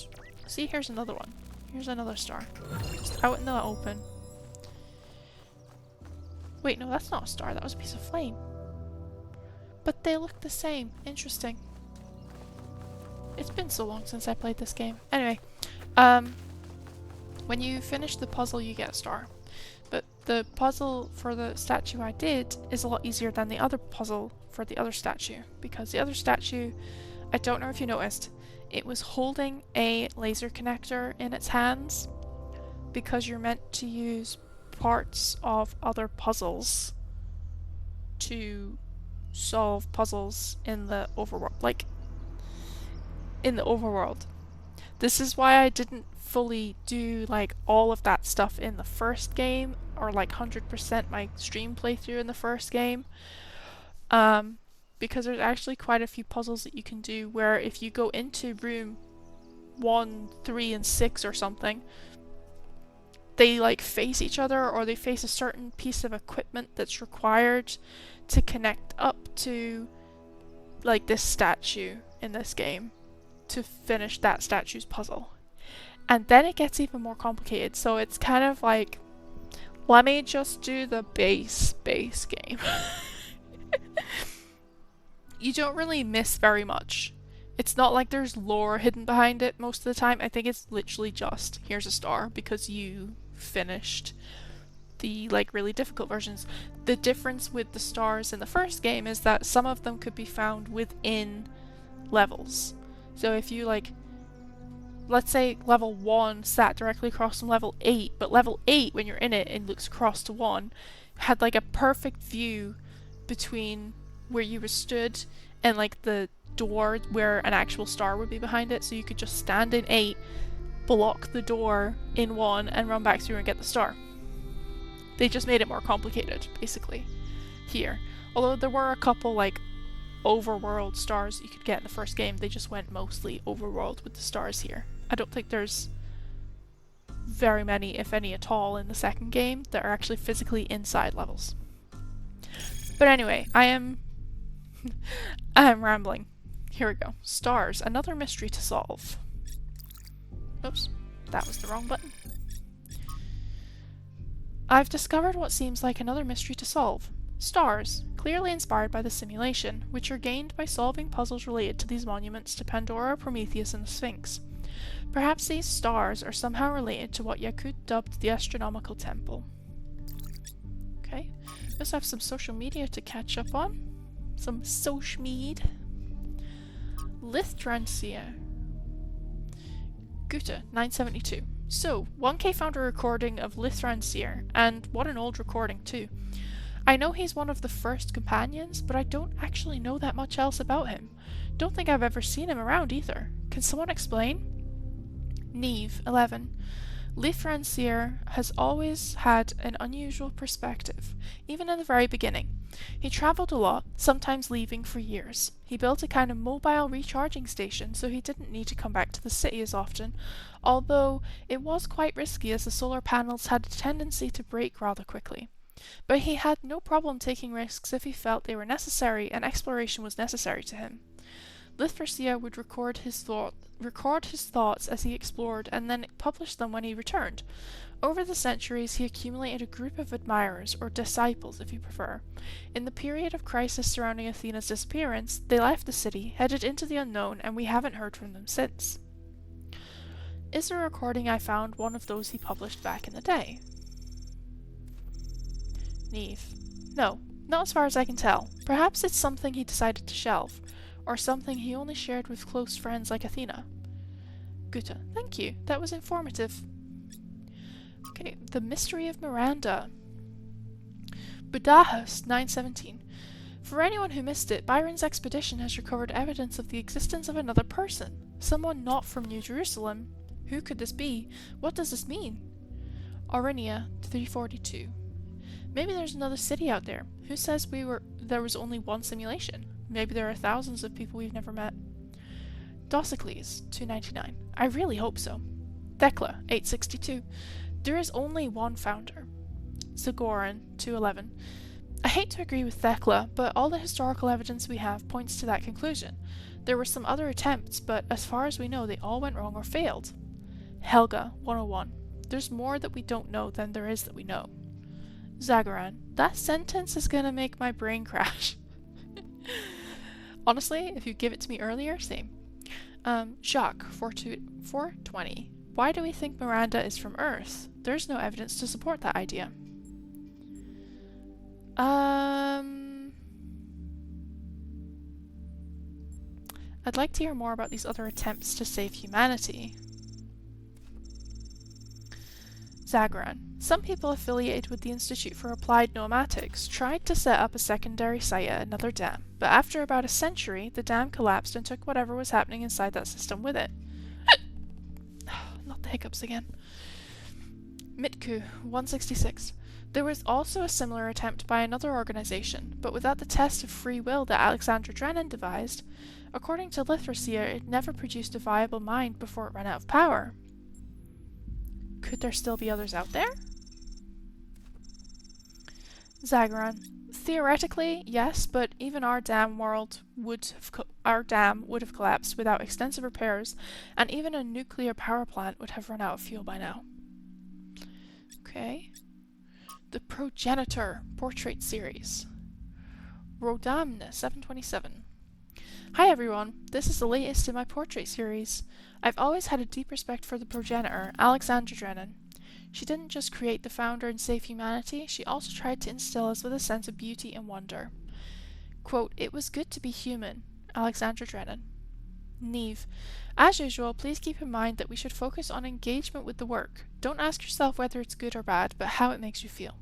See, here's another one. Here's another star. Just out in the open. Wait, no, that's not a star. That was a piece of flame. But they look the same. Interesting. It's been so long since I played this game. Anyway, when you finish the puzzle, you get a star. But the puzzle for the statue I did is a lot easier than the other puzzle for the other statue. Because the other statue, I don't know if you noticed, it was holding a laser connector in its hands because you're meant to use parts of other puzzles to solve puzzles in the overworld. Like, in the overworld. This is why I didn't fully do like all of that stuff in the first game, or like 100% my stream playthrough in the first game. Because there's actually quite a few puzzles that you can do where if you go into room 1, 3, and 6 or something, they like face each other, or they face a certain piece of equipment that's required to connect up to like this statue in this game to finish that statue's puzzle. And then it gets even more complicated, so it's kind of like, let me just do the base game. You don't really miss very much. It's not like there's lore hidden behind it most of the time. I think it's literally just, here's a star because you finished the like really difficult versions. The difference with the stars in the first game is that some of them could be found within levels. So if you like, let's say level 1 sat directly across from level 8, but level 8 when you're in it and looks across to 1 had like a perfect view between where you were stood and like the door where an actual star would be behind it, so you could just stand in 8, block the door in 1 and run back through and get the star. They just made it more complicated, basically, here. Although there were a couple, like, overworld stars you could get in the first game, they just went mostly overworld with the stars here. I don't think there's very many, if any at all, in the second game that are actually physically inside levels. But anyway, I am rambling. Here we go. Stars, another mystery to solve. Oops, that was the wrong button. I've discovered what seems like another mystery to solve. Stars, clearly inspired by the simulation, which are gained by solving puzzles related to these monuments to Pandora, Prometheus, and the Sphinx. Perhaps these stars are somehow related to what Yassss dubbed the Astronomical Temple. Okay, we also have some social media to catch up on. Some socimead. Lithransia. Guta, 972. So, 1K found a recording of Lithransier, and what an old recording too. I know he's one of the first companions, but I don't actually know that much else about him. Don't think I've ever seen him around either. Can someone explain? Neve, 11. Lithransier has always had an unusual perspective, even in the very beginning. He travelled a lot, sometimes leaving for years. He built a kind of mobile recharging station, so he didn't need to come back to the city as often, although it was quite risky as the solar panels had a tendency to break rather quickly. But he had no problem taking risks if he felt they were necessary and exploration was necessary to him. Lithransier would record his thoughts as he explored and then publish them when he returned. Over the centuries, he accumulated a group of admirers, or disciples if you prefer. In the period of crisis surrounding Athena's disappearance, they left the city, headed into the unknown, and we haven't heard from them since. Is the recording I found one of those he published back in the day? Neve. No, not as far as I can tell. Perhaps it's something he decided to shelve, or something he only shared with close friends like Athena. Guta. Thank you, that was informative. Okay, The Mystery of Miranda. Budahus, 917. For anyone who missed it, Byron's expedition has recovered evidence of the existence of another person. Someone not from New Jerusalem. Who could this be? What does this mean? Aurinia, 342. Maybe there's another city out there. Who says there was only one simulation? Maybe there are thousands of people we've never met. Dossicles, 299. I really hope so. Thekla, 862. There is only one founder. Zagoran, 211. I hate to agree with Thekla, but all the historical evidence we have points to that conclusion. There were some other attempts, but as far as we know, they all went wrong or failed. Helga, 101. There's more that we don't know than there is that we know. Zagaran, that sentence is gonna make my brain crash. Honestly, if you give it to me earlier, same. Jacques, 420. Why do we think Miranda is from Earth? There's no evidence to support that idea. I'd like to hear more about these other attempts to save humanity. Zagran. Some people affiliated with the Institute for Applied Pneumatics tried to set up a secondary site at another dam, but after about a century, the dam collapsed and took whatever was happening inside that system with it. Not the hiccups again. Mitku, 166. There was also a similar attempt by another organization, but without the test of free will that Alexander Drennan devised. According to Lithransier, it never produced a viable mind before it ran out of power. Could there still be others out there? Zagaran. Theoretically, yes, but even our dam would have collapsed without extensive repairs, and even a nuclear power plant would have run out of fuel by now. Okay. The Progenitor Portrait Series. Rodamne, 727. Hi everyone, this is the latest in my portrait series. I've always had a deep respect for the progenitor, Alexander Drennan. She didn't just create the Founder and save humanity, she also tried to instill us with a sense of beauty and wonder. Quote, "It was good to be human." Alexandra Drennan. Neve. As usual, please keep in mind that we should focus on engagement with the work. Don't ask yourself whether it's good or bad, but how it makes you feel.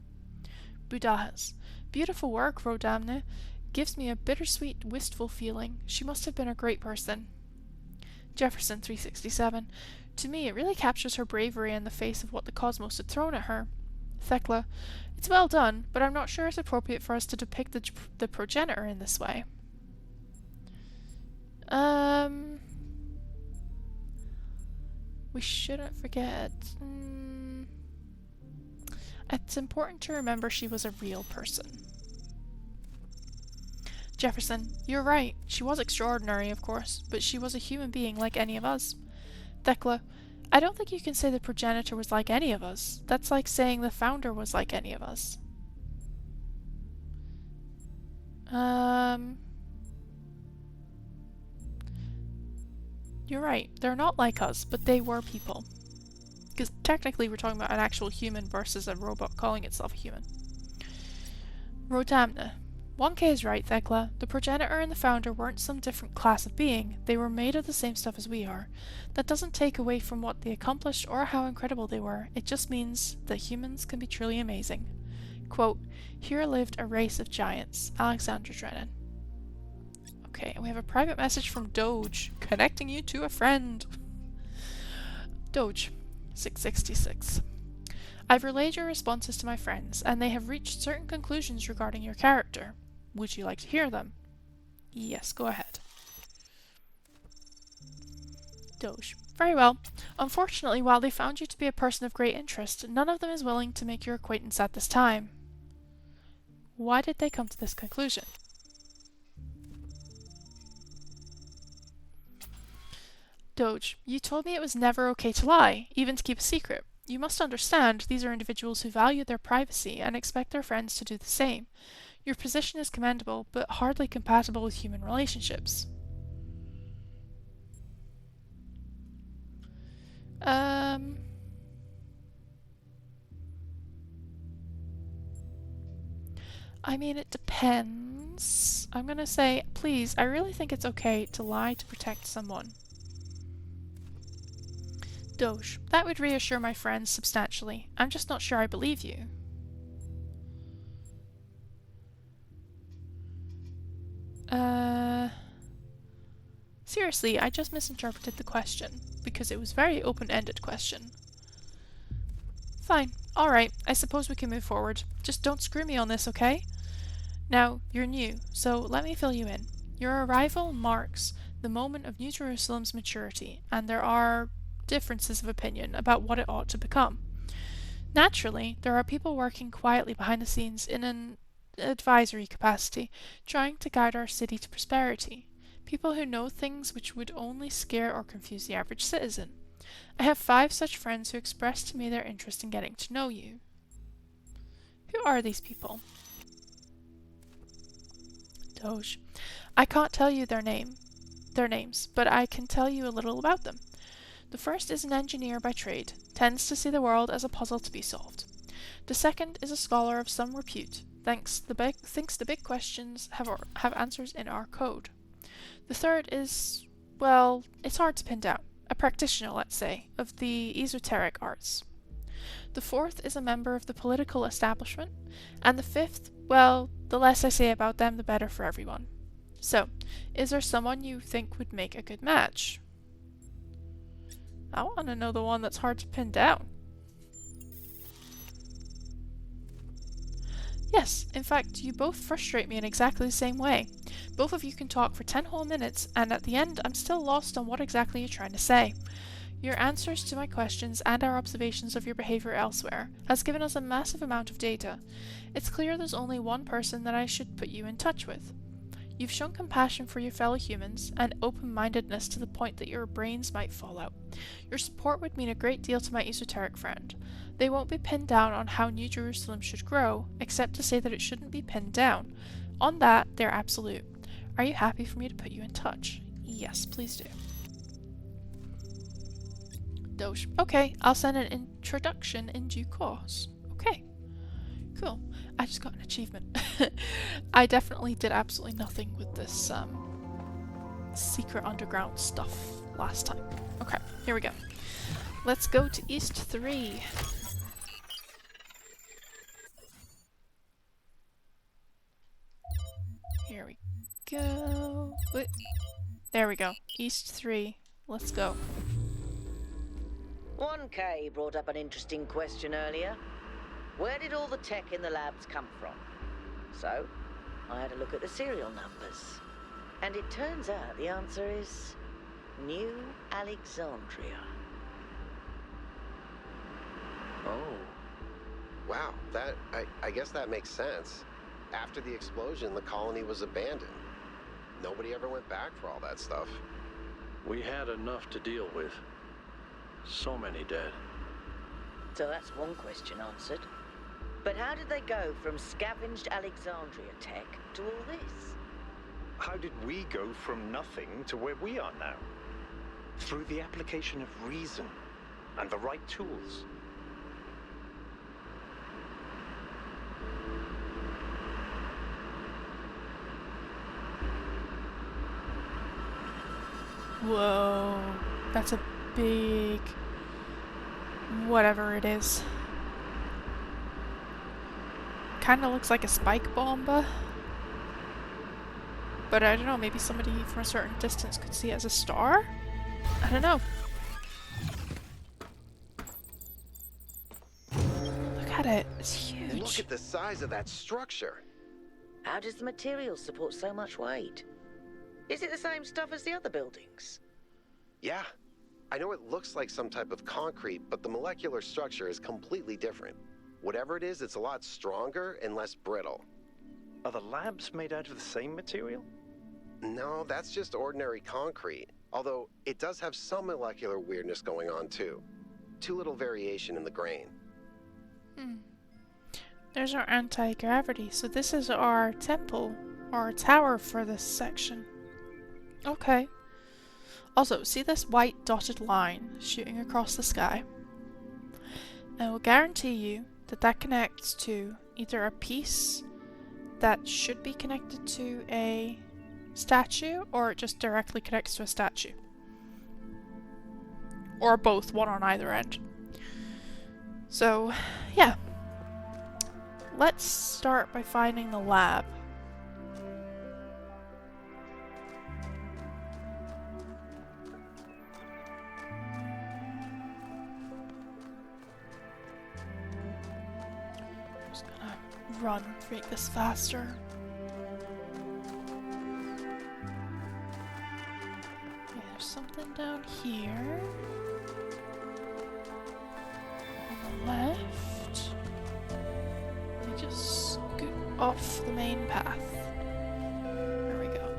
Budahas. Beautiful work, Rodamne. Gives me a bittersweet, wistful feeling. She must have been a great person. Jefferson 367. To me, it really captures her bravery in the face of what the cosmos had thrown at her. Thekla. It's well done, but I'm not sure it's appropriate for us to depict the progenitor in this way. We shouldn't forget. It's important to remember she was a real person. Jefferson, you're right. She was extraordinary, of course, but she was a human being like any of us. Thekla, I don't think you can say the progenitor was like any of us. That's like saying the Founder was like any of us. You're right. They're not like us, but they were people. Because technically we're talking about an actual human versus a robot calling itself a human. Rodamna. 1K is right, Thekla. The progenitor and the Founder weren't some different class of being. They were made of the same stuff as we are. That doesn't take away from what they accomplished or how incredible they were. It just means that humans can be truly amazing. Quote, "Here lived a race of giants." Alexandra Drennan. Okay, and we have a private message from Doge, connecting you to a friend. Doge, 666. I've relayed your responses to my friends, and they have reached certain conclusions regarding your character. Would you like to hear them? Yes, go ahead. Doge. Very well. Unfortunately, while they found you to be a person of great interest, none of them is willing to make your acquaintance at this time. Why did they come to this conclusion? Doge, you told me it was never okay to lie, even to keep a secret. You must understand these are individuals who value their privacy and expect their friends to do the same. Your position is commendable, but hardly compatible with human relationships. I mean, it depends. I'm gonna say, please, I really think it's okay to lie to protect someone. Doge, that would reassure my friends substantially. I'm just not sure I believe you. Seriously, I just misinterpreted the question, because it was a very open-ended question. Fine. Alright, I suppose we can move forward. Just don't screw me on this, okay? Now, you're new, so let me fill you in. Your arrival marks the moment of New Jerusalem's maturity, and there are differences of opinion about what it ought to become. Naturally, there are people working quietly behind the scenes in an advisory capacity, trying to guide our city to prosperity. People who know things which would only scare or confuse the average citizen. I have 5 such friends who expressed to me their interest in getting to know you. Who are these people? Doge. I can't tell you their names, but I can tell you a little about them. The first is an engineer by trade, tends to see the world as a puzzle to be solved. The second is a scholar of some repute, thinks the big questions have answers in our code. The third is, well, it's hard to pin down, a practitioner, let's say, of the esoteric arts. The fourth is a member of the political establishment, and the fifth, well, the less I say about them, the better for everyone. So, is there someone you think would make a good match? I want to know the one that's hard to pin down. Yes, in fact, you both frustrate me in exactly the same way. Both of you can talk for 10 whole minutes, and at the end I'm still lost on what exactly you're trying to say. Your answers to my questions and our observations of your behavior elsewhere has given us a massive amount of data. It's clear there's only one person that I should put you in touch with. You've shown compassion for your fellow humans, and open-mindedness to the point that your brains might fall out. Your support would mean a great deal to my esoteric friend. They won't be pinned down on how New Jerusalem should grow, except to say that it shouldn't be pinned down. On that, they're absolute. Are you happy for me to put you in touch? Yes, please do. Doge. Okay, I'll send an introduction in due course. Okay, cool. I just got an achievement. I definitely did absolutely nothing with this secret underground stuff last time. Okay, here we go. Let's go to East 3. Here we go. Wait. There we go. East 3. Let's go. 1K brought up an interesting question earlier. Where did all the tech in the labs come from? So, I had a look at the serial numbers. And it turns out the answer is New Alexandria. Oh. Wow, I guess that makes sense. After the explosion, the colony was abandoned. Nobody ever went back for all that stuff. We had enough to deal with. So many dead. So that's one question answered. But how did they go from scavenged Alexandria tech to all this? How did we go from nothing to where we are now? Through the application of reason and the right tools. Whoa, that's a big... whatever it is. Kinda looks like a spike bomba. But I don't know, maybe somebody from a certain distance could see it as a star? I don't know. Look at it, it's huge. Look at the size of that structure. How does the material support so much weight? Is it the same stuff as the other buildings? Yeah. I know it looks like some type of concrete, but the molecular structure is completely different. Whatever it is, it's a lot stronger and less brittle. Are the labs made out of the same material? No, that's just ordinary concrete. Although, it does have some molecular weirdness going on too. Too little variation in the grain. There's our anti-gravity, so this is our temple, or our tower for this section. Okay. Also, see this white dotted line shooting across the sky? I will guarantee you that that connects to either a piece that should be connected to a statue, or it just directly connects to a statue. Or both, one on either end. So, yeah. Let's start by finding the lab. Just gonna run, make this faster. Okay, there's something down here. On the left. Let me just scoot off the main path. There we go.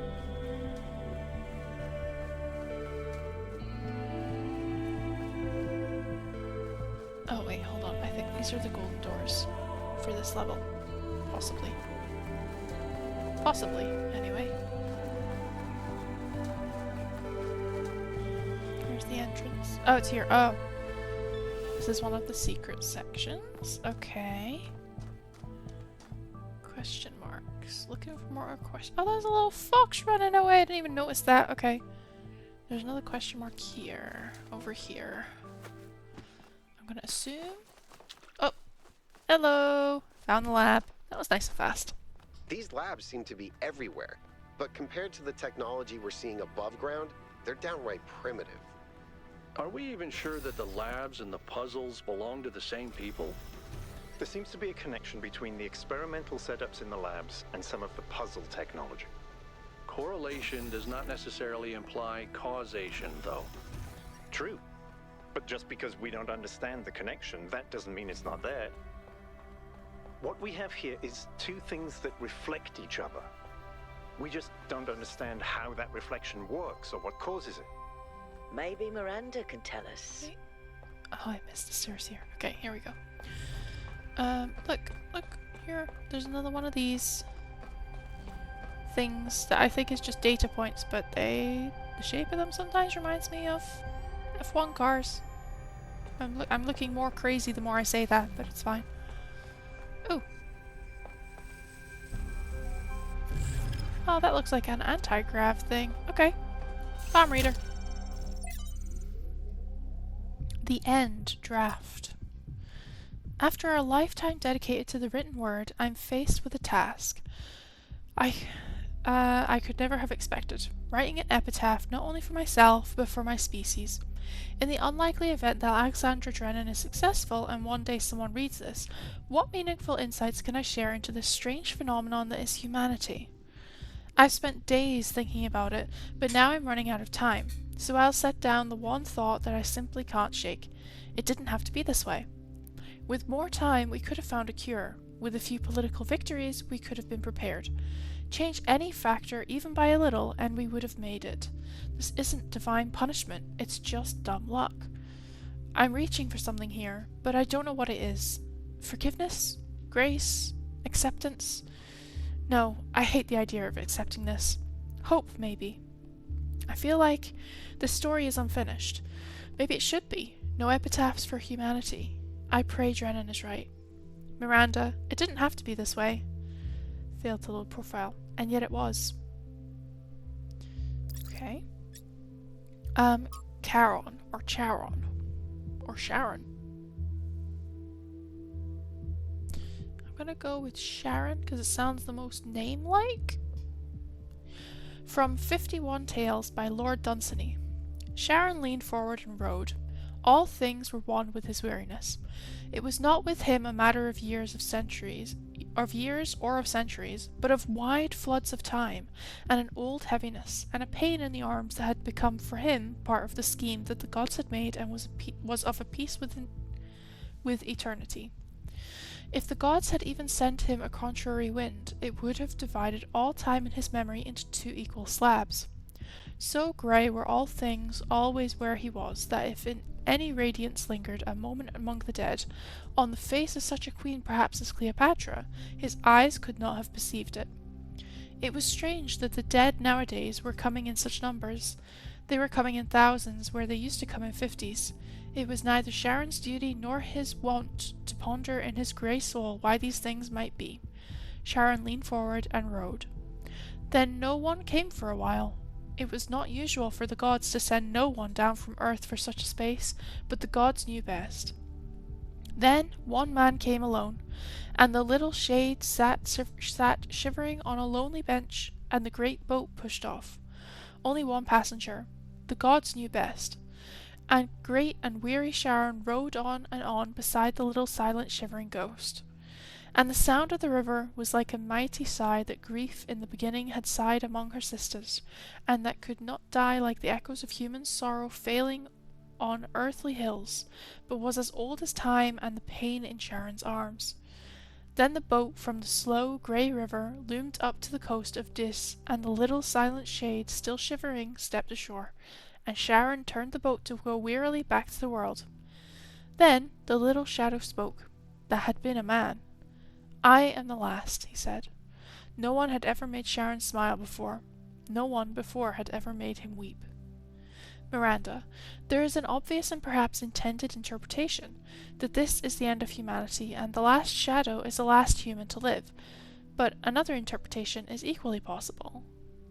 Oh wait, hold on. I think these are the golden doors for this level. Possibly. Possibly, anyway. Here's the entrance. Oh, it's here. Oh. This is one of the secret sections. Okay. Question marks. Looking for more questions. Oh, there's a little fox running away. I didn't even notice that. Okay. There's another question mark here. Over here. I'm gonna assume... Oh! Hello! Found the lab. That was nice and fast. These labs seem to be everywhere, but compared to the technology we're seeing above ground, they're downright primitive. Are we even sure that the labs and the puzzles belong to the same people? There seems to be a connection between the experimental setups in the labs and some of the puzzle technology. Correlation does not necessarily imply causation, though. True. But just because we don't understand the connection, that doesn't mean it's not there. What we have here is two things that reflect each other. We just don't understand how that reflection works or what causes it. Maybe Miranda can tell us. Wait. Oh, I missed the stairs here. Okay, here we go. Look, here. There's another one of these things that I think is just data points, but the shape of them sometimes reminds me of F1 cars. I'm looking more crazy the more I say that, but it's fine. Oh. Oh, that looks like an anti-grav thing. Okay. Palm reader. The End Draft. After a lifetime dedicated to the written word, I'm faced with a task I could never have expected. Writing an epitaph not only for myself, but for my species. In the unlikely event that Alexandra Drennan is successful and one day someone reads this, what meaningful insights can I share into this strange phenomenon that is humanity? I've spent days thinking about it, but now I'm running out of time, so I'll set down the one thought that I simply can't shake. It didn't have to be this way. With more time, we could have found a cure. With a few political victories, we could have been prepared. Change any factor, even by a little, and we would have made it. This isn't divine punishment, it's just dumb luck. I'm reaching for something here, but I don't know what it is. Forgiveness? Grace? Acceptance? No, I hate the idea of accepting this. Hope, maybe. I feel like the story is unfinished. Maybe it should be. No epitaphs for humanity. I pray Drennan is right. Miranda, it didn't have to be this way. Failed to load profile, and yet it was. Okay. Charon, or Charon, or Sharon. I'm gonna go with Sharon, because it sounds the most name-like. From 51 Tales by Lord Dunsany. Sharon leaned forward and rode. All things were one with his weariness. It was not with him a matter of years or of centuries, but of wide floods of time, and an old heaviness, and a pain in the arms that had become for him part of the scheme that the gods had made and was of a piece with eternity. If the gods had even sent him a contrary wind, it would have divided all time in his memory into two equal slabs. So grey were all things always where he was, that if in any radiance lingered a moment among the dead, on the face of such a queen perhaps as Cleopatra, his eyes could not have perceived it. It was strange that the dead nowadays were coming in such numbers. They were coming in thousands where they used to come in 50s. It was neither Sharon's duty nor his wont to ponder in his grey soul why these things might be. Sharon leaned forward and rode. Then no one came for a while. It was not usual for the gods to send no one down from earth for such a space, but the gods knew best. Then one man came alone, and the little shade sat shivering on a lonely bench, and the great boat pushed off. Only one passenger. The gods knew best. And great and weary Sharon rode on and on beside the little silent shivering ghost. And the sound of the river was like a mighty sigh that grief in the beginning had sighed among her sisters, and that could not die like the echoes of human sorrow failing on earthly hills, but was as old as time and the pain in Sharon's arms. Then the boat from the slow grey river loomed up to the coast of Dis, and the little silent shade, still shivering, stepped ashore, and Sharon turned the boat to go wearily back to the world. Then the little shadow spoke. That had been a man. I am the last, he said. No one had ever made Sharon smile before. No one before had ever made him weep. Miranda, there is an obvious and perhaps intended interpretation, that this is the end of humanity, and the last shadow is the last human to live. But another interpretation is equally possible.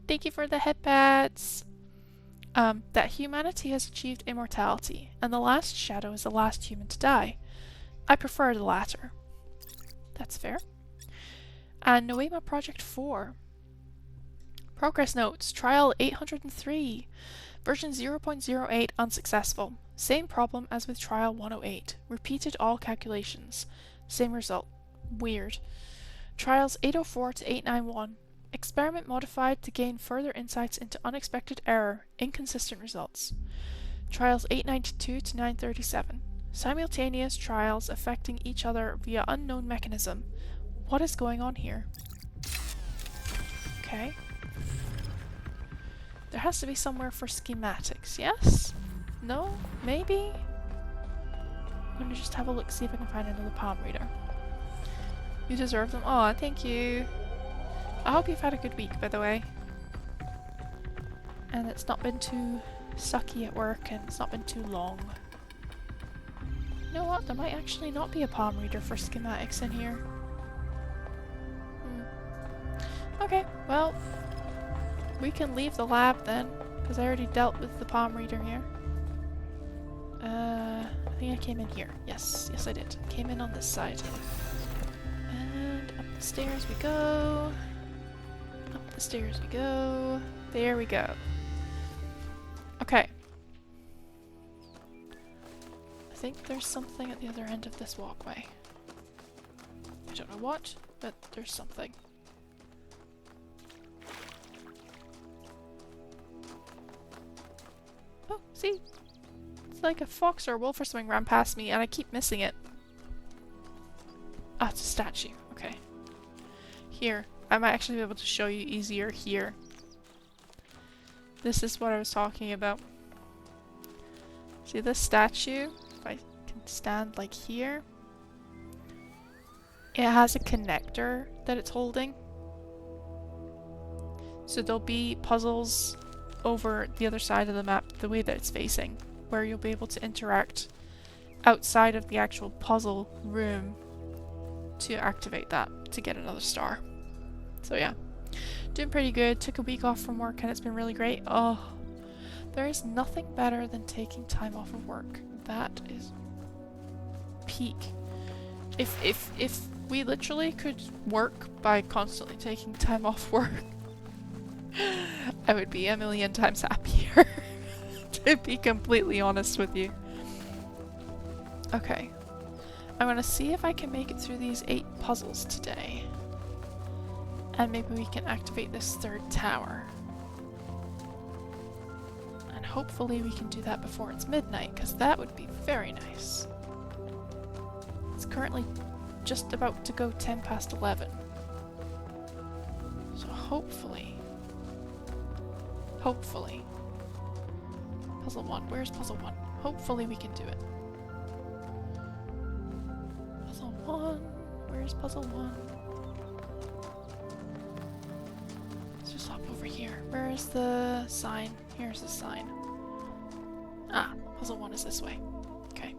Thank you for the headpads! That humanity has achieved immortality, and the last shadow is the last human to die. I prefer the latter. That's fair. And Noema Project 4. Progress notes. Trial 803. Version 0.08 unsuccessful. Same problem as with Trial 108. Repeated all calculations. Same result. Weird. Trials 804 to 891. Experiment modified to gain further insights into unexpected error. Inconsistent results. Trials 892 to 937. Simultaneous trials affecting each other via unknown mechanism. What is going on here? Okay. There has to be somewhere for schematics, yes? No? Maybe? I'm gonna just have a look, see if I can find another palm reader. You deserve them. Aw, thank you. I hope you've had a good week, by the way. And it's not been too sucky at work, and it's not been too long. You know what? There might actually not be a palm reader for schematics in here. Okay, well, we can leave the lab then, because I already dealt with the palm reader here. I think I came in here. Yes, yes I did. Came in on this side. And up the stairs we go. Up the stairs we go. There we go. Okay. I think there's something at the other end of this walkway. I don't know what, but there's something. Oh, see? It's like a fox or a wolf or something ran past me and I keep missing it. Ah, it's a statue. Okay. Here. I might actually be able to show you easier here. This is what I was talking about. See this statue? If I can stand like here. It has a connector that it's holding. So there'll be puzzles over the other side of the map, the way that it's facing, where you'll be able to interact outside of the actual puzzle room to activate that, to get another star. So yeah, doing pretty good. Took a week off from work and it's been really great. Oh, there is nothing better than taking time off of work. That is peak. If we literally could work by constantly taking time off work, I would be a million times happier, to be completely honest with you. Okay. I'm gonna see if I can make it through these 8 puzzles today. And maybe we can activate this 3rd tower. And hopefully we can do that before it's midnight, because that would be very nice. It's currently just about to go 10 past 11. So hopefully... Puzzle 1. Where's puzzle 1? Hopefully we can do it. Puzzle 1. Where's puzzle 1? Let's just hop over here. Where is the sign? Here's the sign. Ah, puzzle 1 is this way. Okay.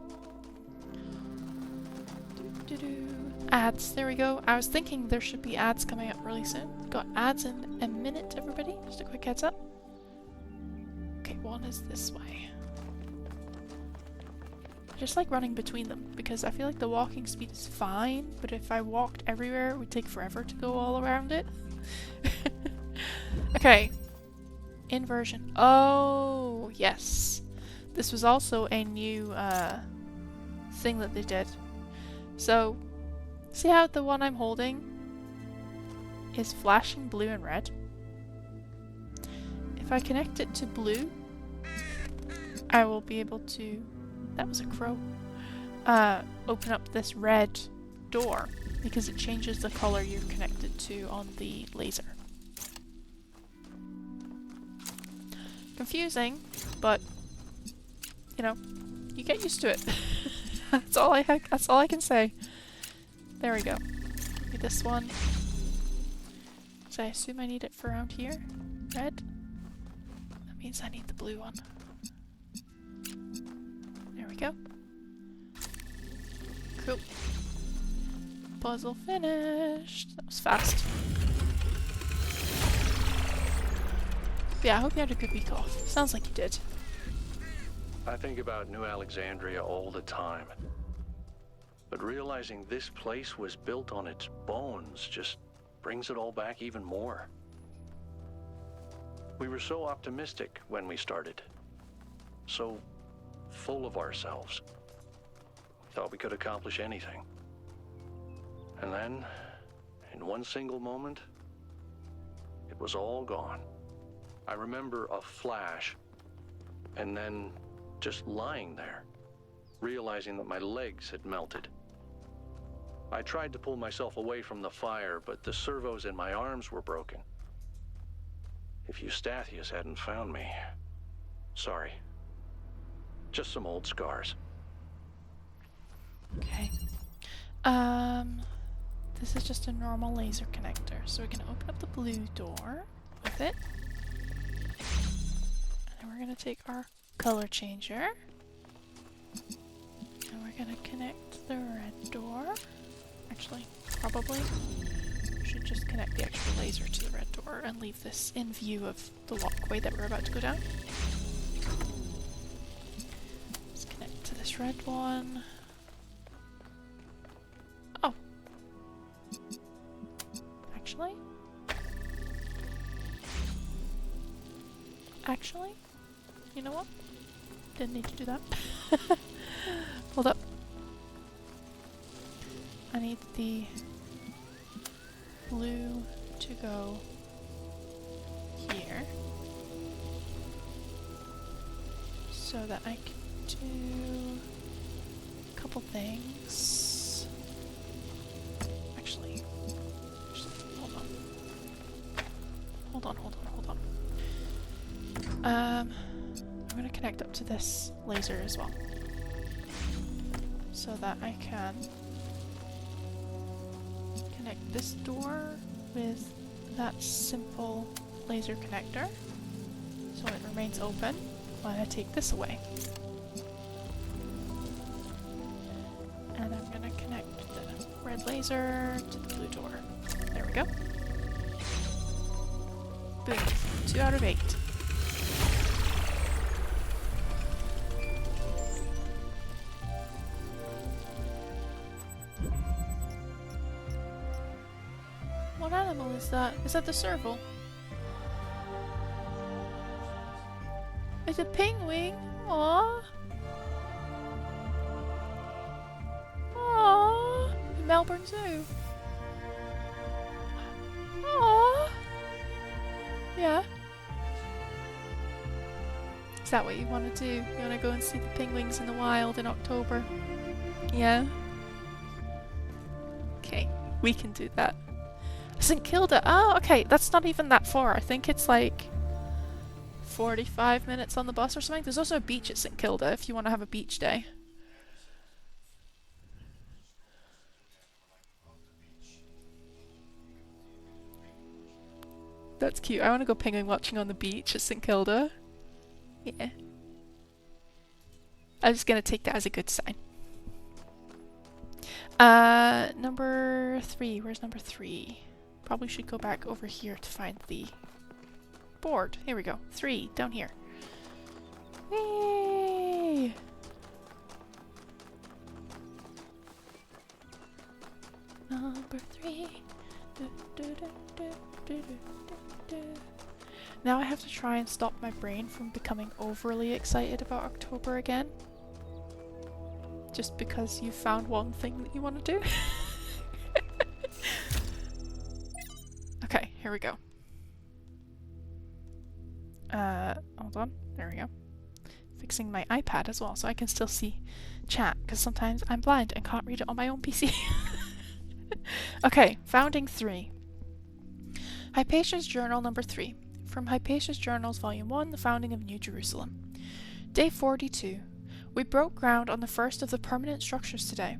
Ads. There we go. I was thinking there should be ads coming up really soon. Got ads in a minute, everybody. Just a quick heads up. Okay, 1 is this way. I just like running between them because I feel like the walking speed is fine, but if I walked everywhere, it would take forever to go all around it. Okay. Inversion. Oh, yes. This was also a new thing that they did. So, see how the one I'm holding is flashing blue and red? If I connect it to blue, I will be able to, that was a crow, open up this red door because it changes the color you're connected to on the laser. Confusing, but you know, you get used to it. That's all I can say. There we go. Maybe this one. So I assume I need it for around here. Red. That means I need the blue one. There we go. Cool. Puzzle finished. That was fast. But yeah, I hope you had a good week off. Sounds like you did. I think about New Alexandria all the time. But realizing this place was built on its bones just brings it all back even more. We were so optimistic when we started. So full of ourselves. We thought we could accomplish anything. And then, in one single moment, it was all gone. I remember a flash, and then just lying there, realizing that my legs had melted. I tried to pull myself away from the fire, but the servos in my arms were broken. If Eustathius hadn't found me, sorry. Just some old scars. Okay. This is just a normal laser connector, so we're gonna open up the blue door with it. And then we're gonna take our color changer. And we're gonna connect the red door. Actually, probably should just connect the extra laser to the red door and leave this in view of the walkway that we're about to go down. Let's connect to this red one. Oh. Actually, you know what? Didn't need to do that. Hold up. I need the blue to go here so that I can do a couple things. Actually, hold on. I'm gonna connect up to this laser as well so that I can connect this door with that simple laser connector so it remains open while I take this away. And I'm gonna connect the red laser to the blue door. There we go. Boom. 2 out of 8. What animal is that? Is that the serval? It's a penguin. Aww. Aww. The Melbourne Zoo. Aww. Yeah. Is that what you want to do? You want to go and see the penguins in the wild in October? Yeah. Okay, we can do that. St. Kilda. Oh, okay. That's not even that far. I think it's like 45 minutes on the bus or something. There's also a beach at St. Kilda if you want to have a beach day. That's cute. I want to go penguin watching on the beach at St. Kilda. Yeah. I'm just going to take that as a good sign. Number 3. Where's number 3? Probably should go back over here to find the board. Here we go. 3, down here. Yay! Number 3. Now I have to try and stop my brain from becoming overly excited about October again. Just because you found one thing that you want to do. Okay, here we go. Hold on. There we go. Fixing my iPad as well so I can still see chat, because sometimes I'm blind and can't read it on my own PC. Okay, Founding 3. Hypatia's Journal number 3. From Hypatia's Journals Volume 1, The Founding of New Jerusalem. Day 42. We broke ground on the first of the permanent structures today.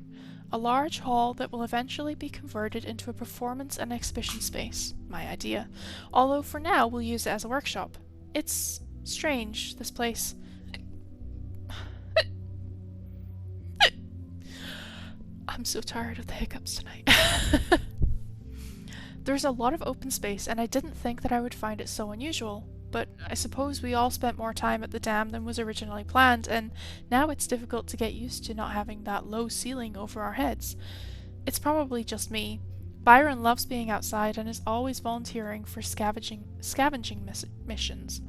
A large hall that will eventually be converted into a performance and exhibition space. My idea. Although for now we'll use it as a workshop. It's strange, this place. I'm so tired of the hiccups tonight. There's a lot of open space, and I didn't think that I would find it so unusual. But I suppose we all spent more time at the dam than was originally planned, and now it's difficult to get used to not having that low ceiling over our heads. It's probably just me. Byron loves being outside and is always volunteering for scavenging missions.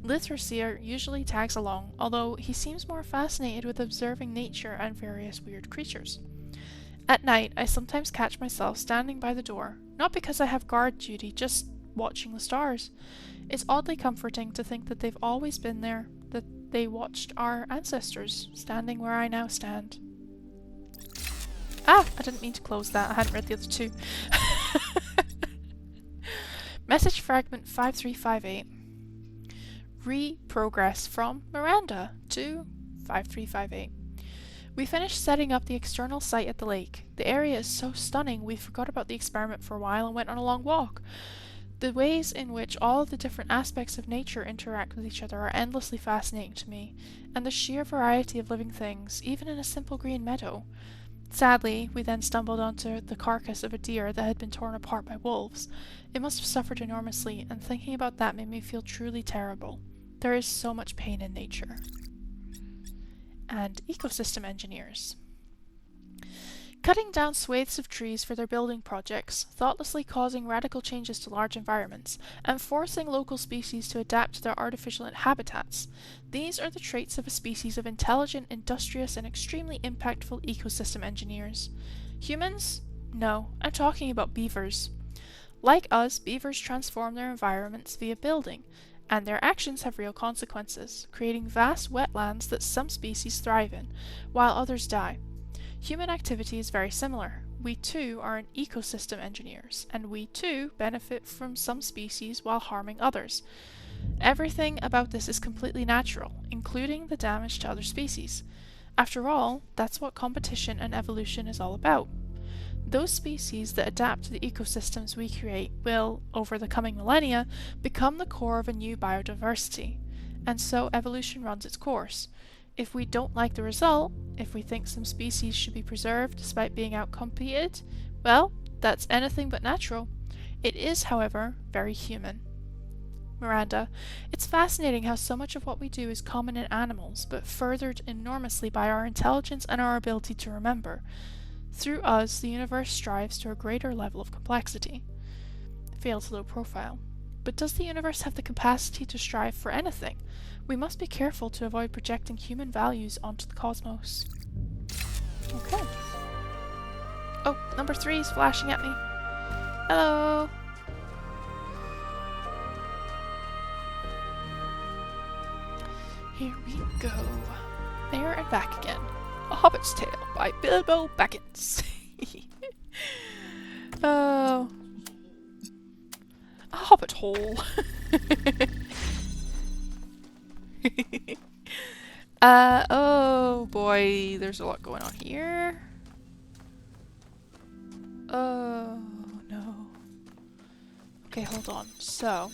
Lithrasir usually tags along, although he seems more fascinated with observing nature and various weird creatures. At night, I sometimes catch myself standing by the door, not because I have guard duty, just watching the stars. It's oddly comforting to think that they've always been there, that they watched our ancestors, standing where I now stand. Ah! I didn't mean to close that, I hadn't read the other 2. Message fragment 5358. Progress from Miranda to 5358. We finished setting up the external site at the lake. The area is so stunning we forgot about the experiment for a while and went on a long walk. The ways in which all of the different aspects of nature interact with each other are endlessly fascinating to me, and the sheer variety of living things, even in a simple green meadow. Sadly, we then stumbled onto the carcass of a deer that had been torn apart by wolves. It must have suffered enormously, and thinking about that made me feel truly terrible. There is so much pain in nature. And ecosystem engineers. Cutting down swathes of trees for their building projects, thoughtlessly causing radical changes to large environments, and forcing local species to adapt to their artificial habitats. These are the traits of a species of intelligent, industrious, and extremely impactful ecosystem engineers. Humans? No, I'm talking about beavers. Like us, beavers transform their environments via building, and their actions have real consequences, creating vast wetlands that some species thrive in, while others die. Human activity is very similar. We too are ecosystem engineers, and we too benefit from some species while harming others. Everything about this is completely natural, including the damage to other species. After all, that's what competition and evolution is all about. Those species that adapt to the ecosystems we create will, over the coming millennia, become the core of a new biodiversity. And so evolution runs its course. If we don't like the result, if we think some species should be preserved despite being outcompeted, well, that's anything but natural. It is, however, very human. Miranda, it's fascinating how so much of what we do is common in animals, but furthered enormously by our intelligence and our ability to remember. Through us, the universe strives to a greater level of complexity. Fail to low profile. But does the universe have the capacity to strive for anything? We must be careful to avoid projecting human values onto the cosmos. Okay. Oh, number 3 is flashing at me. Hello! Here we go. There and back again. A Hobbit's Tale by Bilbo Baggins. Oh. A hobbit hole. Oh boy, there's a lot going on here. Oh no. Okay, hold on. So,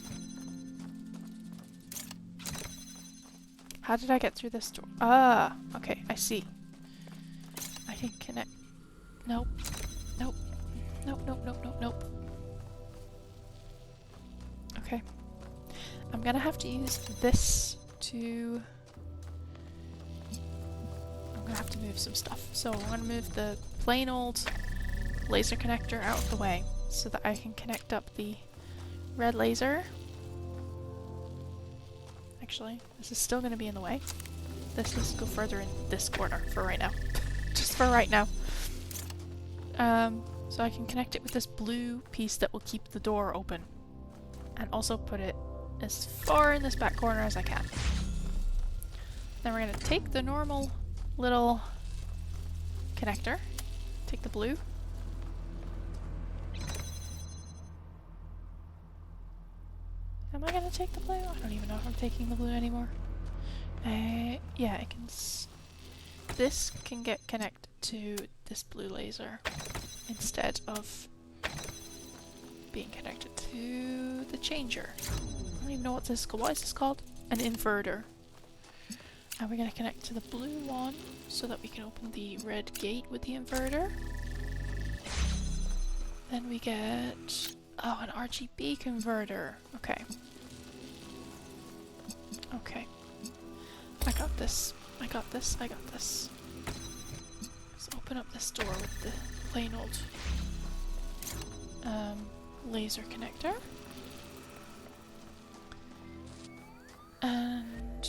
how did I get through this door? Ah, okay, I see. I can connect. Nope. Nope. Nope, nope, nope, nope, nope. Okay. I'm gonna have to use this to... I'm gonna have to move some stuff. So I'm gonna move the plain old laser connector out of the way so that I can connect up the red laser. Actually, this is still gonna be in the way. Let's just go further in this corner for right now. Just for right now. So I can connect it with this blue piece that will keep the door open. And also put it as far in this back corner as I can. Then we're going to take the normal little connector, take the blue, am I going to take the blue? I don't even know if I'm taking the blue anymore. Yeah, I can this can get connected to this blue laser instead of being connected to the changer. I don't even know what this is called. What is this called? An inverter. And we're going to connect to the blue one so that we can open the red gate with the inverter. Then we get... oh, an RGB converter. Okay. Okay. I got this. I got this. I got this. Let's open up this door with the plain old laser connector. And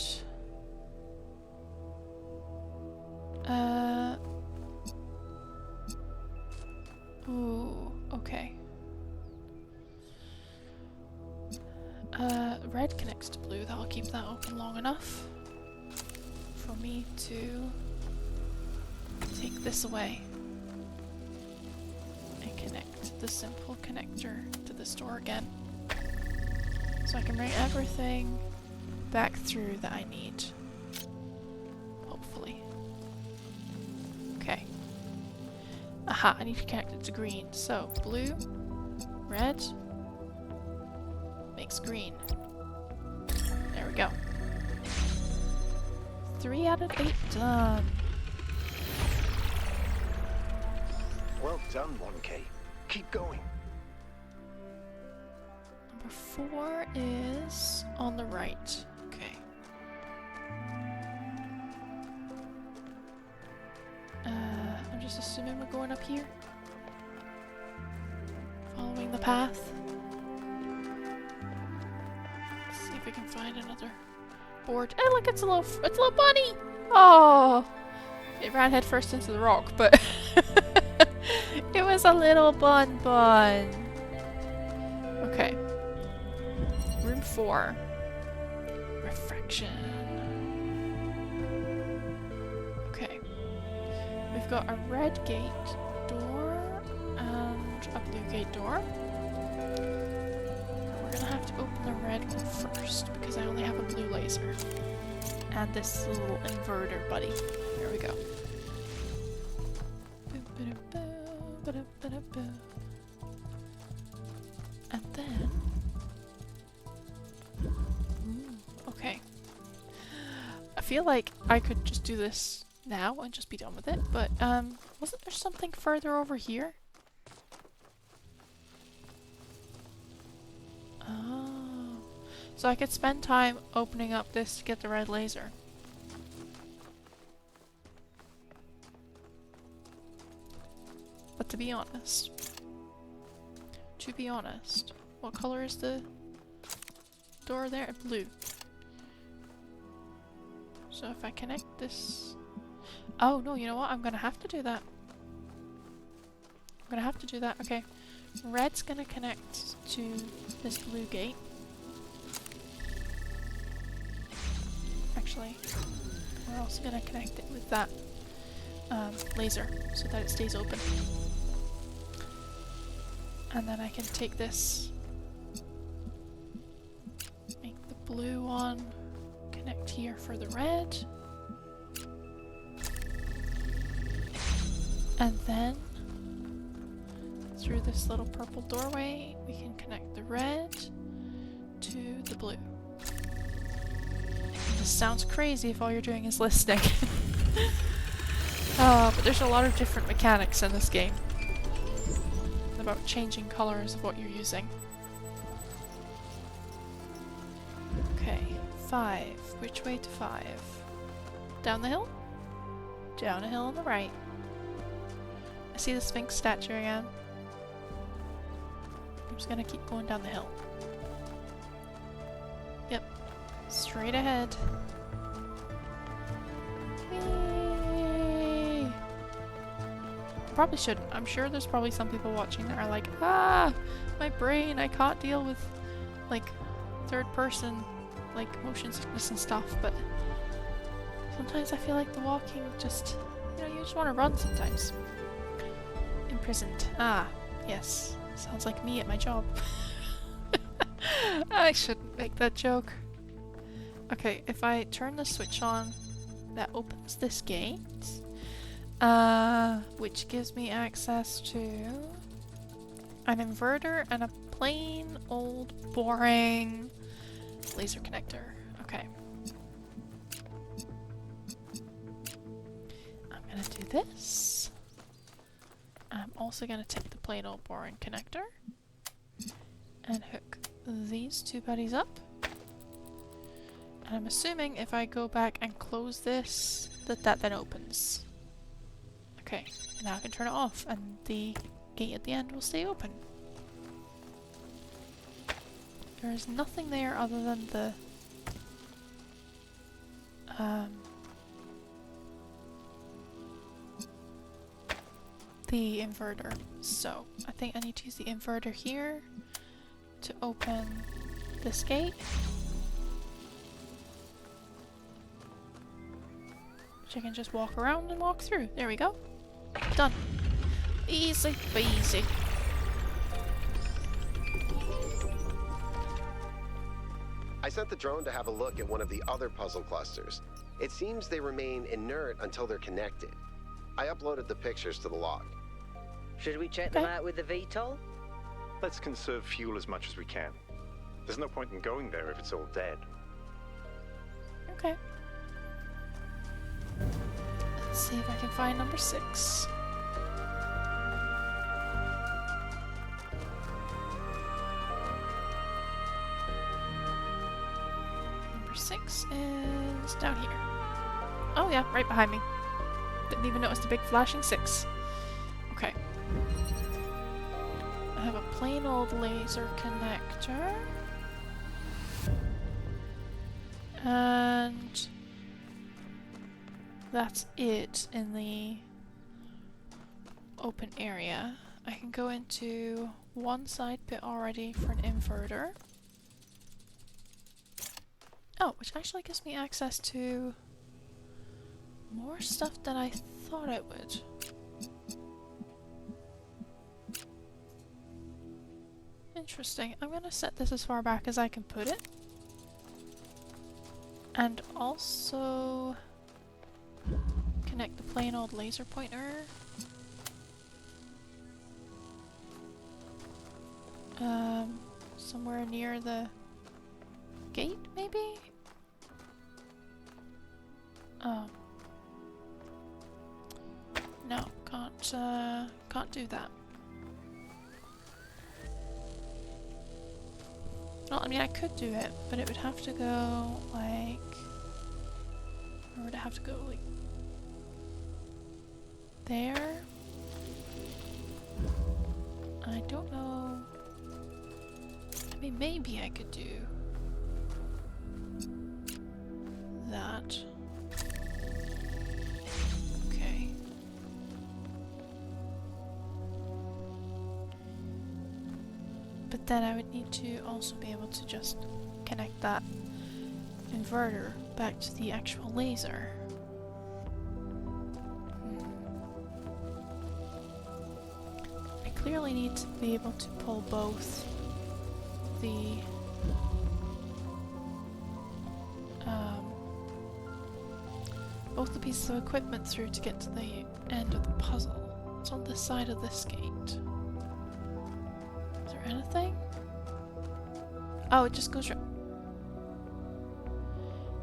ooh, okay. Red connects to blue. That'll keep that open long enough for me to take this away and connect the simple connector to this door again. So I can bring everything back through that I need. Hopefully. Okay. Aha, I need to connect it to green. So, blue, red, Looks green. There we go. 3 out of 8 done. Well done, 1K. Keep going. Number 4 is on the right. Okay. I'm just assuming we're going up here. Following the path. Let's see if we can find another board. Hey, look, it's a little bunny. Oh, it ran head first into the rock, but it was a little bun. Okay. Room 4. Refraction. Okay. We've got a red gate door and a blue gate door. We're gonna have to open the red one first because I only have a blue laser. And this little inverter buddy. There we go. And then... okay. I feel like I could just do this now and just be done with it, but wasn't there something further over here? Oh. So I could spend time opening up this to get the red laser. But to be honest, what color is the door there? Blue. So if I connect this... oh no, you know what? I'm gonna have to do that. Okay. Red's gonna connect to this blue gate. Actually, we're also gonna connect it with that laser so that it stays open. And then I can take this, make the blue one connect here for the red. And then through this little purple doorway, we can connect the red to the blue. This sounds crazy if all you're doing is listening. But there's a lot of different mechanics in this game about changing colors of what you're using. Okay, 5. Which way to 5? Down the hill? Down a hill on the right. I see the Sphinx statue again. I'm just gonna keep going down the hill. Yep. Straight ahead. Whee! Probably shouldn't. I'm sure there's probably some people watching that are like, ah, my brain, I can't deal with, like, third person, like, motion sickness and stuff, but sometimes I feel like the walking just, you know, you just want to run sometimes. Imprisoned. Ah, yes. Sounds like me at my job. I shouldn't make that joke. Okay, if I turn the switch on, that opens this gate. Which gives me access to an inverter and a plain old boring laser connector. Okay. I'm gonna do this. I'm also gonna take the plain old boring connector and hook these two buddies up. And I'm assuming if I go back and close this, that then opens. Okay, now I can turn it off and the gate at the end will stay open. There is nothing there other than the inverter. So I think I need to use the inverter here to open this gate. Which I can just walk around and walk through. There we go. Done. Easy peasy. I sent the drone to have a look at one of the other puzzle clusters. It seems they remain inert until they're connected. I uploaded the pictures to the log. Should we check them out with the VTOL? Let's conserve fuel as much as we can. There's no point in going there if it's all dead. Okay. Let's see if I can find number 6. Number 6 is down here. Oh yeah, right behind me. Didn't even notice the big flashing 6. Okay. I have a plain old laser connector. And that's it in the open area. I can go into one side bit already for an inverter. Oh, which actually gives me access to more stuff than I thought it would. Interesting. I'm gonna set this as far back as I can put it. And also connect the plain old laser pointer. Somewhere near the gate, maybe? Oh. No, can't do that. Well, I mean, I could do it, but it would have to go, like... Or would it have to go, like... there? I don't know... I mean, maybe I could do... that. Okay. But then I would need to also be able to just connect that inverter back to the actual laser. I clearly need to be able to pull both the pieces of equipment through to get to the end of the puzzle. It's on this side of this gate. Is there anything? Oh, it just goes round.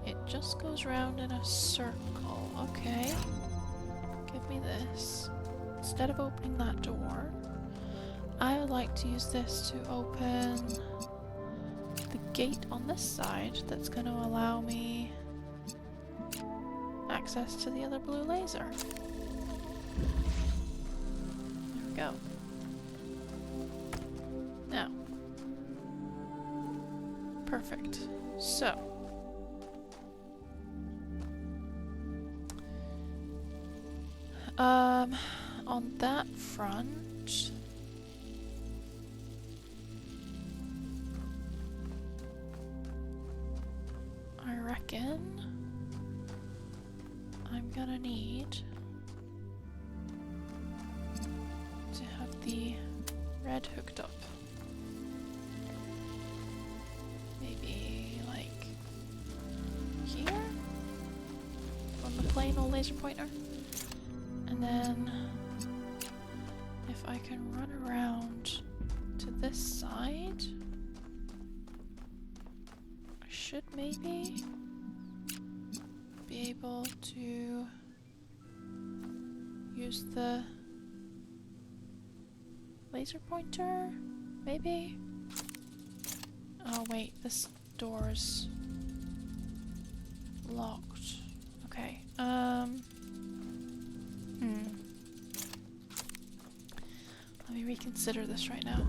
It just goes round in a circle. Okay. Give me this. Instead of opening that door, I would like to use this to open the gate on this side that's going to allow me access to the other blue laser. There we go. Now. Perfect. So. On that front, I reckon I'm gonna need to have the red hooked up. Maybe like here on the plain old laser pointer. And then if I can run around to this side, I should maybe be able to use the laser pointer, maybe? Oh wait, this door's locked. Okay, let me reconsider this right now.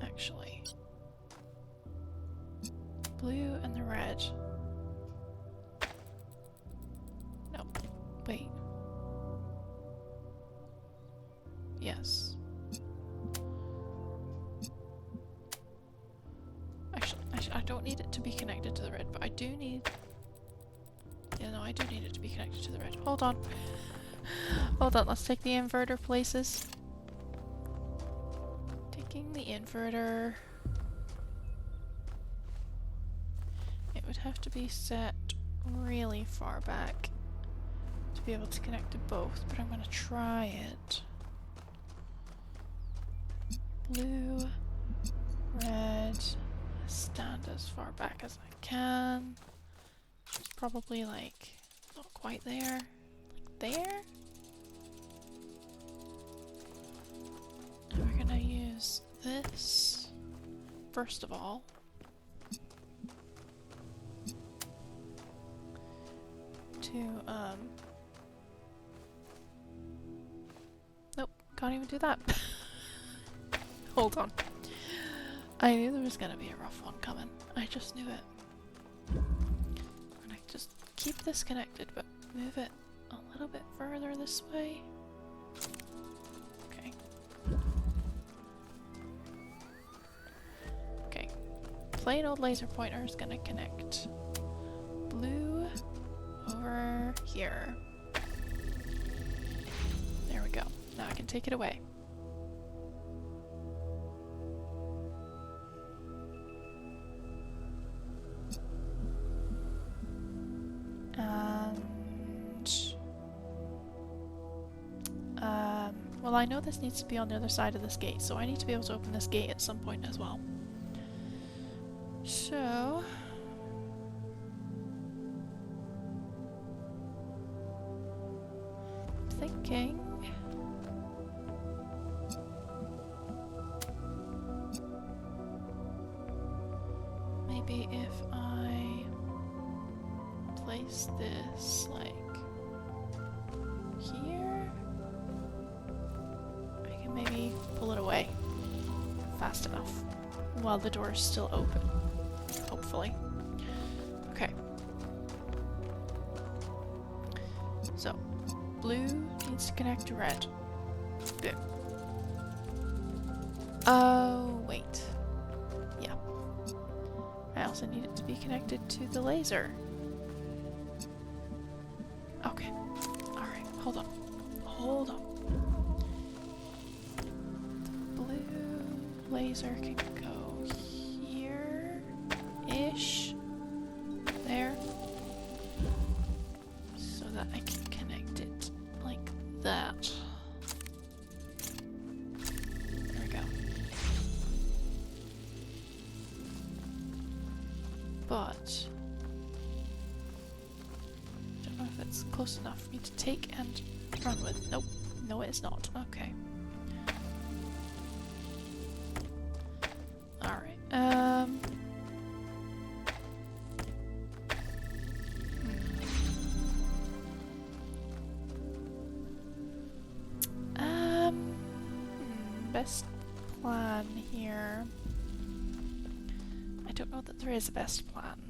Actually, blue and the red. No, wait. Yes. Actually, I don't need it to be connected to the red, but I do need... Yeah, no, I do need it to be connected to the red. Hold on. Hold on, let's take the inverter places. Taking the inverter. would have to be set really far back to be able to connect to both, but I'm gonna try it. Blue, red, stand as far back as I can. It's probably like not quite there. Like there? And we're gonna use this first of all. To nope, can't even do that. Hold on. I knew there was gonna be a rough one coming. I just knew it. And I just keep this connected, but move it a little bit further this way. Okay. Okay. Plain old laser pointer is gonna connect blue over here. There we go. Now I can take it away. Well, I know this needs to be on the other side of this gate, so I need to be able to open this gate at some point as well. So... thinking... maybe if I place this, like, here, I can maybe pull it away fast enough while the door is still open, hopefully. Okay. So, blue needs to connect to red. Good. Oh, wait. Yeah. I also need it to be connected to the laser. Okay. Alright, hold on. Hold on. The blue laser can go here-ish. There. So that I can connect it like that. There we go. But I don't know if it's close enough for me to take and run with. Nope. No, it is not. Okay. Alright. Best plan here. I don't know that there is a best plan.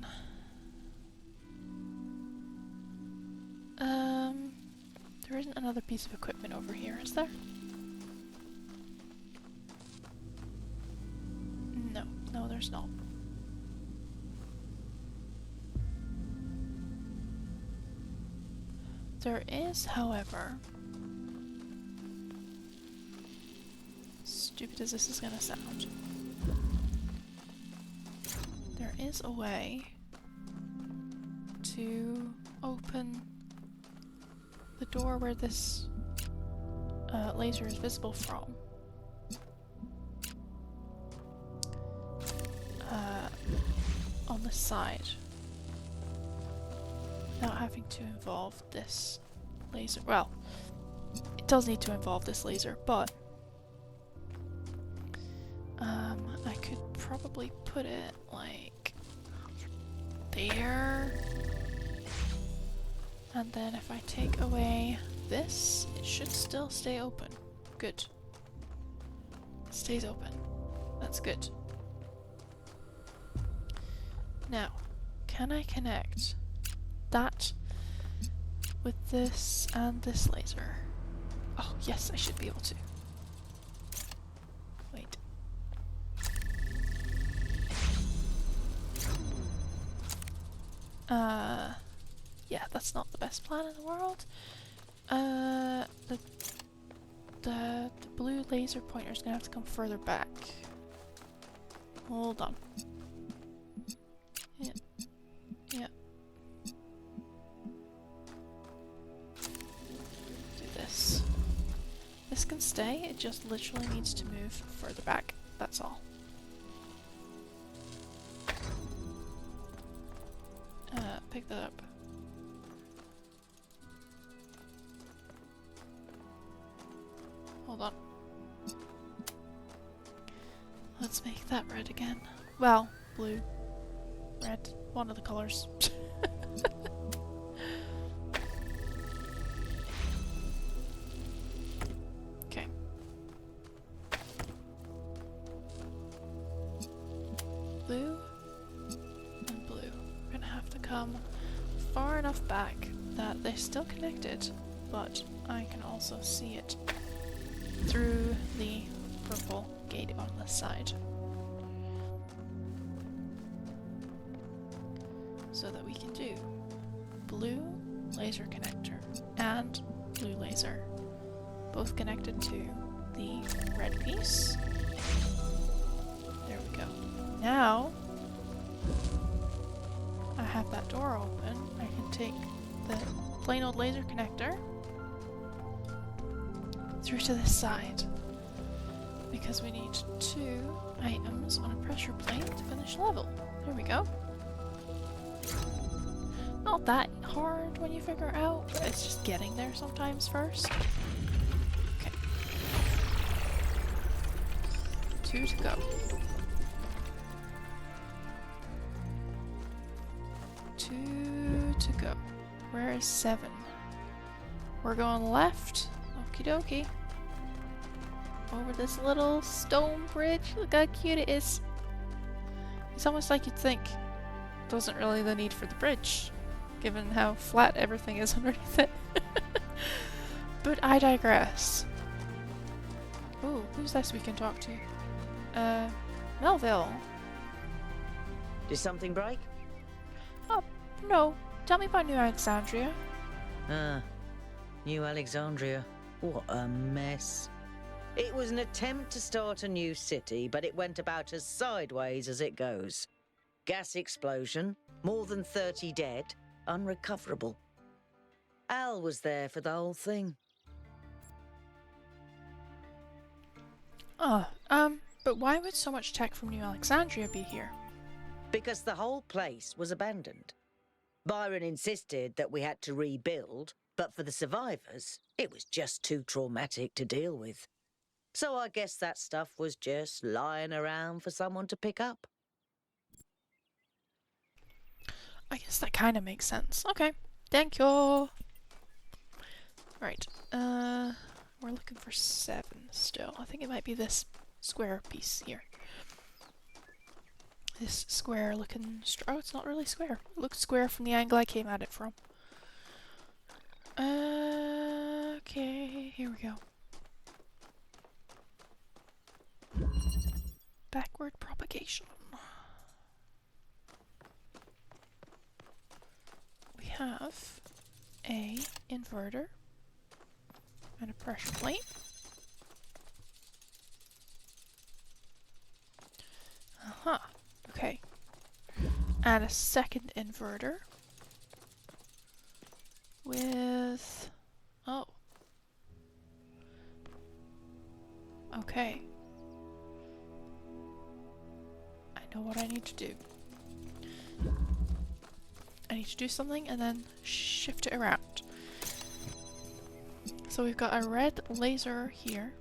There isn't another piece of equipment over here, is there? No, no, there's not. There is, however, stupid as this is gonna sound, there is a way to open the door where this laser is visible from. On the side. Without having to involve this laser. Well, it does need to involve this laser, but I could probably put it like there. And then if I take away this, it should still stay open. Good. It stays open. That's good. Now, can I connect that with this and this laser? Oh, yes, I should be able to. Wait. Yeah, that's not the best plan in the world. The blue laser pointer is gonna have to come further back. Hold on. Yeah. stay. It just literally needs to move further back. That's all. Pick that up. Hold on. Let's make that red again. Well, blue. Red. One of the colors. Okay. Blue and blue. We're gonna have to come far enough back that they're still connected, but I can also see it through the purple gate on the side. So that we can do blue laser connector and blue laser, both connected to the red piece. There we go. Now I have that door open. I can take the plain old laser connector through to this side, because we need 2 items on a pressure plate to finish level. There we go. Not that hard when you figure it out, but it's just getting there sometimes first. Okay. 2 to go. 2 to go. Where is 7? We're going left. Okie dokie. Over this little stone bridge. Look how cute it is. It's almost like you'd think there wasn't really the need for the bridge, given how flat everything is underneath it. But I digress. Ooh, who's this we can talk to? Melville. Did something break? Oh, no. Tell me about New Alexandria. New Alexandria. What a mess. It was an attempt to start a new city, but it went about as sideways as it goes. Gas explosion, more than 30 dead, unrecoverable. Al was there for the whole thing. But why would so much tech from New Alexandria be here? Because the whole place was abandoned. Byron insisted that we had to rebuild, but for the survivors, it was just too traumatic to deal with. So I guess that stuff was just lying around for someone to pick up. I guess that kind of makes sense. Okay, thank you. Right, we're looking for 7 still. I think it might be this square piece here. This square looking... oh, it's not really square. It looks square from the angle I came at it from. Okay, here we go. Backward propagation. We have a inverter and a pressure plate. Okay. And a second inverter with... oh. Okay. I know what I need to do. I need to do something and then shift it around. So we've got a red laser here.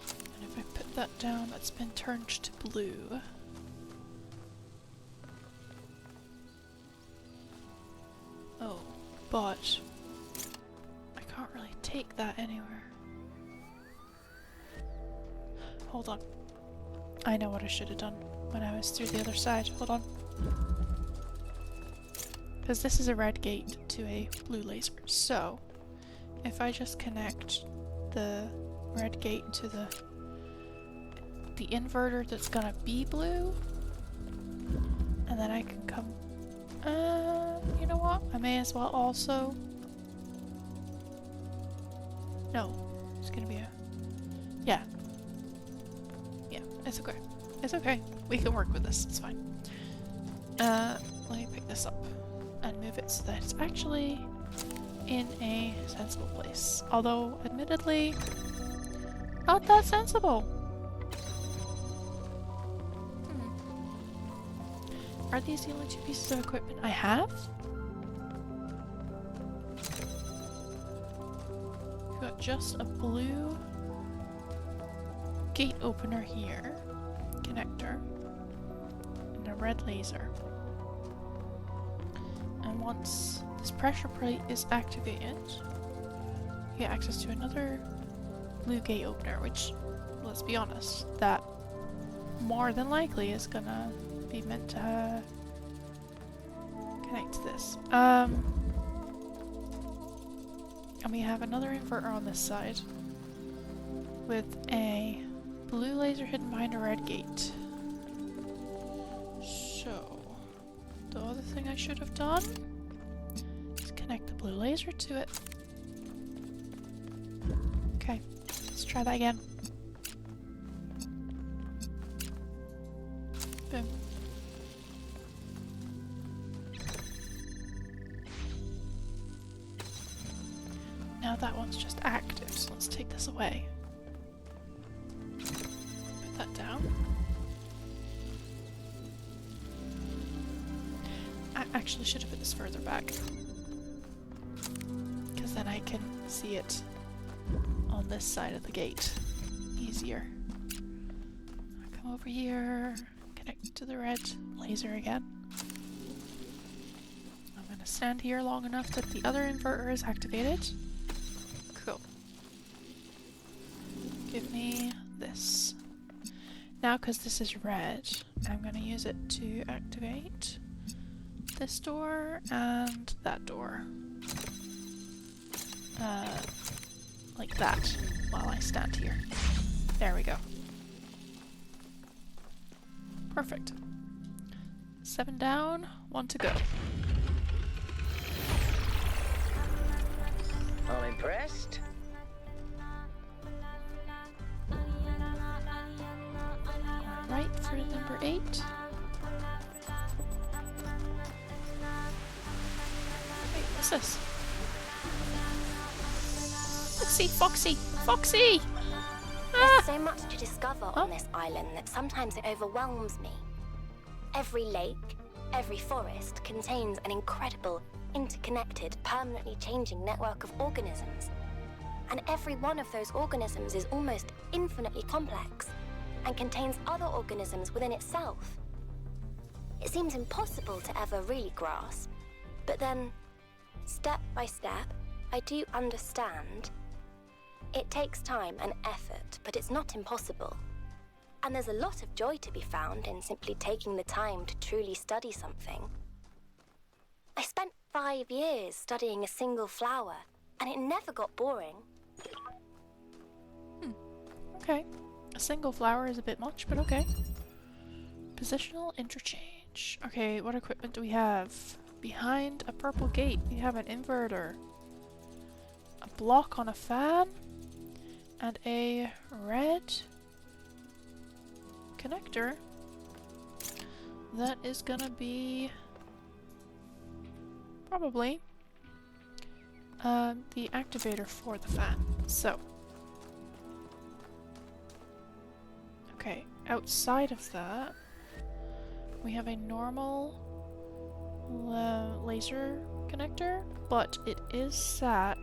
And if I put that down, that's been turned to blue. Oh, but I can't really take that anywhere. Hold on. I know what I should have done when I was through the other side. Hold on. Because this is a red gate to a blue laser. So, if I just connect the red gate to the inverter that's gonna be blue, and then I can come... you know what? I may as well also... no. It's gonna be a... yeah. Yeah, it's okay. It's okay. We can work with this. It's fine. Let me pick this up. and move it so that it's actually in a sensible place. Although, admittedly, not that sensible. Are these the only two pieces of equipment I have? We've got just a blue gate opener here, connector, and a red laser. And once this pressure plate is activated, you get access to another blue gate opener, which, let's be honest, that more than likely is gonna be meant to connect to this. And we have another inverter on this side with a blue laser hidden behind a red gate. So, the other thing I should have done is connect the blue laser to it. Okay, let's try that again. Boom. Now that one's just active, so let's take this away. Put that down. I actually should have put this further back, because then I can see it on this side of the gate easier. I'll come over here, connect to the red laser again. I'm gonna stand here long enough that the other inverter is activated. Cool. Give me this. Now, because this is red, I'm gonna use it to activate this door and that door. Like that, while I stand here. There we go. Perfect. 7 down, 1 to go. I'm impressed. Right for number 8. Wait, what's this? Foxy, Foxy, Foxy! There's so much to discover on this island that sometimes it overwhelms me. Every lake, every forest contains an incredible, interconnected, permanently changing network of organisms. And every one of those organisms is almost infinitely complex and contains other organisms within itself. It seems impossible to ever really grasp, but then, step by step, I do understand. It takes time and effort, but it's not impossible. And there's a lot of joy to be found in simply taking the time to truly study something. I spent 5 years studying a single flower, and it never got boring. Okay. A single flower is a bit much, but okay. Positional interchange. Okay, what equipment do we have? Behind a purple gate, we have an inverter, a block on a fan, and a red connector that is gonna be probably the activator for the fan. So, okay, outside of that, we have a normal laser connector, but it is sat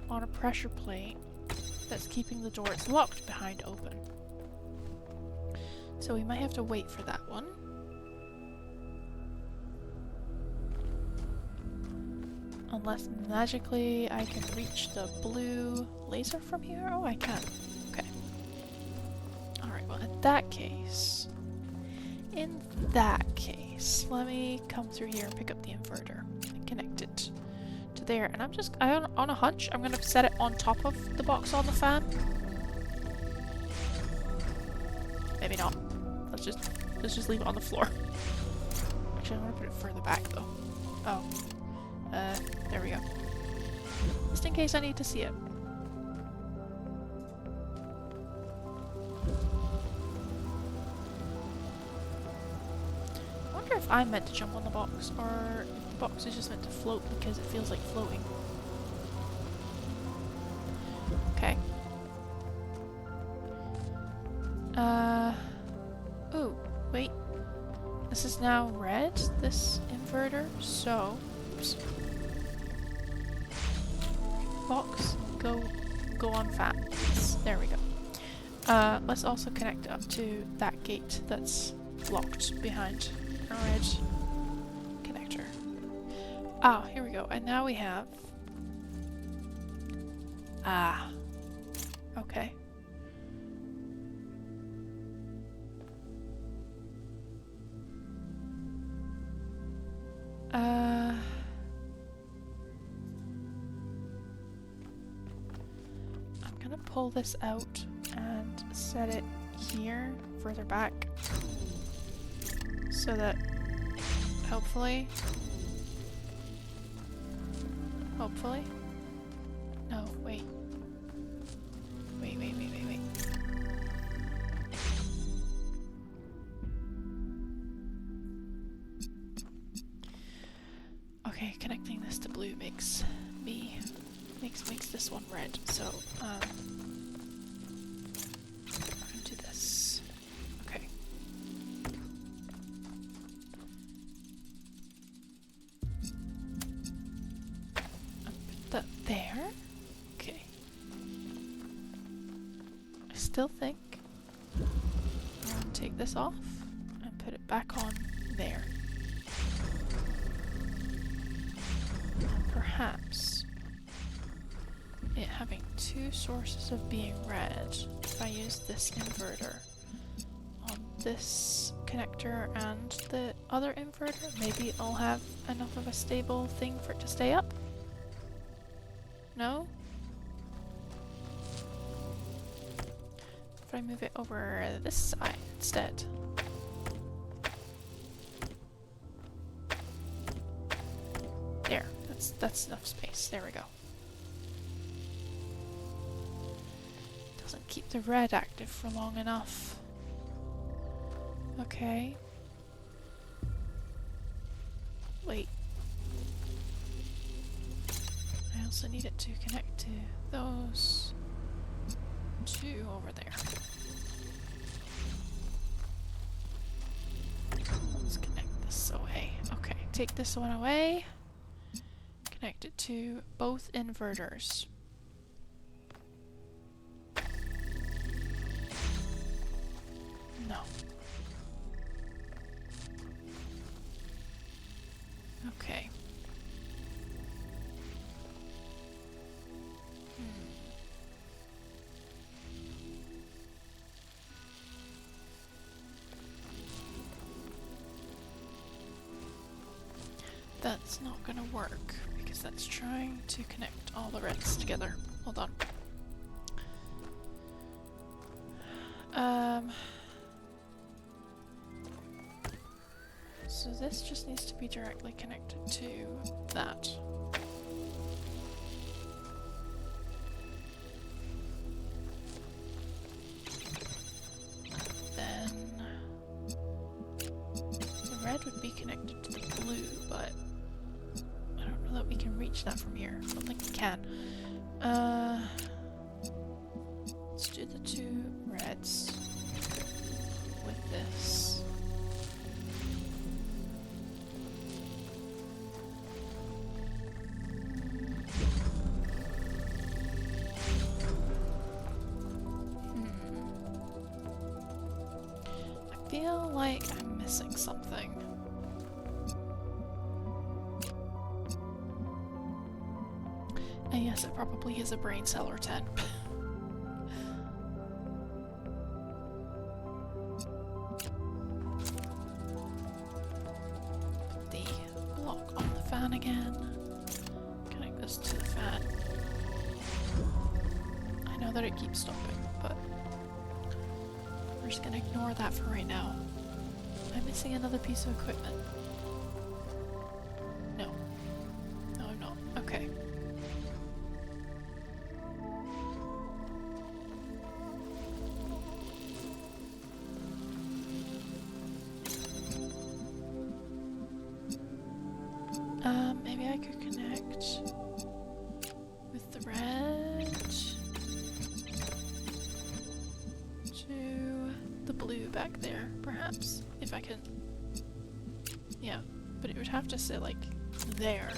on a pressure plate that's keeping the door it's locked behind open. So we might have to wait for that one. Unless magically I can reach the blue laser from here? Oh, I can. Okay. Alright, well in that case, let me come through here and pick up the inverter and connect it to there. And on a hunch, I'm gonna set it on top of the box on the fan. Maybe not. Let's just leave it on the floor. Actually, I want to put it further back though. Oh. There we go. Just in case I need to see it. I wonder if I'm meant to jump on the box, or if the box is just meant to float because it feels like floating. Okay. Ooh, wait. This is now red, this inverter, so... Oops. Box, go on fat. There we go. Let's also connect it up to that gate that's locked behind a red connector. Ah, here we go. And now we have... Ah. Okay. I'm gonna pull this out and set it here, further back, so that hopefully, no, wait. Okay, connecting this to blue makes this one red, so I'm gonna do this. Okay. I'll put that there. Okay. I still think I'm gonna take this off and put it back on there. And perhaps it having two sources of being red, if I use this inverter on this connector and the other inverter, maybe I'll have enough of a stable thing for it to stay up? No? If I move it over this side instead. There, that's enough space. There we go. Doesn't keep the red active for long enough. Okay. Wait. I also need it to connect to those two over there. Let's connect this away. Okay, take this one away. Connect it to both inverters. No. Okay. That's not gonna work because that's trying to connect all the reds together. Hold on. So this just needs to be directly connected to that. Then the red would be connected to the blue, but I don't know that we can reach that from here. I don't think we can. Let's do the two reds with this. I feel like I'm missing something. And yes, it probably is a brain cell or 10. Put the block on the fan again. Connect this to the fan. I know that it keeps stopping, but we're just gonna ignore that for right now. I'm missing another piece of equipment. No. No, I'm not. Okay. to the blue back there, perhaps, if I can. Yeah, but it would have to sit like there.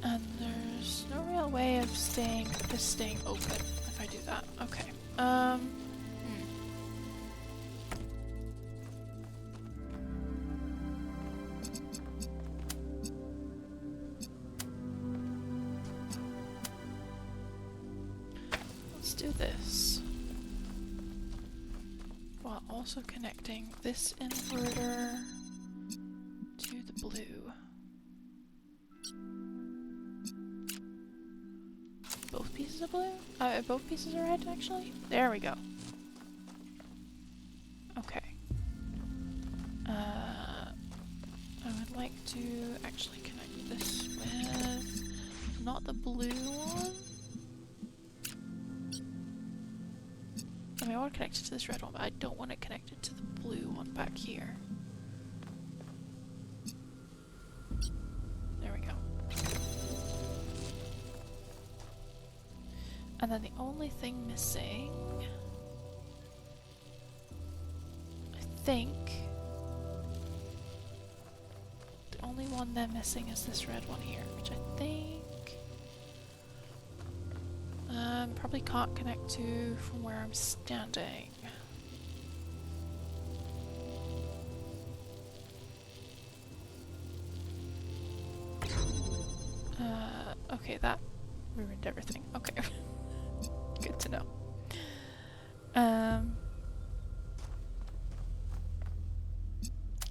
And there's no real way of this staying open if I do that. Okay. Let's do this. While also connecting this inverter to the blue. Both pieces of blue? Both pieces are red, actually? There we go. Okay. I would like to actually connect this with not the blue one. I mean, I want to connect it to this red one, but I don't want it connected to the blue one back here. There we go. And then the only thing missing, I think, the only one they're missing is this red one here, which I think probably can't connect to from where I'm standing. Okay, that ruined everything. Okay. Good to know.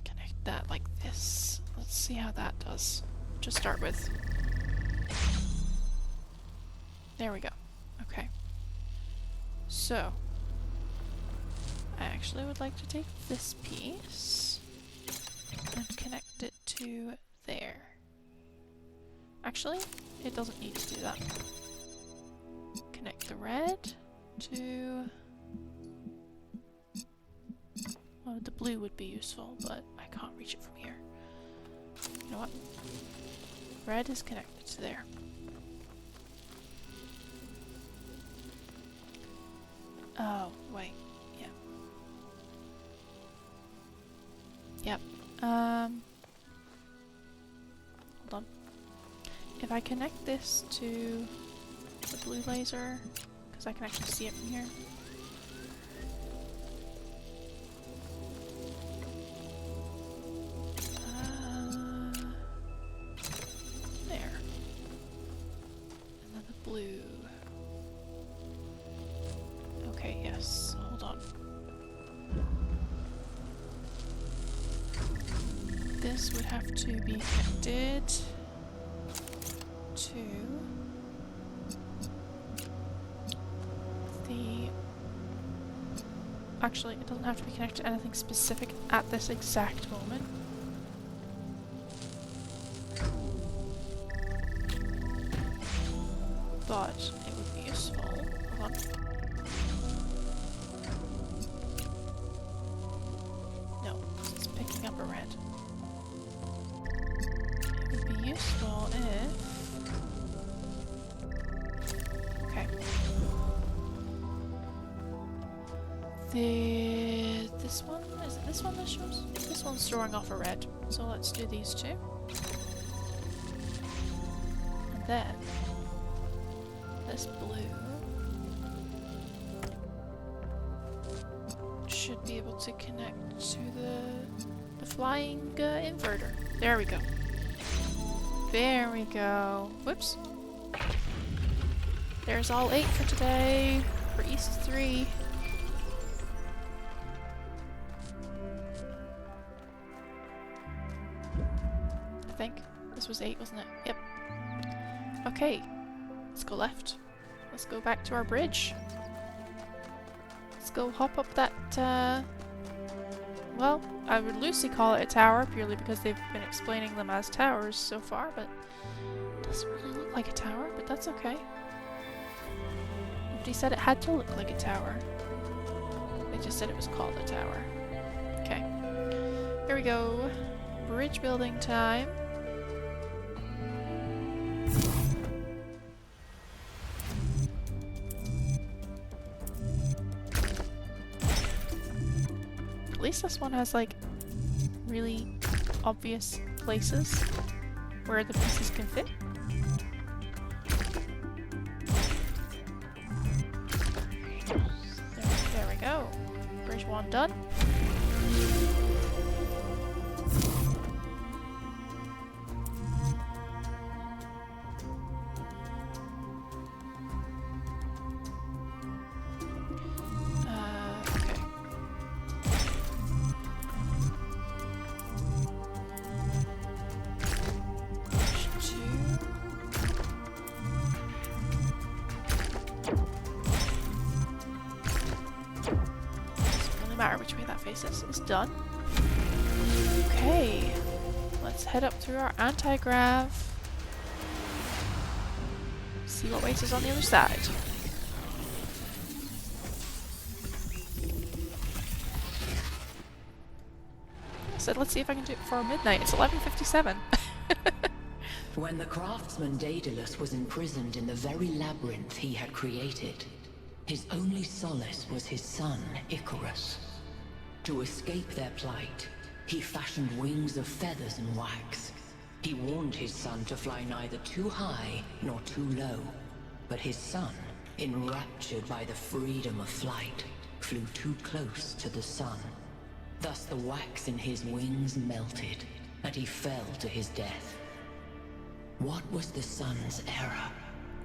Connect that like this. Let's see how that does. To start with. There we go. Okay. So, I actually would like to take this piece and connect it to there. Actually, it doesn't need to do that. Connect the red to... well, the blue would be useful, but I can't reach it from here. You know what? Red is connected to there. Oh, wait. Yeah. Yep. Hold on. If I connect this to the blue laser, because I can actually see it from here. There. And then the blue. Okay, yes. Hold on. This would have to be connected to the... actually, it doesn't have to be connected to anything specific at this exact moment. But it would be useful. Hold on. No, it's picking up a red. It would be useful if... okay. This one? Is it this one that shows? This one's throwing off a red. So let's do these two. And then this blue should be able to connect to the flying inverter. There we go. There we go. Whoops. There's all 8 for today. For East 3. I think. This was 8, wasn't it? Yep. Okay. Let's go left. Let's go back to our bridge. Let's go hop up that, well, I would loosely call it a tower, purely because they've been explaining them as towers so far, but it doesn't really look like a tower, but that's okay. Nobody said it had to look like a tower. They just said it was called a tower. Okay. Here we go. Bridge building time. least this one has like really obvious places where the pieces can fit. There we go. Bridge 1 done. Okay. Bridge 2. Doesn't really matter which way that faces. It's done. Okay. Let's head up through our anti-grav. See what waits us on the other side. I said let's see if I can do it before midnight. It's 11:57. When the craftsman Daedalus was imprisoned in the very labyrinth he had created, his only solace was his son, Icarus. To escape their plight, he fashioned wings of feathers and wax. He warned his son to fly neither too high nor too low, but his son, enraptured by the freedom of flight, flew too close to the sun. Thus the wax in his wings melted, and he fell to his death. What was the sun's error?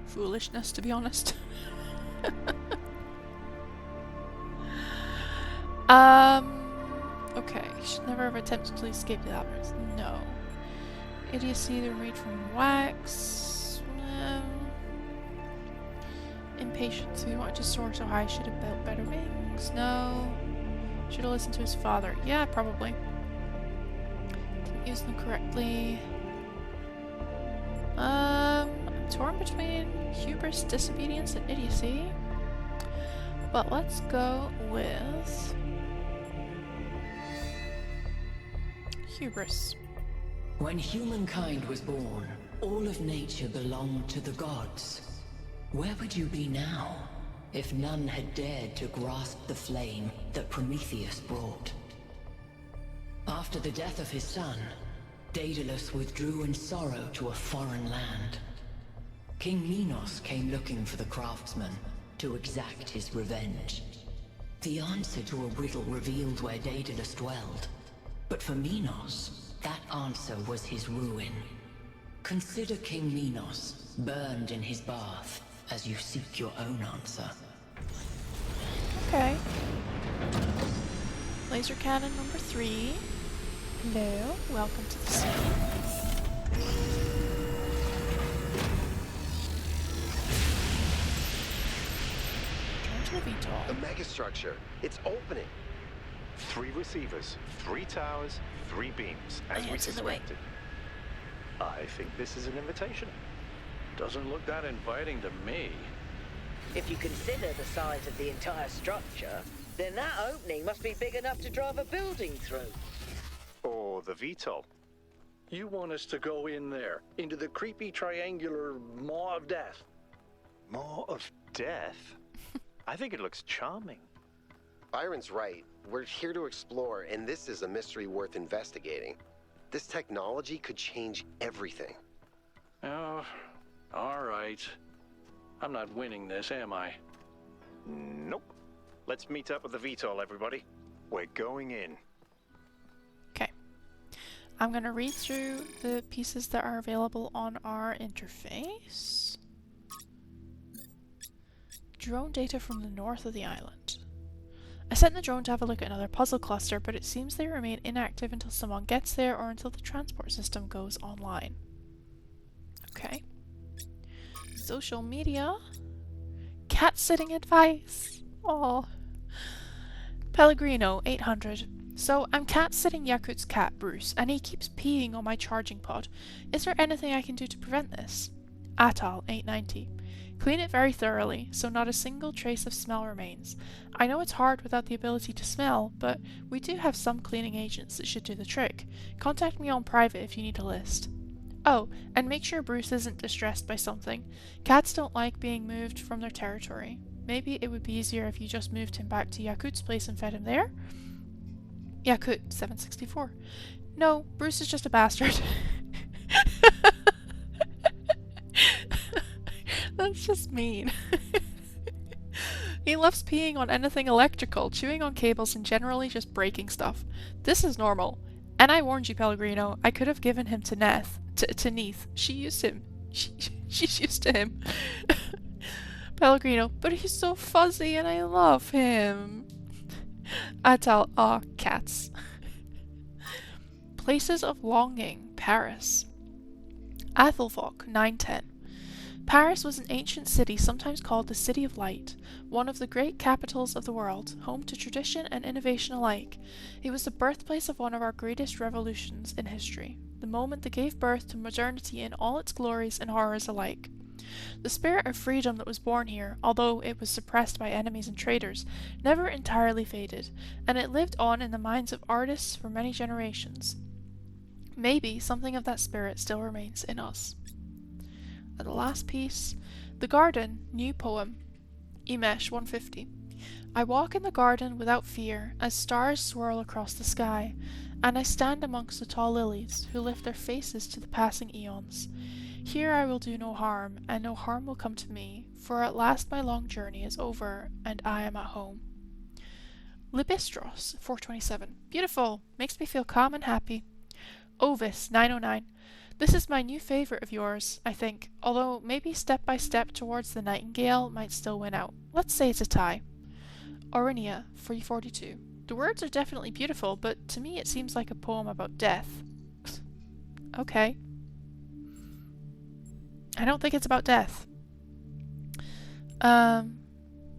Foolishness, to be honest. Okay. Should never have attempted to escape the labyrinth. No. Idiocy, they're made from wax. Impatience, we wanted to soar so high, should have built better wings. No. Should have listened to his father. Yeah, probably. Didn't use them correctly. I'm torn between hubris, disobedience, and idiocy. But let's go with hubris. When humankind was born, all of nature belonged to the gods. Where would you be now, if none had dared to grasp the flame that Prometheus brought? After the death of his son, Daedalus withdrew in sorrow to a foreign land. King Minos came looking for the craftsman to exact his revenge. The answer to a riddle revealed where Daedalus dwelled, but for Minos, that answer was his ruin. Consider King Minos burned in his bath as you seek your own answer. Okay. Laser cannon number 3. Hello, welcome to the scene. Turn to the VTOL. The megastructure. It's opening. 3 receivers, 3 towers, 3 beams, as we It's in the way. suspected. I think this is an invitation. Doesn't look that inviting to me. If you consider the size of the entire structure, then that opening must be big enough to drive a building through. Or the VTOL. You want us to go in there, into the creepy triangular maw of death? More of death? I think it looks charming. Byron's right. We're here to explore, and this is a mystery worth investigating. This technology could change everything. Oh, all right. I'm not winning this, am I? Nope. Let's meet up with the VTOL, everybody. We're going in. Okay. I'm going to read through the pieces that are available on our interface. Drone data from the north of the island. I sent the drone to have a look at another puzzle cluster, but it seems they remain inactive until someone gets there or until the transport system goes online. Okay. Social media. Cat sitting advice. Oh. Pellegrino, 800. So, I'm cat-sitting Yakut's cat, Bruce, and he keeps peeing on my charging pod. Is there anything I can do to prevent this? Atal, 890. Clean it very thoroughly, so not a single trace of smell remains. I know it's hard without the ability to smell, but we do have some cleaning agents that should do the trick. Contact me on private if you need a list. Oh, and make sure Bruce isn't distressed by something. Cats don't like being moved from their territory. Maybe it would be easier if you just moved him back to Yakut's place and fed him there? Yakut 764. No, Bruce is just a bastard. That's just mean. He loves peeing on anything electrical, chewing on cables, and generally just breaking stuff. This is normal. And I warned you, Pellegrino, I could have given him to Neith. She used him. She's used to him. Pellegrino, but he's so fuzzy and I love him. Atal, aw, cats. Places of Longing, Paris. Athelvolk, 910. Paris was an ancient city sometimes called the City of Light, one of the great capitals of the world, home to tradition and innovation alike. It was the birthplace of one of our greatest revolutions in history, the moment that gave birth to modernity in all its glories and horrors alike. The spirit of freedom that was born here, although it was suppressed by enemies and traitors, never entirely faded, and it lived on in the minds of artists for many generations. Maybe something of that spirit still remains in us. And the last piece, The Garden, new poem, Imesh 150. I walk in the garden without fear, as stars swirl across the sky, and I stand amongst the tall lilies, who lift their faces to the passing eons. Here I will do no harm, and no harm will come to me, for at last my long journey is over, and I am at home. Libistros 427. Beautiful, makes me feel calm and happy. Ovis 909. This is my new favourite of yours, I think, although maybe step by step towards the Nightingale might still win out. Let's say it's a tie. Orinia 342. The words are definitely beautiful, but to me it seems like a poem about death. Okay. I don't think it's about death. Yeah,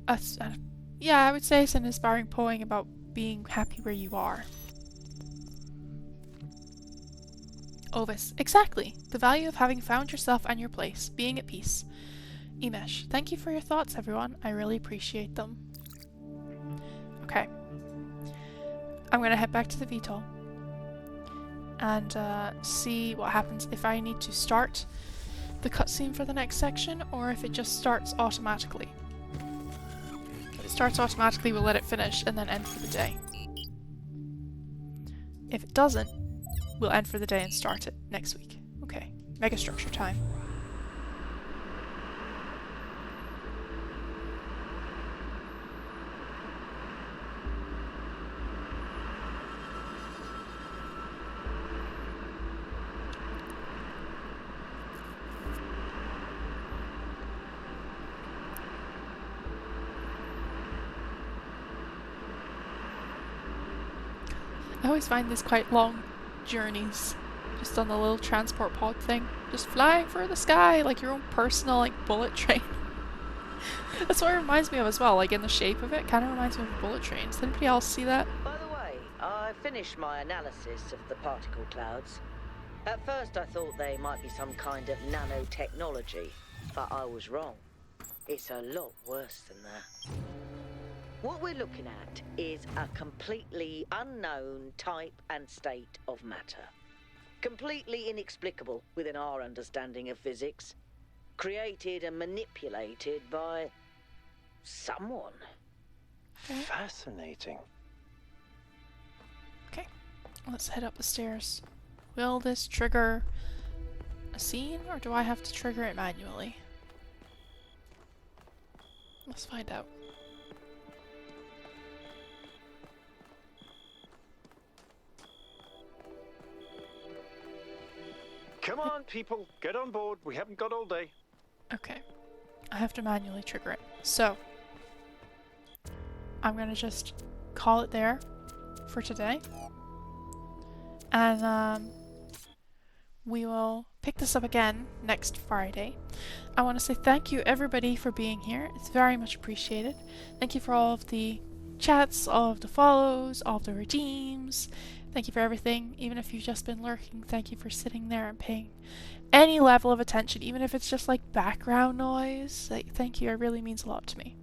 I would say it's an inspiring poem about being happy where you are. Ovis. Exactly. The value of having found yourself and your place, being at peace. Imesh. Thank you for your thoughts, everyone. I really appreciate them. Okay. I'm going to head back to the VTOL and see what happens if I need to start the cutscene for the next section or if it just starts automatically. If it starts automatically, we'll let it finish and then end for the day. If it doesn't, we'll end for the day and start it next week. Okay, megastructure time. I always find this quite long journeys, just on the little transport pod thing, just flying through the sky like your own personal like bullet train. That's what it reminds me of as well, like in the shape of it, kind of reminds me of a bullet train. Does anybody else see that? By the way, I finished my analysis of the particle clouds. At first I thought they might be some kind of nanotechnology, but I was wrong. It's a lot worse than that. What we're looking at is a completely unknown type and state of matter. Completely inexplicable within our understanding of physics. Created and manipulated by someone. Fascinating. Okay, let's head up the stairs. Will this trigger a scene, or do I have to trigger it manually? Let's find out. Come on, people, get on board. We haven't got all day. Okay, I have to manually trigger it. So, I'm gonna just call it there for today. And we will pick this up again next Friday. I want to say thank you everybody for being here. It's very much appreciated. Thank you for all of the chats, all of the follows, all of the redeems. Thank you for everything. Even if you've just been lurking, thank you for sitting there and paying any level of attention, even if it's just like background noise. Like, thank you, it really means a lot to me.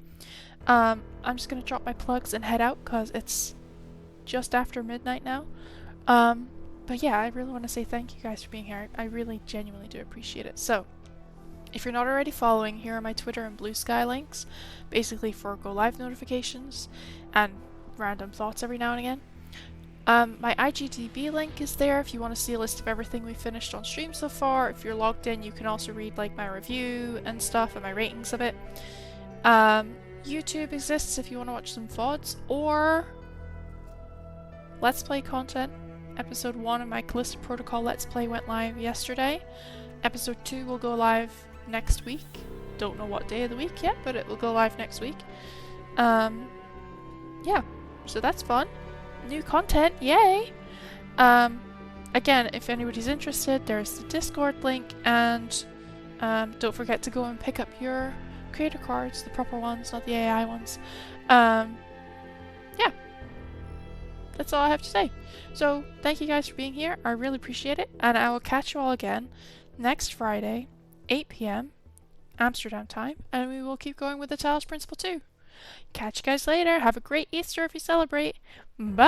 I'm just gonna drop my plugs and head out because it's just after midnight now. But yeah, I really want to say thank you guys for being here. I really genuinely do appreciate it. So, if you're not already following, here are my Twitter and Blue Sky links, basically for go live notifications and random thoughts every now and again. My IGTV link is there if you want to see a list of everything we've finished on stream so far. If you're logged in, you can also read like my review and stuff and my ratings of it. YouTube exists if you want to watch some VODs or Let's Play content. Episode 1 of my Callisto Protocol Let's Play went live yesterday. Episode 2 will go live next week. Don't know what day of the week yet, but it will go live next week. Yeah, so that's fun. New content, yay! Again, if anybody's interested, there's the Discord link, and don't forget to go and pick up your creator cards, the proper ones, not the AI ones. Yeah, that's all I have to say. So, thank you guys for being here, I really appreciate it, and I will catch you all again next Friday, 8 PM, Amsterdam time, and we will keep going with the Talos Principle too. Catch you guys later. Have a great Easter if you celebrate. Bye!